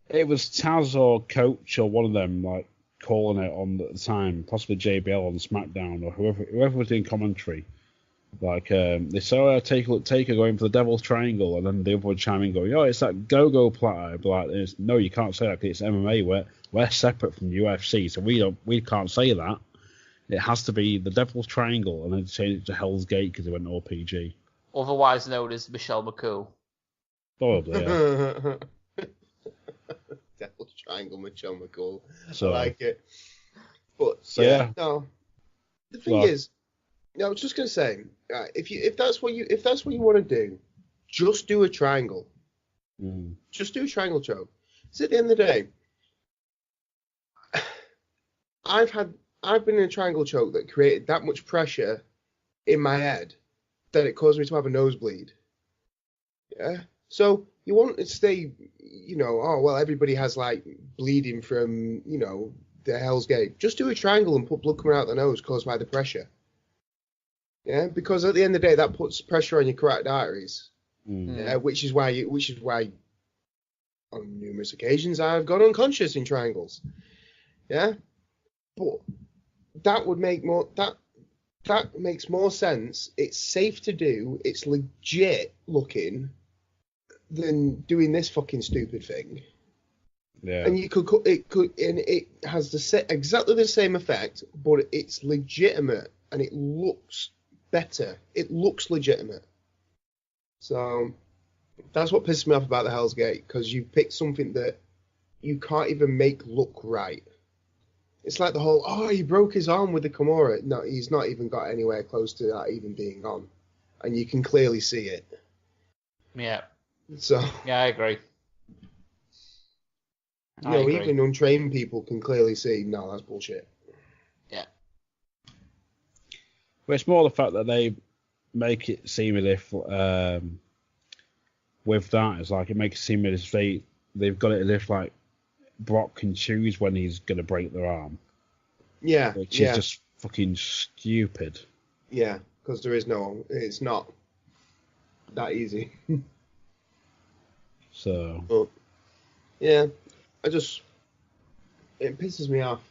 It was Taz or Coach or one of them like calling it on at the time, possibly JBL on SmackDown or whoever was doing commentary. Like they saw Taker going for the Devil's Triangle, and then the other one chiming going, "Oh, it's that Go-Go platter." But like, no, you can't say that because it's MMA. We're separate from UFC, so we can't say that. It has to be the Devil's Triangle, and then change it to Hell's Gate because it went RPG. Otherwise known as Michelle McCool. Probably, yeah. Devil's Triangle, Michelle McCool. So, I like it. But no. The thing is, I was just gonna say, if that's what you want to do, just do a triangle. Just do a triangle choke. So at the end of the day, I've been in a triangle choke that created that much pressure in my head that it caused me to have a nosebleed. Yeah. So you want to stay, everybody has like bleeding from, the Hell's Gate. Just do a triangle and put blood coming out the nose caused by the pressure. Yeah, because at the end of the day, that puts pressure on your carotid arteries. Which is why on numerous occasions I've gone unconscious in triangles. Yeah, but that would make more that makes more sense. It's safe to do. It's legit looking than doing this fucking stupid thing. Yeah. And it has exactly the same effect, but it's legitimate and it looks better. It looks legitimate. So that's what pisses me off about the Hell's Gate, because you picked something that you can't even make look right. It's like the whole, he broke his arm with the Kimura. No, he's not even got anywhere close to that even being on. And you can clearly see it. Yeah. So. Yeah, I agree. Even untrained people can clearly see, no, that's bullshit. Yeah. But it's more the fact that they make it seem as if with that, it's like it makes it seem as if they've got it as if like Brock can choose when he's gonna break their arm. Yeah. Which is just fucking stupid. Yeah, because it's not that easy. So. But, yeah, it pisses me off.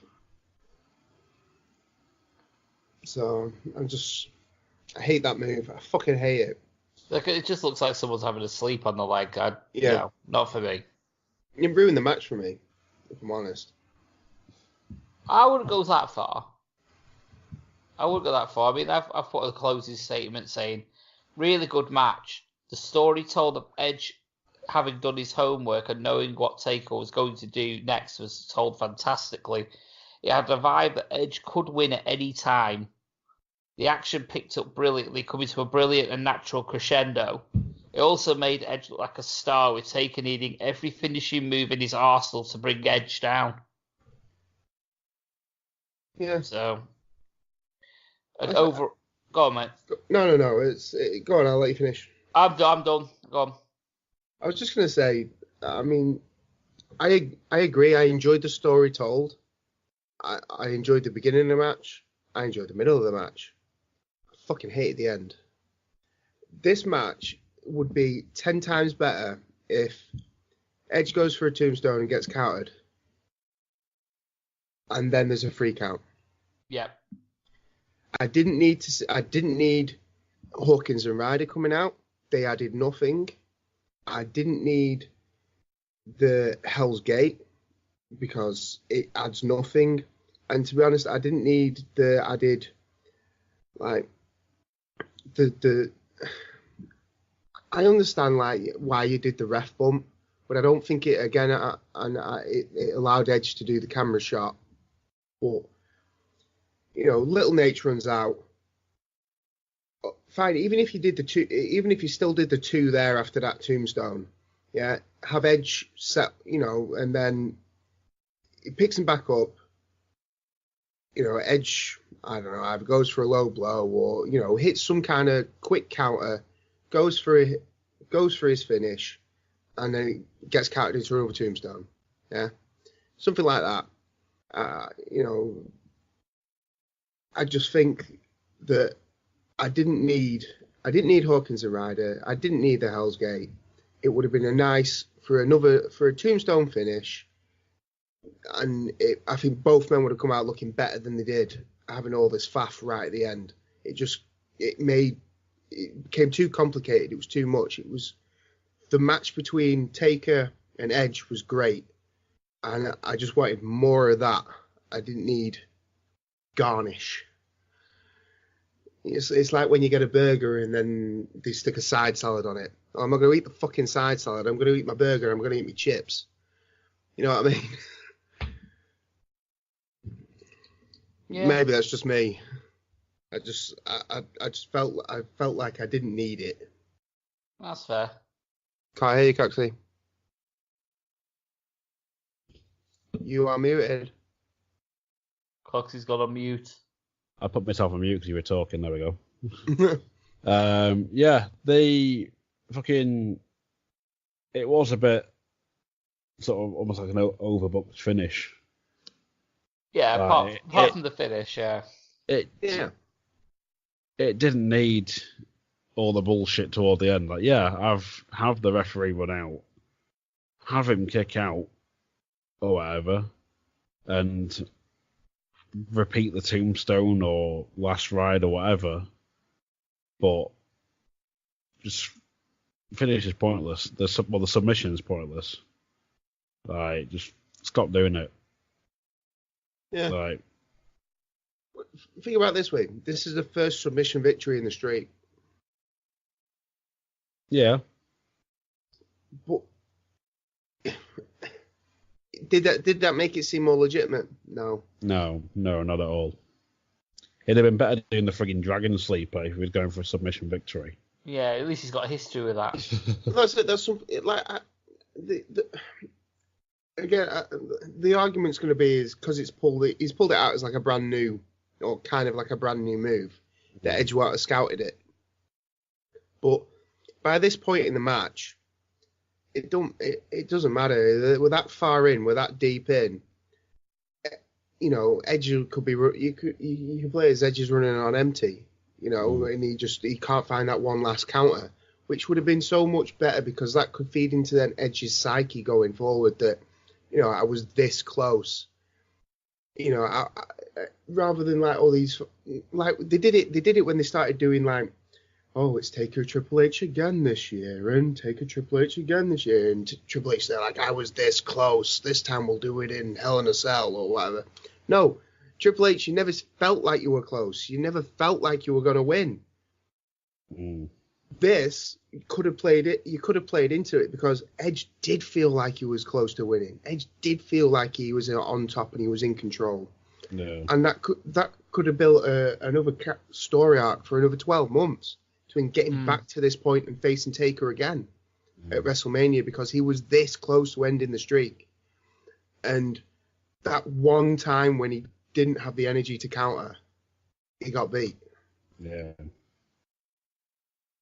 So I hate that move. I fucking hate it. Like, it just looks like someone's having a sleep on the leg. Not for me. It ruined the match for me, if I'm honest. I wouldn't go that far. I mean, I've put a closing statement saying, really good match. The story told of Edge having done his homework and knowing what Taker was going to do next was told fantastically. It had a vibe that Edge could win at any time. The action picked up brilliantly, coming to a brilliant and natural crescendo. It also made Edge look like a star, with Taker needing every finishing move in his arsenal to bring Edge down. Yeah. So, go on, mate. No. Go on. I'll let you finish. I'm done. Go on. I was just gonna say. I mean, I agree. I enjoyed the story told. I enjoyed the beginning of the match. I enjoyed the middle of the match. I fucking hated the end. This match would be 10 times better if Edge goes for a tombstone and gets countered, and then there's a free count. Yeah. I didn't need Hawkins and Ryder coming out. They added nothing. I didn't need the Hell's Gate because it adds nothing. And to be honest, I didn't need the added, like, the I understand, like, why you did the ref bump, but I don't think it, again, it allowed Edge to do the camera shot. But, Little Nate runs out. Fine, even if you still did the two there after that tombstone, yeah, have Edge set, and then he picks him back up. Edge, I don't know, either goes for a low blow or, hits some kind of quick counter, goes for his finish, and then gets countered into another tombstone. Yeah, something like that. I just think that I didn't need Hawkins and Ryder. I didn't need the Hell's Gate. It would have been a nice for a tombstone finish. And I think both men would have come out looking better than they did, having all this faff right at the end. It became too complicated. It was too much. The match between Taker and Edge was great, and I just wanted more of that. I didn't need garnish. It's like when you get a burger and then they stick a side salad on it. I'm not going to eat the fucking side salad. I'm going to eat my burger. I'm going to eat my chips. You know what I mean? Yeah. Maybe that's just me. I just felt like I didn't need it. That's fair. Can't hear you, Coxy. You are muted. Coxy's got on mute. I put myself on mute because you were talking. There we go. Yeah, they fucking. It was a bit sort of almost like an overbooked finish. Yeah, apart from the finish, yeah. It didn't need all the bullshit toward the end. Like, yeah, have the referee run out, have him kick out or whatever, and repeat the tombstone or last ride or whatever. But just finish is pointless. The submission is pointless. Like, just stop doing it. Yeah. Like, think about it this way. This is the first submission victory in the streak. Yeah. But did that make it seem more legitimate? No. No, not at all. It'd have been better doing the frigging Dragon Sleeper if he was going for a submission victory. Yeah, at least he's got a history with that. That's some the argument's going to be is because he's pulled it out as like a brand new, or kind of like a brand new move that Edge would have scouted it. But by this point in the match, it doesn't matter. We're that far in, we're that deep in. You know, Edge could be you can play as Edge is running on empty. You know, and he can't find that one last counter, which would have been so much better because that could feed into then Edge's psyche going forward that, you know, I was this close. You know, I, rather than like all these, like they did it when they started doing like, oh, it's Taker Triple H again this year, and Taker Triple H again this year, and Triple H, they're like, I was this close, this time we'll do it in Hell in a Cell or whatever. No, Triple H, you never felt like you were close. You never felt like you were going to win. This, you could have played into it because Edge did feel like he was close to winning. Edge did feel like he was on top and he was in control. No. And that could have built another story arc for another 12 months between getting back to this point and facing Taker again at WrestleMania because he was this close to ending the streak. And that one time when he didn't have the energy to counter, he got beat. Yeah.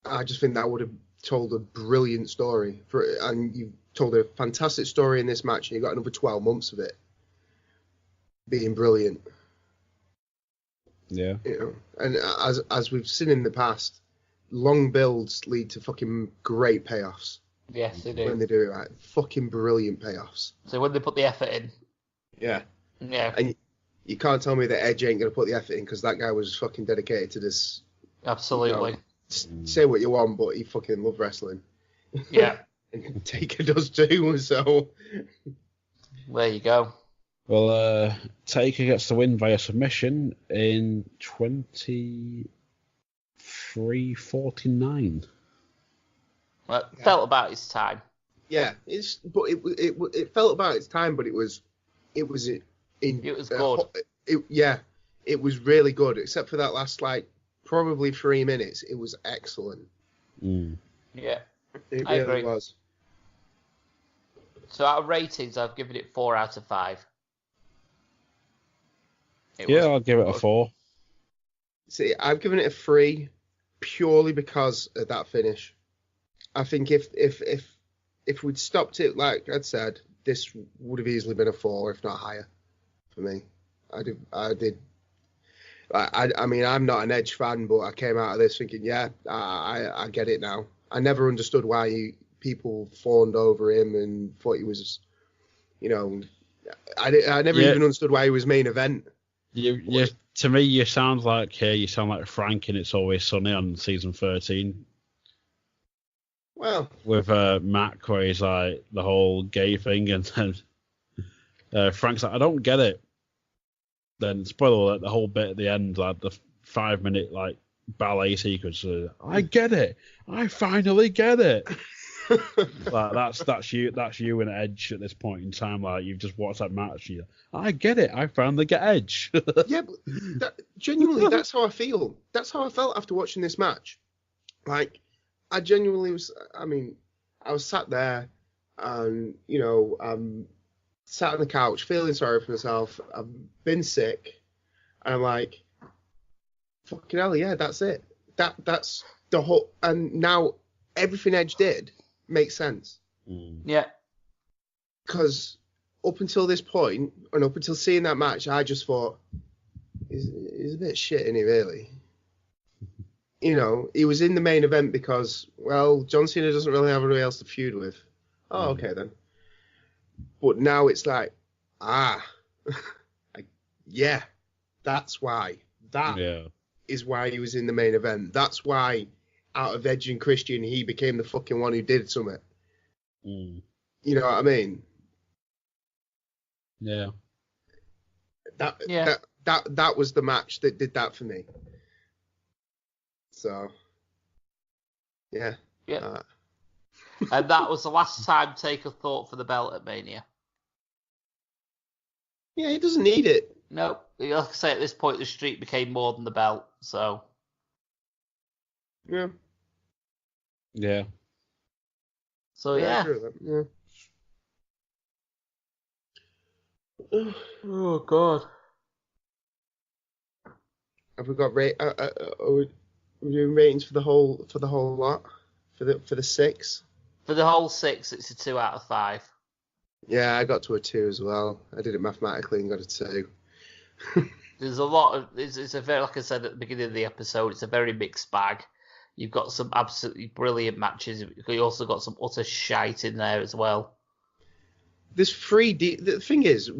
I just think that would have told a brilliant story and you've told a fantastic story in this match, and you got another 12 months of it being brilliant. Yeah. You know, and as we've seen in the past, long builds lead to fucking great payoffs. Yes, they do. When they do it right, fucking brilliant payoffs. So when they put the effort in. Yeah. Yeah. And you can't tell me that Edge ain't gonna put the effort in because that guy was fucking dedicated to this. Absolutely. You know, say what you want, but he fucking loved wrestling. Yeah. And Taker does too, so. There you go. Well, Taker gets the win via submission in 23:49. Well, it felt about its time. Yeah, it felt about its time, but it was It was good. It was really good, except for that last like probably 3 minutes. It was excellent. Yeah, it I really agree. was. So out of ratings, I've given it 4 out of 5. I'll give it a 4. See, I've given it a 3 purely because of that finish. I think if we'd stopped it, like I'd said, this would have easily been a 4, if not higher, for me. I did. I mean, I'm not an Edge fan, but I came out of this thinking, yeah, I get it now. I never understood why people fawned over him and thought he was, you know, I never even understood why he was main event. To me, you sound like Frank in It's Always Sunny on season 13. Well, with Mac, where he's like the whole gay thing, and then Frank's like, I don't get it. Then spoiler alert, the whole bit at the end, like the 5-minute like ballet sequence. I get it. I finally get it. Like that's you and Edge at this point in time. Like you've just watched that match. I get it. I finally get Edge. Yeah, but genuinely, that's how I feel. That's how I felt after watching this match. Like, I genuinely was. I mean, I was sat there, and you know, sat on the couch feeling sorry for myself. I've been sick, and I'm like, fucking hell, yeah, that's it. That's the whole. And now everything Edge did makes sense. Yeah. Because up until this point, and up until seeing that match, I just thought, he's a bit shit, isn't he, really? You know, he was in the main event because, well, John Cena doesn't really have anybody else to feud with. Oh, okay then. But now it's like, yeah, that's why. That is why he was in the main event. That's why, out of Edge and Christian, he became the fucking one who did something. You know what I mean? Yeah. That was the match that did that for me. So, yeah. Yeah. And that was the last time Taker thought for the belt at Mania. Yeah, he doesn't need it. No, like I say, at this point, the streak became more than the belt, so. Yeah. Yeah. So, yeah. Oh, God. Have we got are we doing ratings for the whole lot? For the 6? For the whole 6, it's a 2 out of 5. Yeah, I got to a 2 as well. I did it mathematically and got a 2. There's a lot of it's a very, like I said at the beginning of the episode, it's a very mixed bag. You've got some absolutely brilliant matches. You also got some utter shite in there as well. There's 3D. The thing is,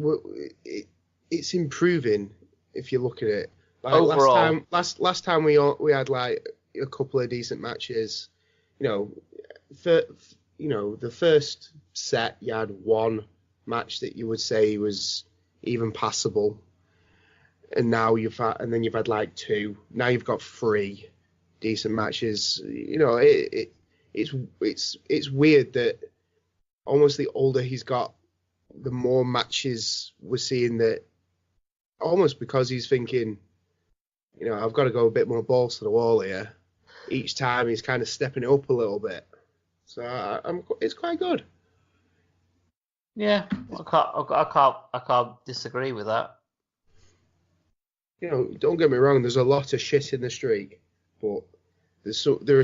it's improving if you look at it. Like overall, last time we had like a couple of decent matches. You know, the first set you had one match that you would say was even passable, and now you've had like 2. Now you've got 3 decent matches. You know, it's weird that almost the older he's got, the more matches we're seeing that almost because he's thinking, you know, I've got to go a bit more balls to the wall here. Each time he's kind of stepping it up a little bit. So it's quite good. Yeah, I can't disagree with that. You know, don't get me wrong. There's a lot of shit in the streak, but there's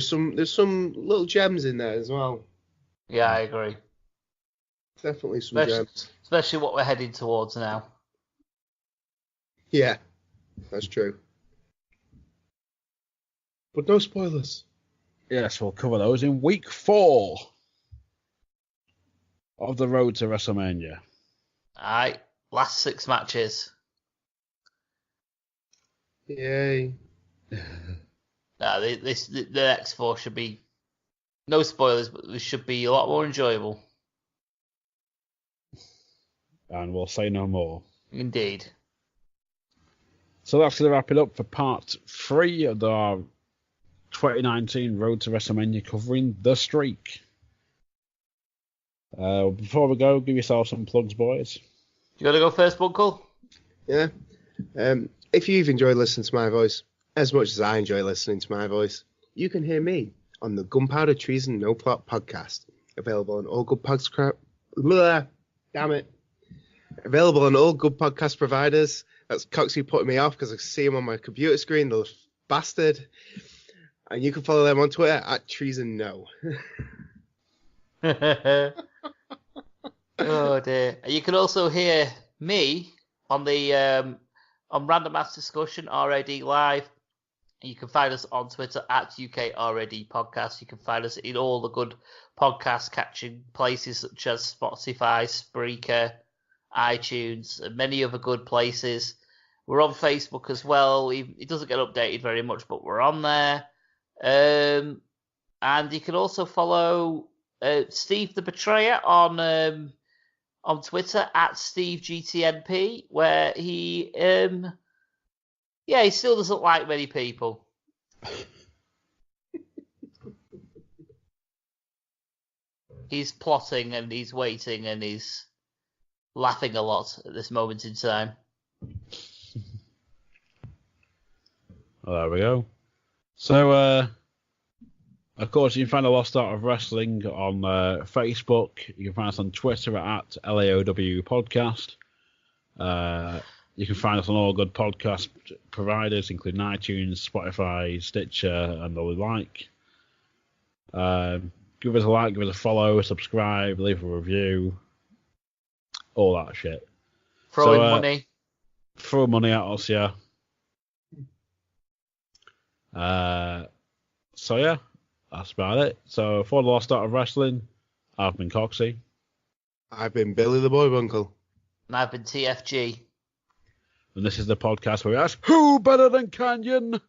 some little gems in there as well. Yeah, I agree. Definitely some gems. Especially what we're heading towards now. Yeah, that's true. But no spoilers. Yes, we'll cover those in week 4 of the road to WrestleMania. Alright, last 6 matches. Yay. The next 4 should be no spoilers, but they should be a lot more enjoyable. And we'll say no more. Indeed. So that's going to wrap it up for part 3 of our 2019 Road to WrestleMania covering The Streak. Before we go, give yourself some plugs, boys. You got to go first, Bunkle? Yeah. If you've enjoyed listening to my voice as much as I enjoy listening to my voice, you can hear me on the Gunpowder, Treason, No Plot podcast. Available on all good podcast. Damn it. Available on all good podcast providers. That's Coxy putting me off because I see him on my computer screen, the bastard. And you can follow them on Twitter at Treason No. Oh dear. You can also hear me on the on Random Maths Discussion, RAD Live. You can find us on Twitter at UKRAD Podcast. You can find us in all the good podcast catching places such as Spotify, Spreaker, iTunes, and many other good places. We're on Facebook as well. It doesn't get updated very much, but we're on there. And you can also follow Steve the Betrayer on Twitter at SteveGTNP, where he still doesn't like many people. He's plotting and he's waiting and he's laughing a lot at this moment in time. Well, there we go. So, of course, you can find a Lost Art of Wrestling on Facebook. You can find us on Twitter at LAOW Podcast. You can find us on all good podcast providers, including iTunes, Spotify, Stitcher, and the like. Give us a like, give us a follow, subscribe, leave a review. all that shit. Throwing money. Throw money at us, yeah. So yeah, that's about it. So for the last start of wrestling, I've been Coxy. I've been Billy the Boy Bunkle. And I've been TFG. And this is the podcast where we ask, who better than Canyon?